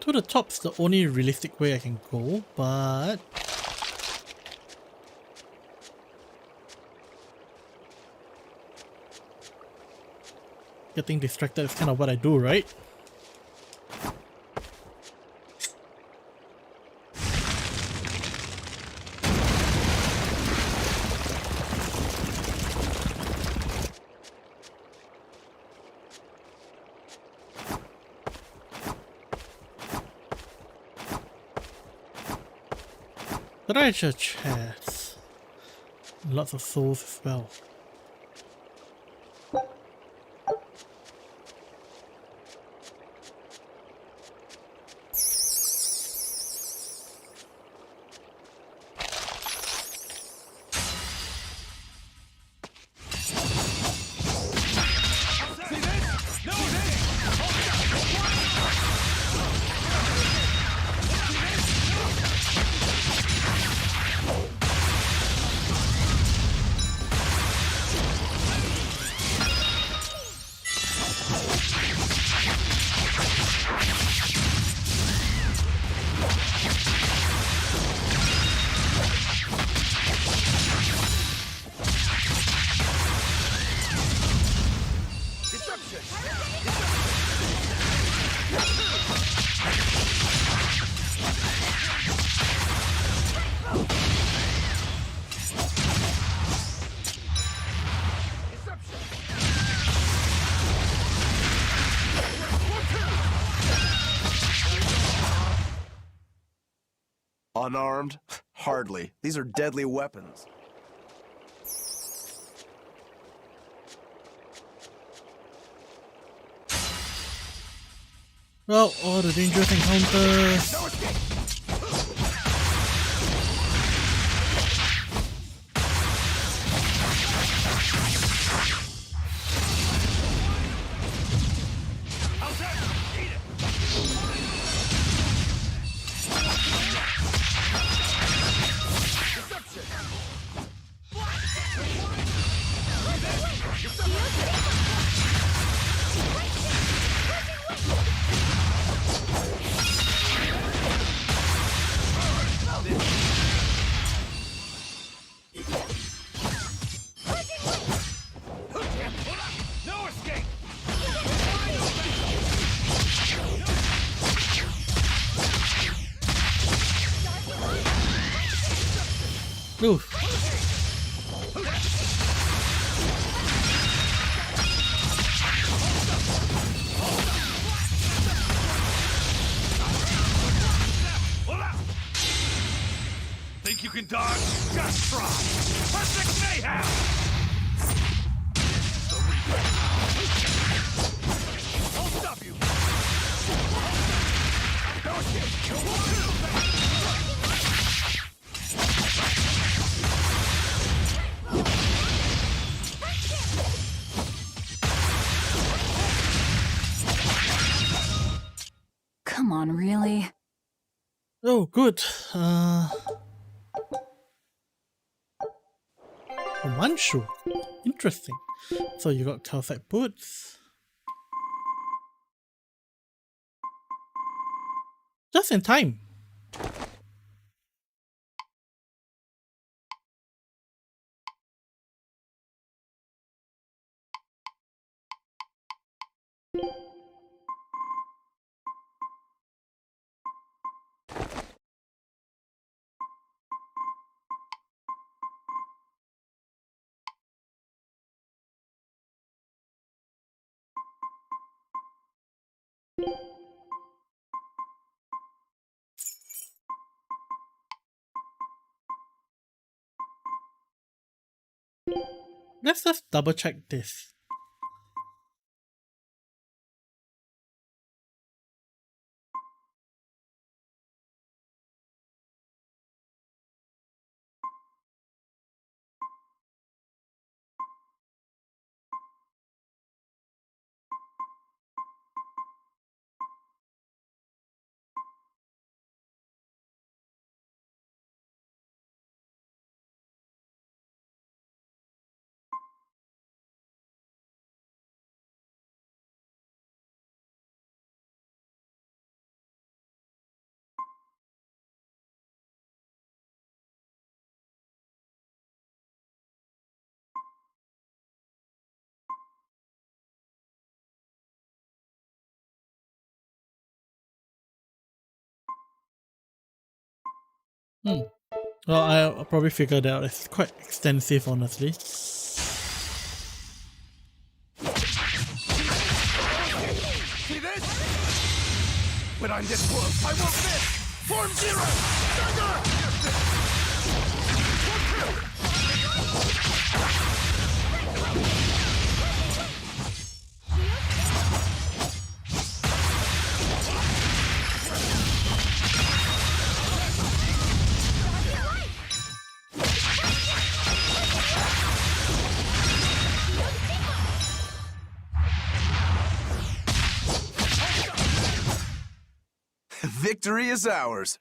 A: To the top's the only realistic way I can go, but getting distracted is kind of what I do, right? Treasure chest. Lots of souls as well.
H: Unarmed? Hardly. These are deadly weapons.
A: Well, all the dangerous encounters.
C: No escape!
A: Oof.
C: Think you can dodge? Just try! Perfect mayhem! I'll stop you! No escape!
B: Come on, really?
A: Oh, good. Manchu. Interesting. So you got calcite boots. Just in time. Let's just double check this. Well, I'll probably figure it out. It's quite extensive, honestly.
D: See this? When I'm this close, I won't miss! Form zero! Thunder!
H: Victory is ours.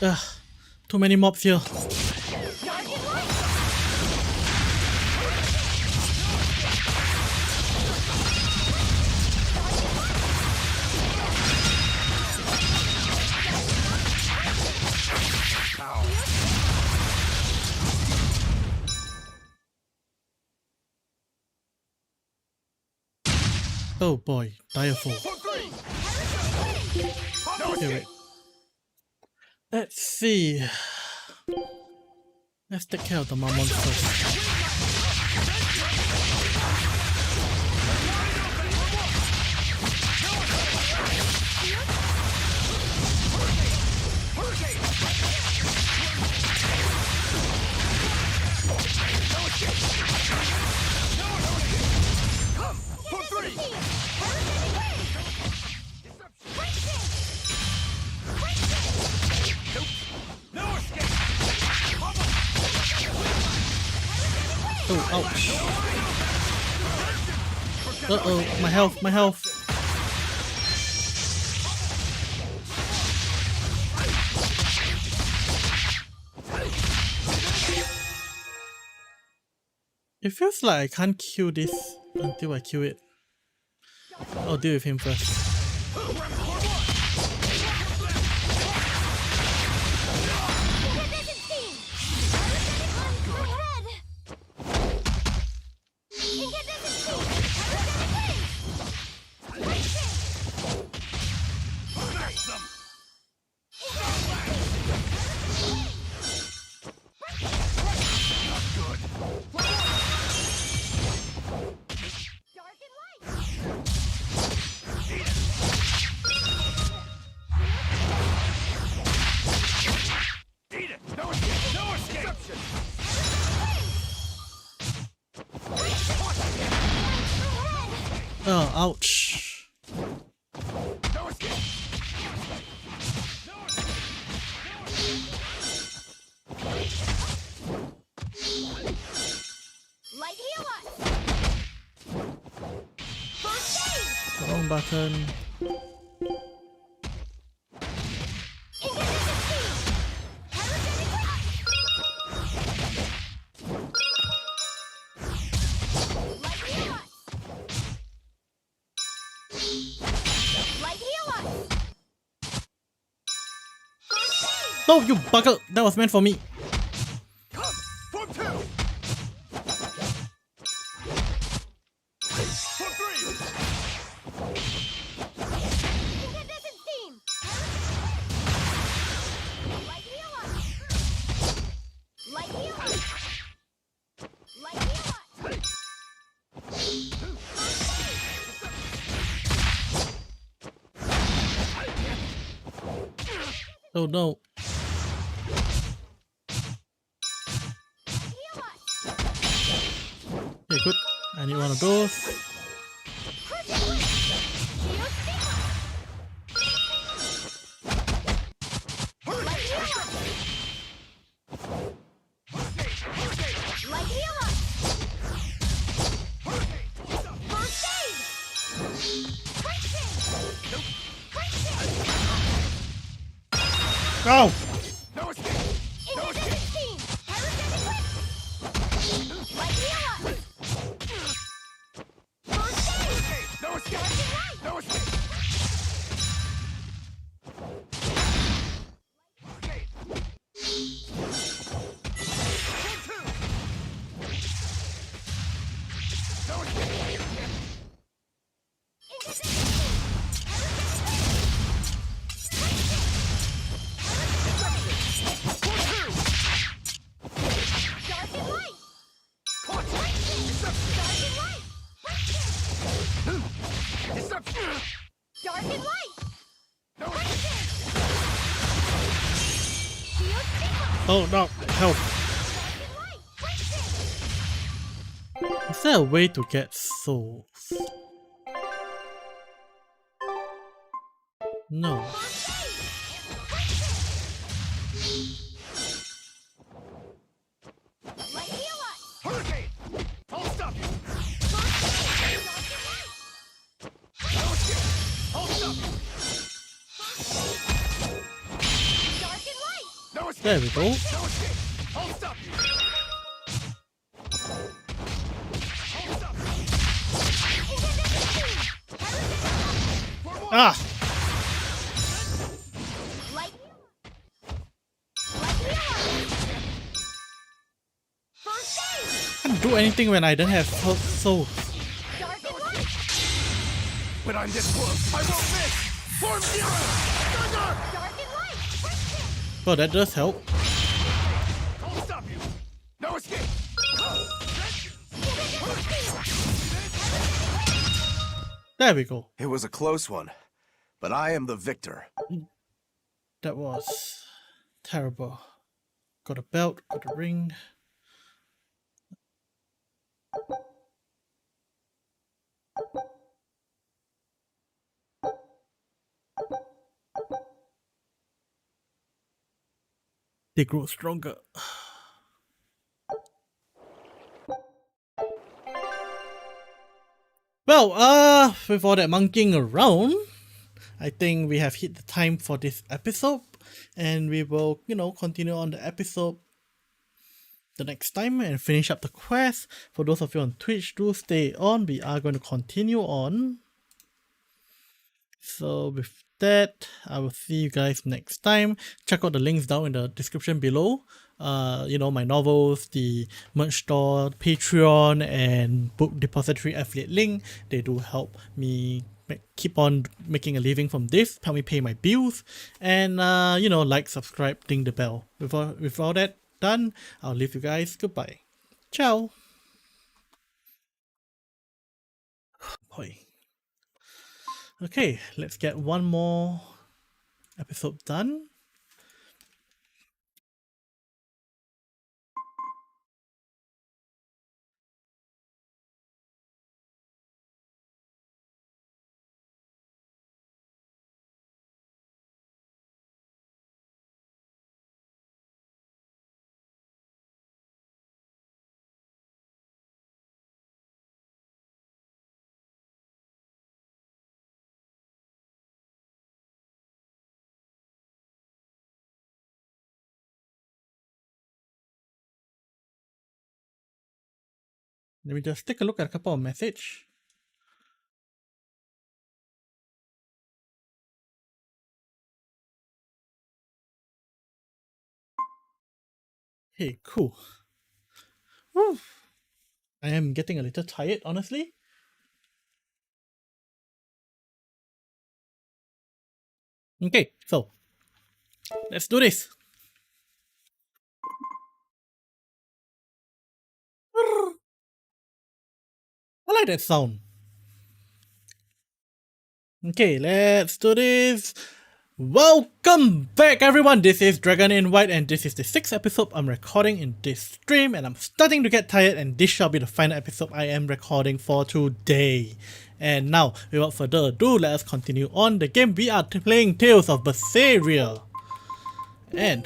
A: Ugh, too many mobs here. Oh boy, direful. Okay, wait. Let's see. Let's take care of the Mammon first. Oh, ouch. Uh-oh, my health, my health. It feels like I can't kill this until I kill it. I'll deal with him first. Oh, ouch. Wrong button. No, you bugger! That was meant for me.
D: Form two! Form three!
A: Oh no. Okay, good. I need one of those. Go!
D: No escape! No escape! No escape! No escape! Escape! No escape!
F: Dark and light!
D: No,
A: Oh no, help. Is there a way to get souls? No.
D: hurricane! I'll stop you! I'll stop you! No escape!
A: There we go.
D: No escape! I'll stop you! I'll stop you!
A: Ah! Can't do anything when I don't have souls.
D: When I'm this close, I won't miss! Form zero! Thunder!
A: Well, that does help.
D: I'll stop you! No escape!
A: There we go.
H: It was a close one, but I am the victor.
A: That was terrible. Got a belt, got a ring. They grow stronger. Well, with all that monkeying around, I think we have hit the time for this episode, and we will, continue on the episode the next time and finish up the quest. For those of you on Twitch, do stay on. We are going to continue on. So with that, I will see you guys next time. Check out the links down in the description below. My novels, the merch store, Patreon, and book depository affiliate link. They do help me keep on making a living from this, help me pay my bills, and like, subscribe, ding the bell. With all that done, I'll leave you guys. Goodbye. Ciao. Boy. Okay, let's get one more episode done. Let me just take a look at a couple of messages. Hey, cool. Whew. I am getting a little tired, honestly. Okay, so let's do this. I like that sound. Okay, let's do this. Welcome back, everyone. This is DragonInWhite, and this is the 6th episode I'm recording in this stream, and I'm starting to get tired, and this shall be the final episode I am recording for today. And now, without further ado, let us continue on the game. We are playing Tales of Berseria. And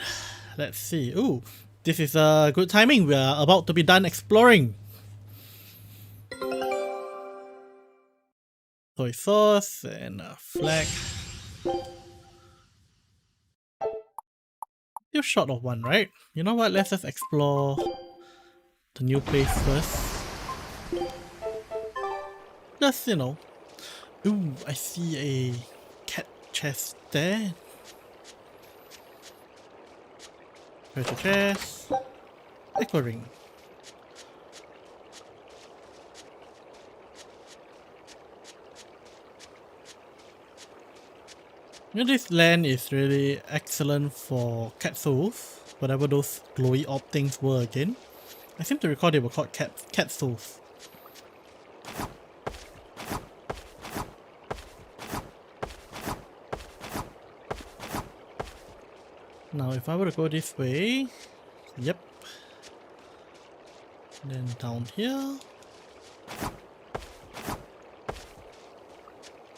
A: let's see. Ooh, this is a good timing. We are about to be done exploring. Soy sauce and a flag. Still short of one, right? You know what? Let's just explore the new place first. Just, Ooh, I see a cat chest there. Treasure chest. Echo ring. This land is really excellent for cat souls, whatever those glowy orb things were again. I seem to recall they were called cat souls. Now if I were to go this way, yep. Then down here.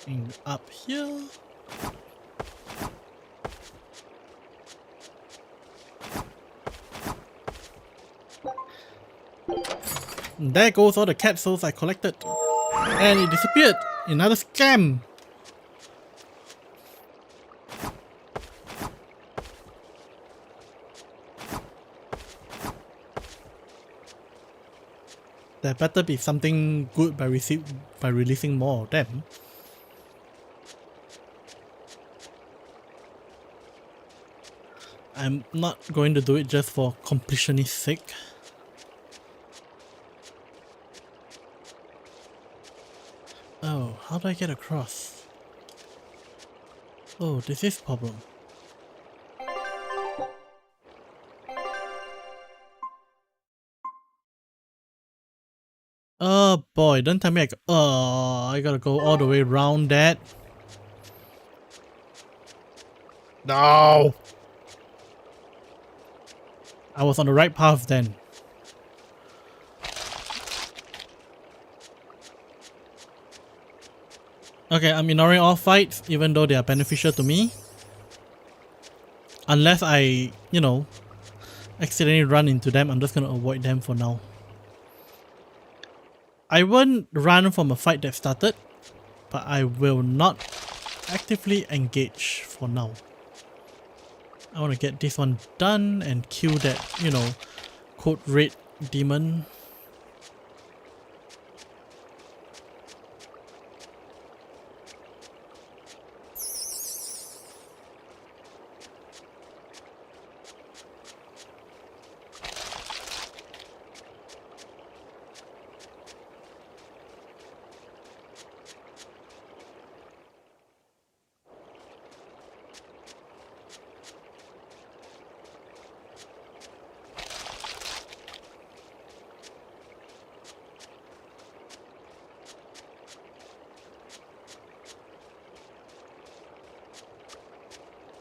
A: And up here. And there goes all the cat souls I collected. And it disappeared. Another scam. There better be something good by releasing more of them. I'm not going to do it just for completionist sake. Oh, how do I get across? Oh, this is problem. Oh boy, don't tell me I gotta go all the way around that. No! I was on the right path then. Okay, I'm ignoring all fights even though they are beneficial to me. Unless I, you know, accidentally run into them, I'm just gonna avoid them for now. I won't run from a fight that started, but I will not actively engage for now. I want to get this one done and kill that, you know, code red demon.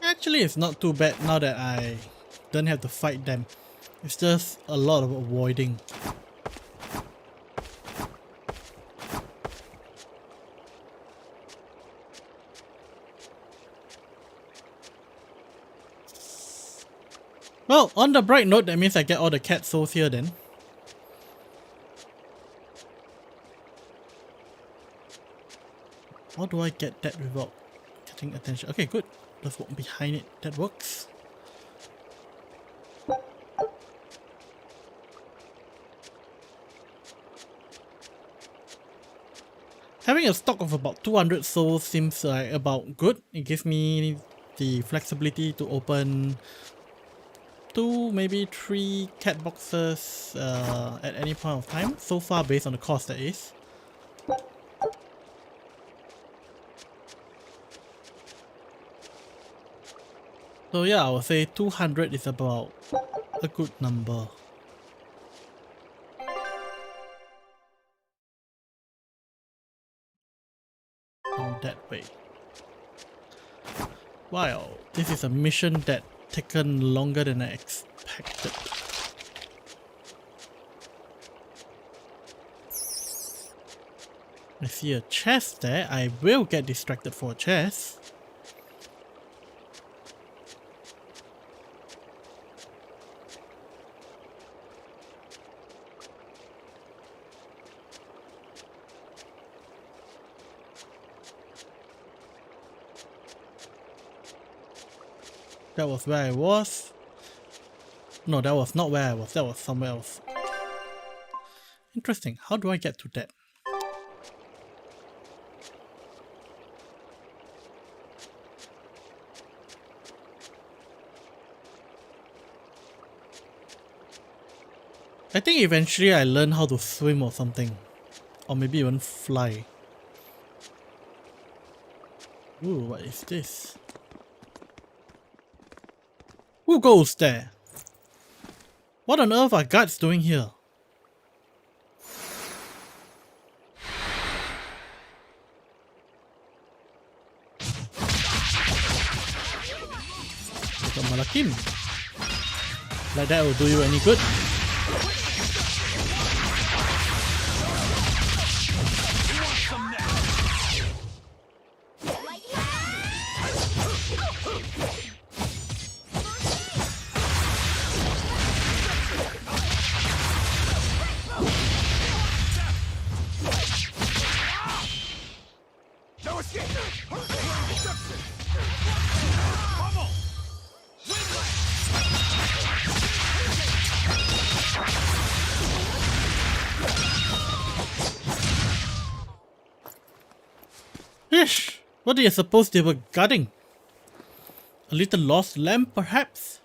A: Actually, it's not too bad now that I don't have to fight them. It's just a lot of avoiding. Well, on the bright note, that means I get all the cat souls here then. How do I get that without getting attention? Okay, good. Let's walk behind it. That works. Having a stock of about 200 souls seems like about good. It gives me the flexibility to open 2, maybe 3 cat boxes at any point of time. So far, based on the cost, that is. So yeah, I would say 200 is about a good number. That way. Wow, this is a mission that taken longer than I expected. I see a chest there. I will get distracted for a chest. That was where I was. No, that was not where I was. That was somewhere else. Interesting. How do I get to that? I think eventually I learn how to swim or something. Or maybe even fly. Ooh, what is this? Who goes there? What on earth are guards doing here? I got my Malakim. Like that will do you any good.
D: No escape!
A: Ish! What do you suppose they were guarding? A little lost lamb, perhaps?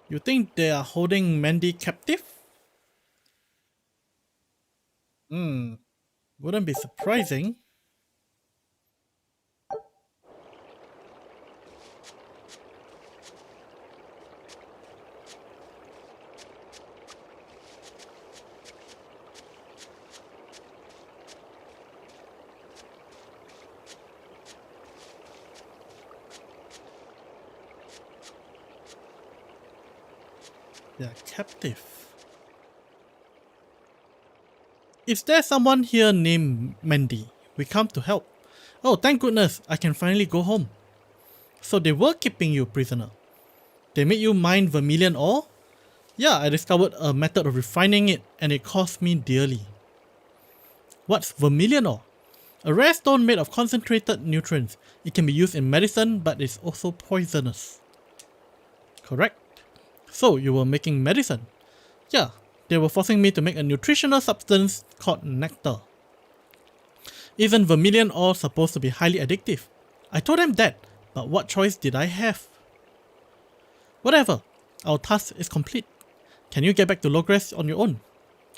A: You think they are holding Mandy captive? Wouldn't be surprising. They are captive. Is there someone here named Mandy? We come to help. Oh, thank goodness, I can finally go home. So they were keeping you prisoner. They made you mine vermilion ore? Yeah, I discovered a method of refining it and it cost me dearly. What's vermilion ore? A rare stone made of concentrated nutrients. It can be used in medicine, but it's also poisonous. Correct? So you were making medicine? Yeah, they were forcing me to make a nutritional substance called nectar. Isn't vermilion ore supposed to be highly addictive? I told them that, but what choice did I have? Whatever, our task is complete. Can you get back to Logres on your own?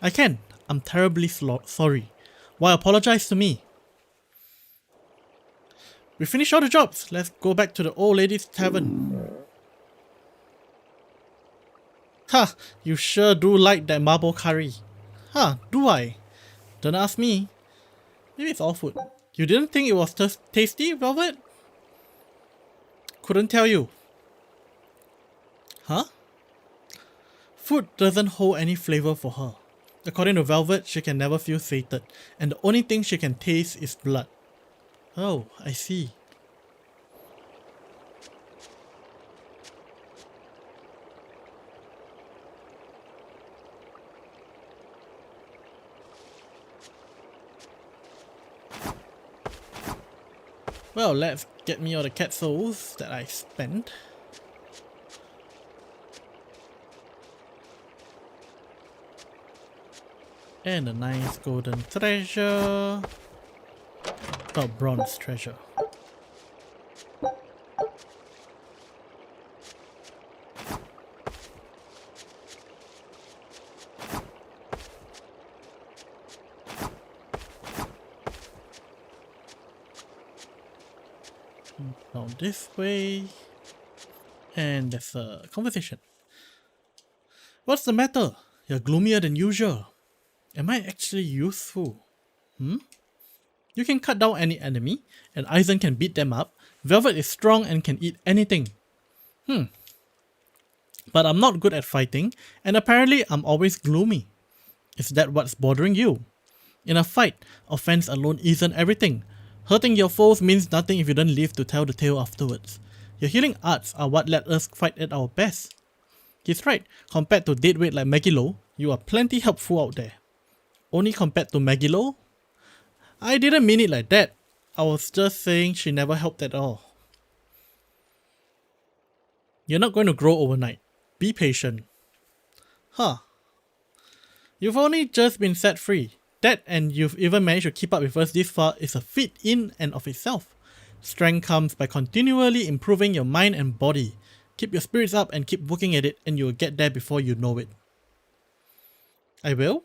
A: I can. I'm terribly sorry. Why apologize to me? We finished all the jobs. Let's go back to the old lady's tavern. Ha! You sure do like that marble curry. Huh, do I? Don't ask me. Maybe it's all food. You didn't think it was tasty, Velvet? Couldn't tell you. Huh? Food doesn't hold any flavor for her. According to Velvet, she can never feel sated, and the only thing she can taste is blood. Oh, I see. Well, let's get me all the cat souls that I spent. And a nice golden treasure. Oh, bronze treasure. Now this way. And there's a conversation. What's the matter? You're gloomier than usual. Am I actually useful? You can cut down any enemy, and Eisen can beat them up. Velvet is strong and can eat anything. But I'm not good at fighting, and apparently I'm always gloomy. Is that what's bothering you? In a fight, offense alone isn't everything. Hurting your foes means nothing if you don't live to tell the tale afterwards. Your healing arts are what let us fight at our best. He's right, compared to deadweight like Megilo, you are plenty helpful out there. Only compared to Megilo? I didn't mean it like that. I was just saying she never helped at all. You're not going to grow overnight. Be patient. Huh. You've only just been set free. That and you've even managed to keep up with us this far is a feat in and of itself. Strength comes by continually improving your mind and body. Keep your spirits up and keep working at it and you'll get there before you know it. I will?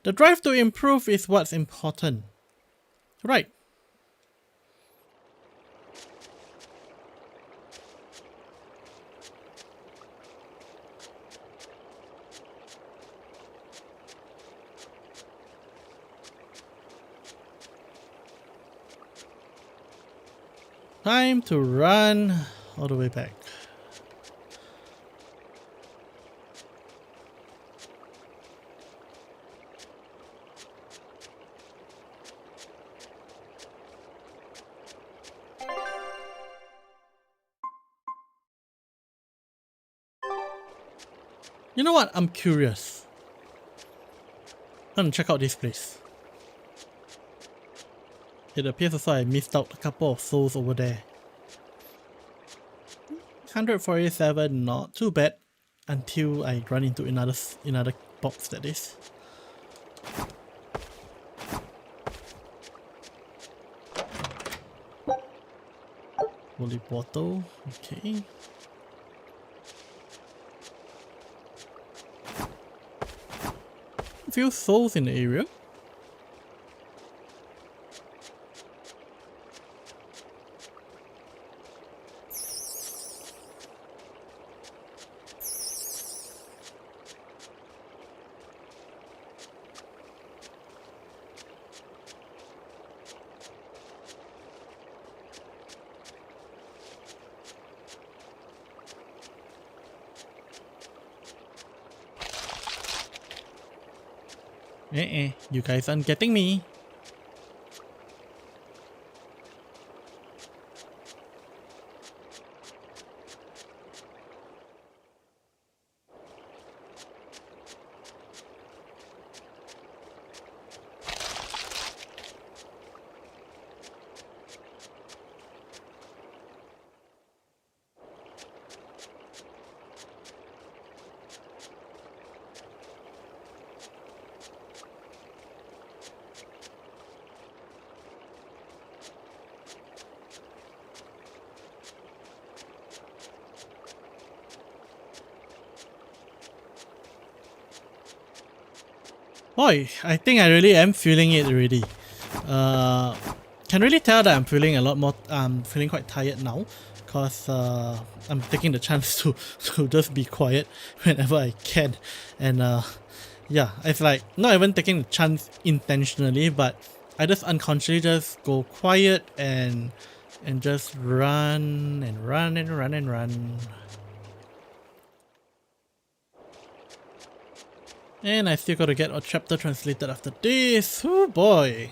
A: The drive to improve is what's important. Right. Time to run all the way back. You know what? I'm curious. I'm gonna check out this place. It appears as though I missed out a couple of souls over there. 147, not too bad. Until I run into another box, that is. Holy bottle, okay. A few souls in the area. You guys aren't getting me. Boy, I think I really am feeling it already. Can really tell that I'm feeling a lot more, I'm feeling quite tired now. Because I'm taking the chance to just be quiet whenever I can. And yeah, it's like not even taking the chance intentionally, but I just unconsciously just go quiet and just run and run and run and run. And I still gotta get a chapter translated after this. Oh boy.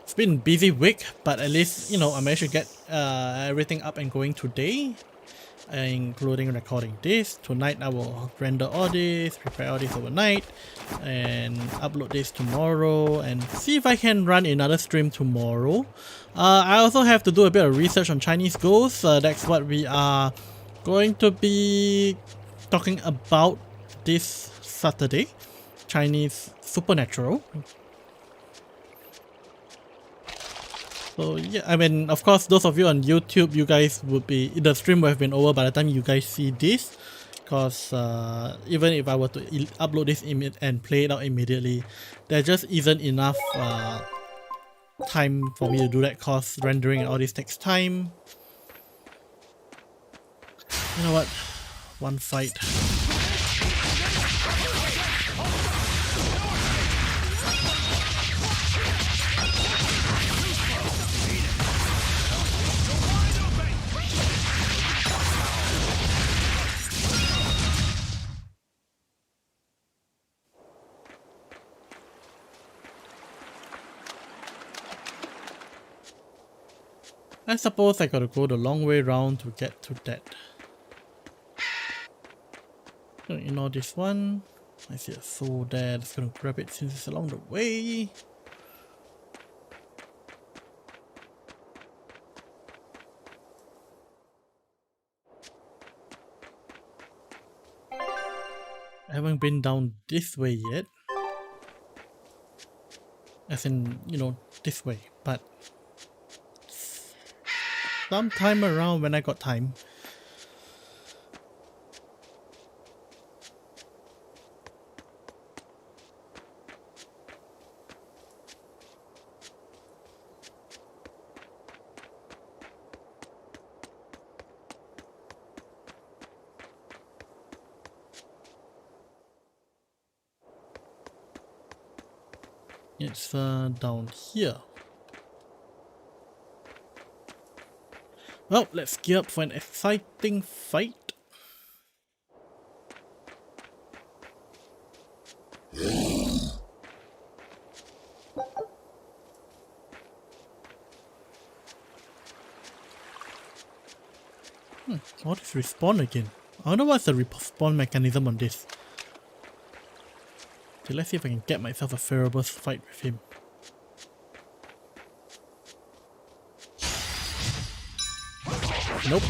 A: It's been a busy week, but at least, you know, I managed to get everything up and going today. Including recording this. Tonight I will render all this, prepare all this overnight, and upload this tomorrow, and see if I can run another stream tomorrow. I also have to do a bit of research on Chinese ghosts. That's what we are going to be talking about this Saturday. Chinese supernatural. So yeah, I mean, of course, those of you on YouTube, you guys would be, the stream would have been over by the time you guys see this, because even if I were to upload this and play it out immediately, there just isn't enough time for me to do that, cause rendering and all this takes time. You know what? One fight. I suppose I gotta go the long way round to get to that. Gonna ignore this one. I see a soul there. Just gonna grab it since it's along the way. I haven't been down this way yet. As in, you know, this way. But sometime around when I got time. It's down here. Well, let's gear up for an exciting fight. What is respawn again? I wonder what's the respawn mechanism on this. Okay, let's see if I can get myself a favorable fight with him. Nope.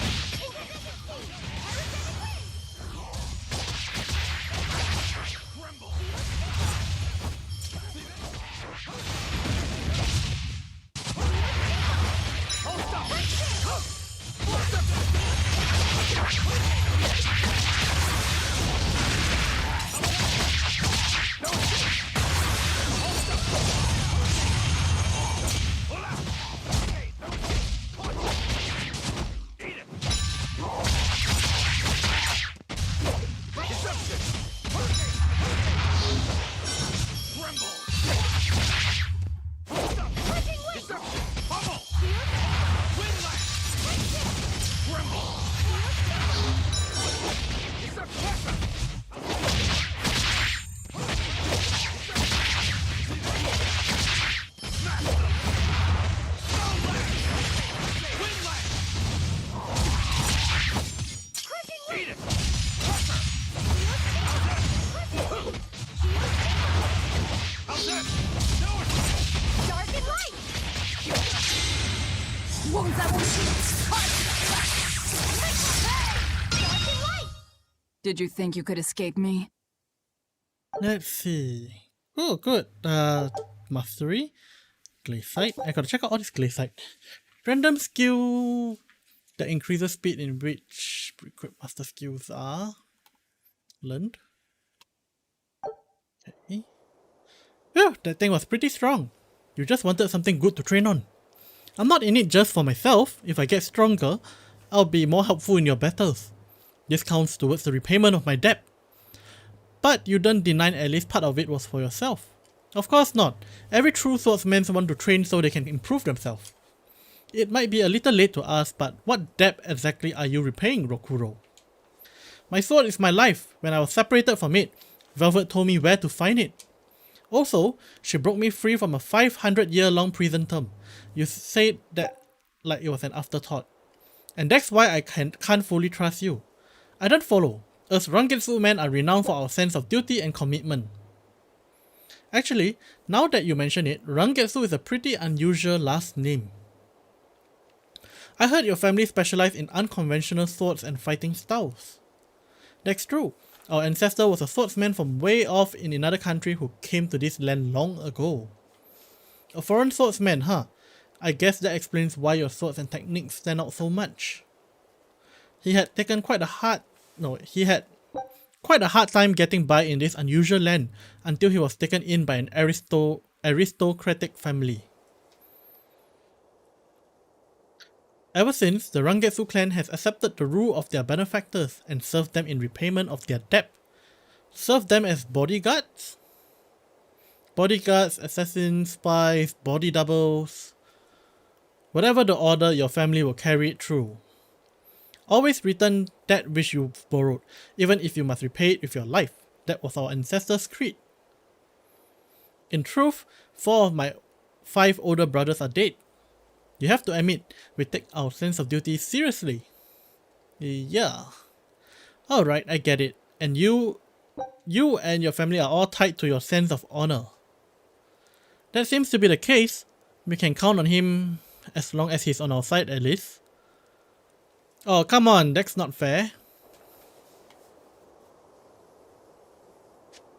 B: Did you think you could escape me?
A: Let's see. Oh, good. Mastery. Glaciite. I gotta check out all this glaciite. Random skill that increases speed in which equipped master skills are learned. Okay. Yeah, that thing was pretty strong. You just wanted something good to train on. I'm not in it just for myself. If I get stronger, I'll be more helpful in your battles. This counts towards the repayment of my debt. But you don't deny at least part of it was for yourself. Of course not. Every true swordsman wants to train so they can improve themselves. It might be a little late to ask, but what debt exactly are you repaying, Rokuro? My sword is my life. When I was separated from it, Velvet told me where to find it. Also, she broke me free from a 500-year-long prison term. You said that like it was an afterthought. And that's why I can't fully trust you. I don't follow. Us Rangetsu men are renowned for our sense of duty and commitment. Actually, now that you mention it, Rangetsu is a pretty unusual last name. I heard your family specialized in unconventional swords and fighting styles. That's true. Our ancestor was a swordsman from way off in another country who came to this land long ago. A foreign swordsman, huh? I guess that explains why your swords and techniques stand out so much. He had quite a hard time getting by in this unusual land until he was taken in by an aristocratic family. Ever since, the Rangetsu clan has accepted the rule of their benefactors and served them in repayment of their debt. Served them as bodyguards? Bodyguards, assassins, spies, body doubles. Whatever the order, your family will carry it through. Always return that which you've borrowed, even if you must repay it with your life. That was our ancestors' creed. In truth, 4 of my 5 older brothers are dead. You have to admit, we take our sense of duty seriously. Yeah. Alright, I get it. And you and your family are all tied to your sense of honor. That seems to be the case. We can count on him as long as he's on our side at least. Oh, come on, that's not fair.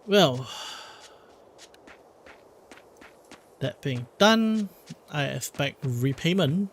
A: Well, that being done, I expect repayment.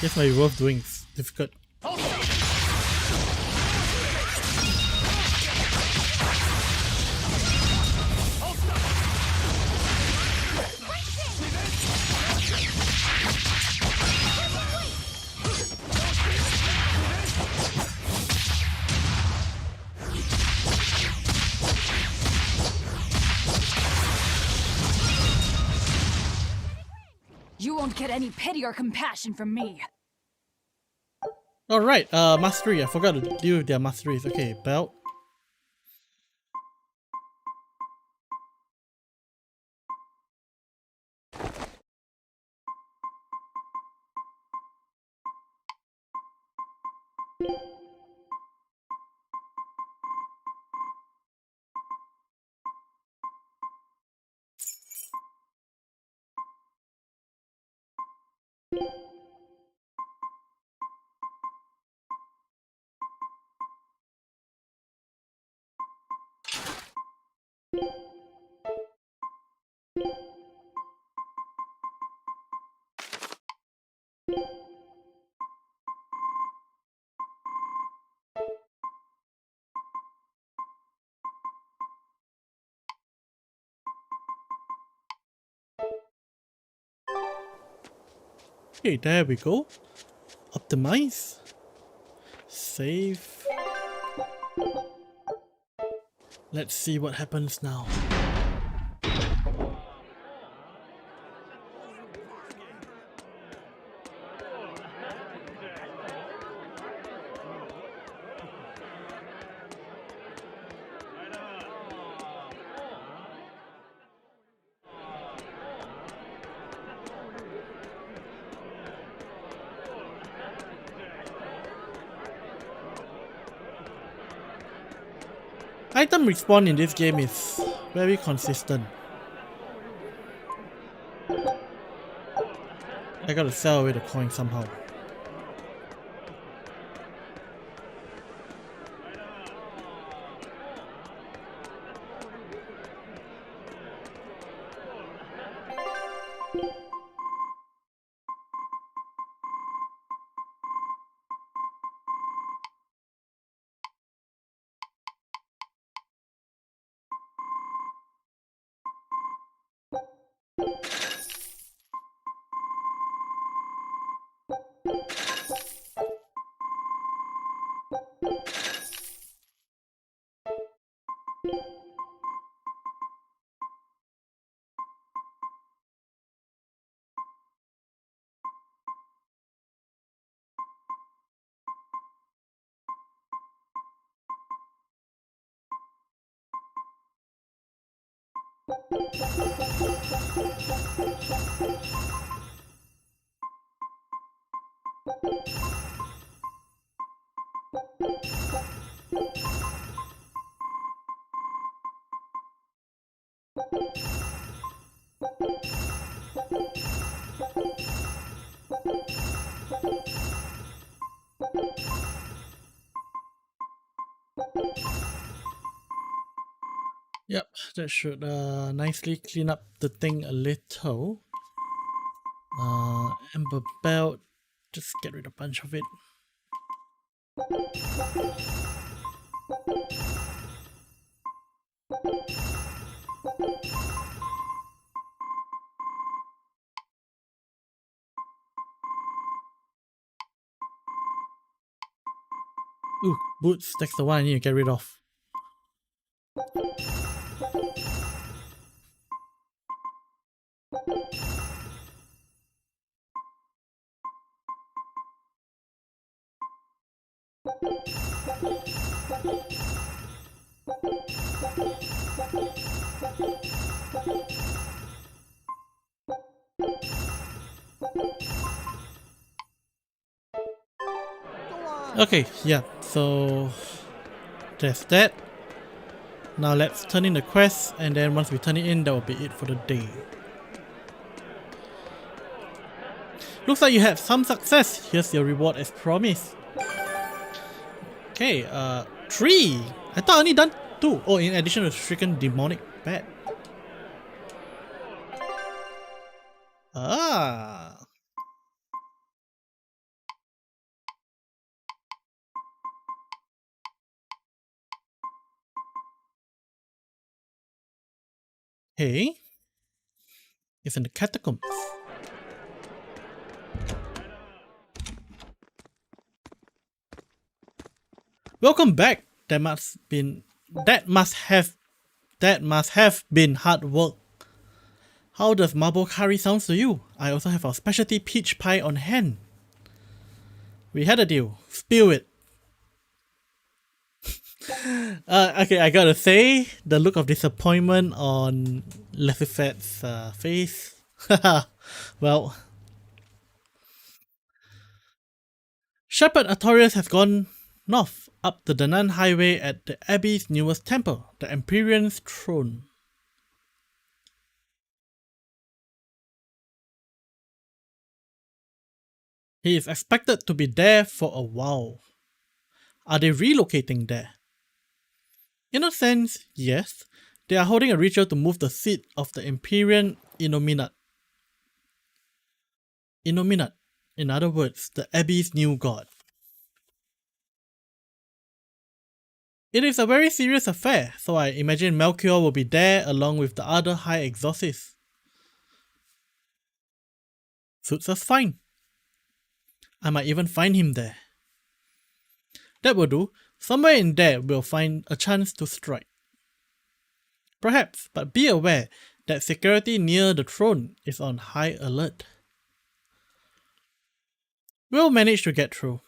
A: This might be worth doing. It's difficult.
D: Hold
B: You won't get any pity or compassion from me.
A: Alright, mastery. I forgot to deal with their masteries. Okay, belt. Okay, there we go. Optimize. Save. Let's see what happens now. Item respawn in this game is very consistent. I gotta sell away the coin somehow. Yep, that should nicely clean up the thing a little. Amber belt, just get rid of a bunch of it. Ooh, boots, that's the one I need to get rid of. Okay, yeah, so there's that. Now let's turn in the quest, and then once we turn it in, that will be it for the day. Looks like you had some success. Here's your reward as promised. Okay, 3. I thought I only done 2. Oh, in addition to stricken demonic bat. Ah. Hey, it's in the catacombs. Welcome back. That must have been hard work. How does marble curry sound to you? I also have our specialty peach pie on hand. We had a deal. Spill it. Okay, I gotta say, the look of disappointment on Lesifet's face. Well, Shepherd Artorias has gone north up the Danan Highway at the Abbey's newest temple, the Empyrean's throne. He is expected to be there for a while. Are they relocating there? In a sense, yes. They are holding a ritual to move the seat of the Empyrean Innominate. Innominate, in other words, the Abbey's new god. It is a very serious affair, so I imagine Melchior will be there along with the other high exorcists. Suits us fine. I might even find him there. That will do. Somewhere in there we'll find a chance to strike. Perhaps, but be aware that security near the throne is on high alert. We'll manage to get through.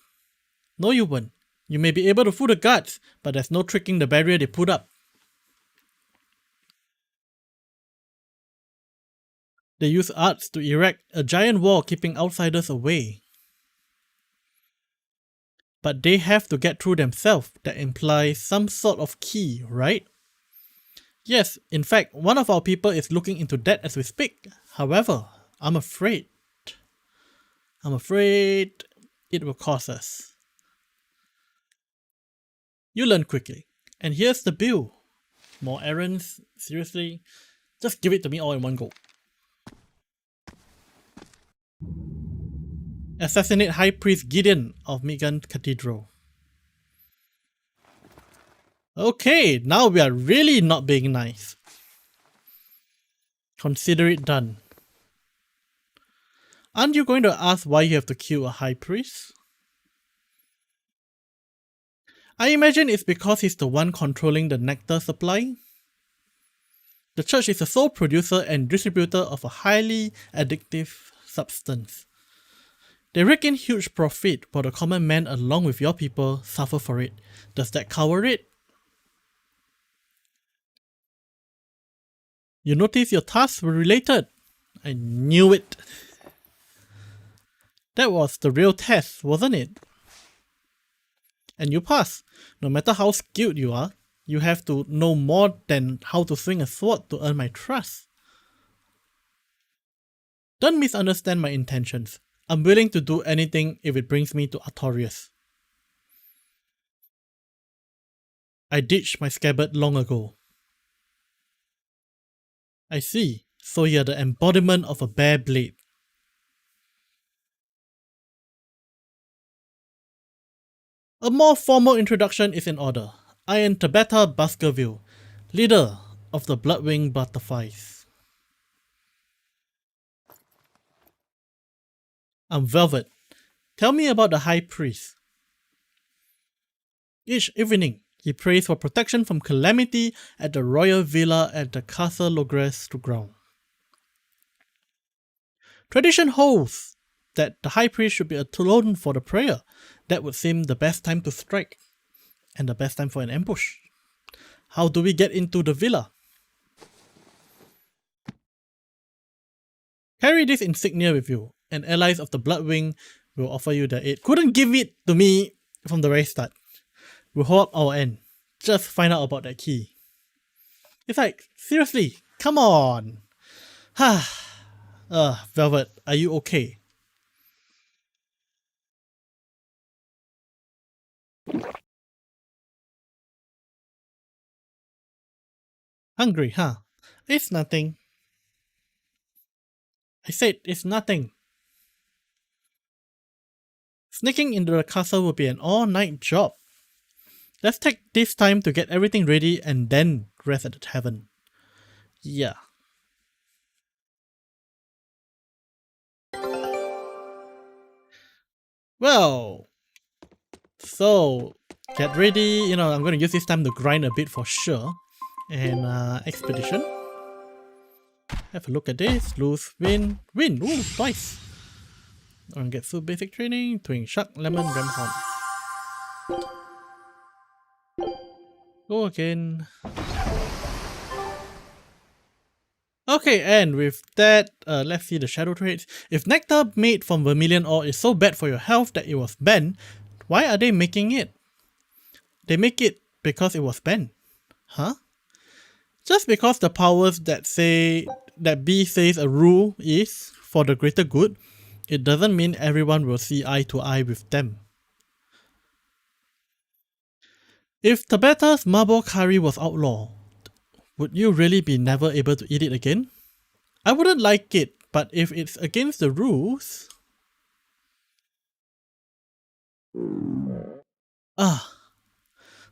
A: No, you won't. You may be able to fool the guards, but there's no tricking the barrier they put up. They use arts to erect a giant wall keeping outsiders away. But they have to get through themselves. That implies some sort of key, right? Yes, in fact, one of our people is looking into that as we speak. However, I'm afraid it will cost us. You learn quickly. And here's the bill. More errands? Seriously? Just give it to me all in one go. Assassinate High Priest Gideon of Midgard Cathedral. Okay, now we are really not being nice. Consider it done. Aren't you going to ask why you have to kill a high priest? I imagine it's because he's the one controlling the nectar supply. The church is the sole producer and distributor of a highly addictive substance. They rake in huge profit while the common man along with your people suffer for it. Does that cover it? You notice your tasks were related. I knew it. That was the real test, wasn't it? And you passed. No matter how skilled you are, you have to know more than how to swing a sword to earn my trust. Don't misunderstand my intentions. I'm willing to do anything if it brings me to Artorias. I ditched my scabbard long ago. I see, so you're the embodiment of a bare blade. A more formal introduction is in order. I am Tabetha Baskerville, leader of the Bloodwing Butterflies. I'm Velvet. Tell me about the High Priest. Each evening, he prays for protection from calamity at the royal villa at the Castle Logres to ground. Tradition holds that the High Priest should be alone for the prayer. That would seem the best time to strike, and the best time for an ambush. How do we get into the villa? Carry this insignia with you, and allies of the Bloodwing will offer you their aid. Couldn't give it to me from the very start. We'll hold up our end. Just find out about that key. It's like, seriously, come on. Velvet, are you okay? Hungry, huh? It's nothing. I said it's nothing. Sneaking into the castle will be an all-night job. Let's take this time to get everything ready and then rest at the tavern. Yeah. Well, so get ready. I'm going to use this time to grind a bit for sure. And expedition. Have a look at this. Lose, win, win. Ooh, twice. On get full basic training. Twin Shark, Lemon, Ram Horn. Go again. Okay, and with that, let's see the shadow traits. If nectar made from vermilion ore is so bad for your health that it was banned, why are they making it? They make it because it was banned. Huh? Just because the powers that say that B says a rule is for the greater good, it doesn't mean everyone will see eye to eye with them. If Tabata's marble curry was outlawed, would you really be never able to eat it again? I wouldn't like it, but if it's against the rules...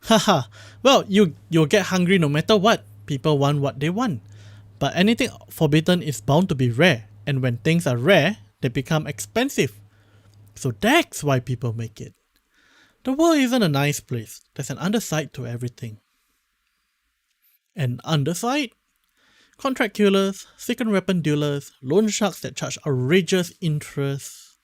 A: Haha, well, you'll get hungry no matter what. People want what they want. But anything forbidden is bound to be rare, and when things are rare, they become expensive. So that's why people make it. The world isn't a nice place. There's an underside to everything. An underside? Contract killers, second weapon dealers, loan sharks that charge outrageous interest,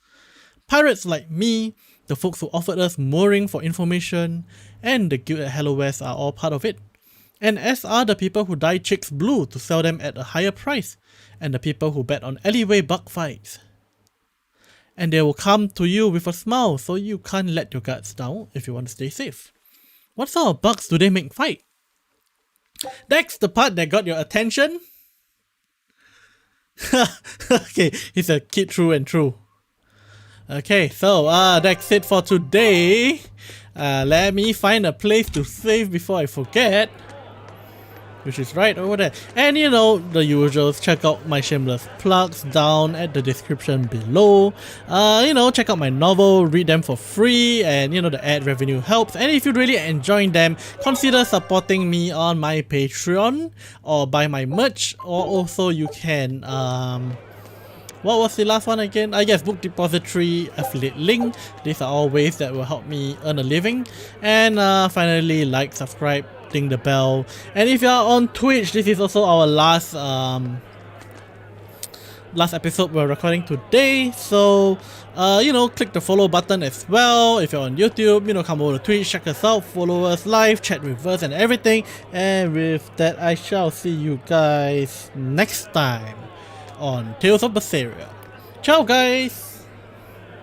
A: pirates like me, the folks who offered us mooring for information, and the guild at Hello West are all part of it. And as are the people who dye chicks blue to sell them at a higher price, and the people who bet on alleyway bug fights. And they will come to you with a smile, so you can't let your guards down if you want to stay safe. What sort of bugs do they make fight? That's the part that got your attention? Okay, he's a kid true and true. Okay, so that's it for today. Let me find a place to save before I forget. Which is right over there. And you know, the usuals, check out my shameless plugs down at the description below. You know, check out my novel, read them for free, and you know, the ad revenue helps. And if you're really enjoying them, consider supporting me on my Patreon or buy my merch, or also you can what was the last one again? I guess Book Depository, affiliate link. These are all ways that will help me earn a living. And finally, like, subscribe, ding the bell. And if you are on Twitch, this is also our last episode we're recording today. So you know, click the follow button as well. If you're on YouTube, you know, come over to Twitch, check us out, follow us live, chat with us and everything. And with that, I shall see you guys next time on Tales of Berseria. Ciao guys!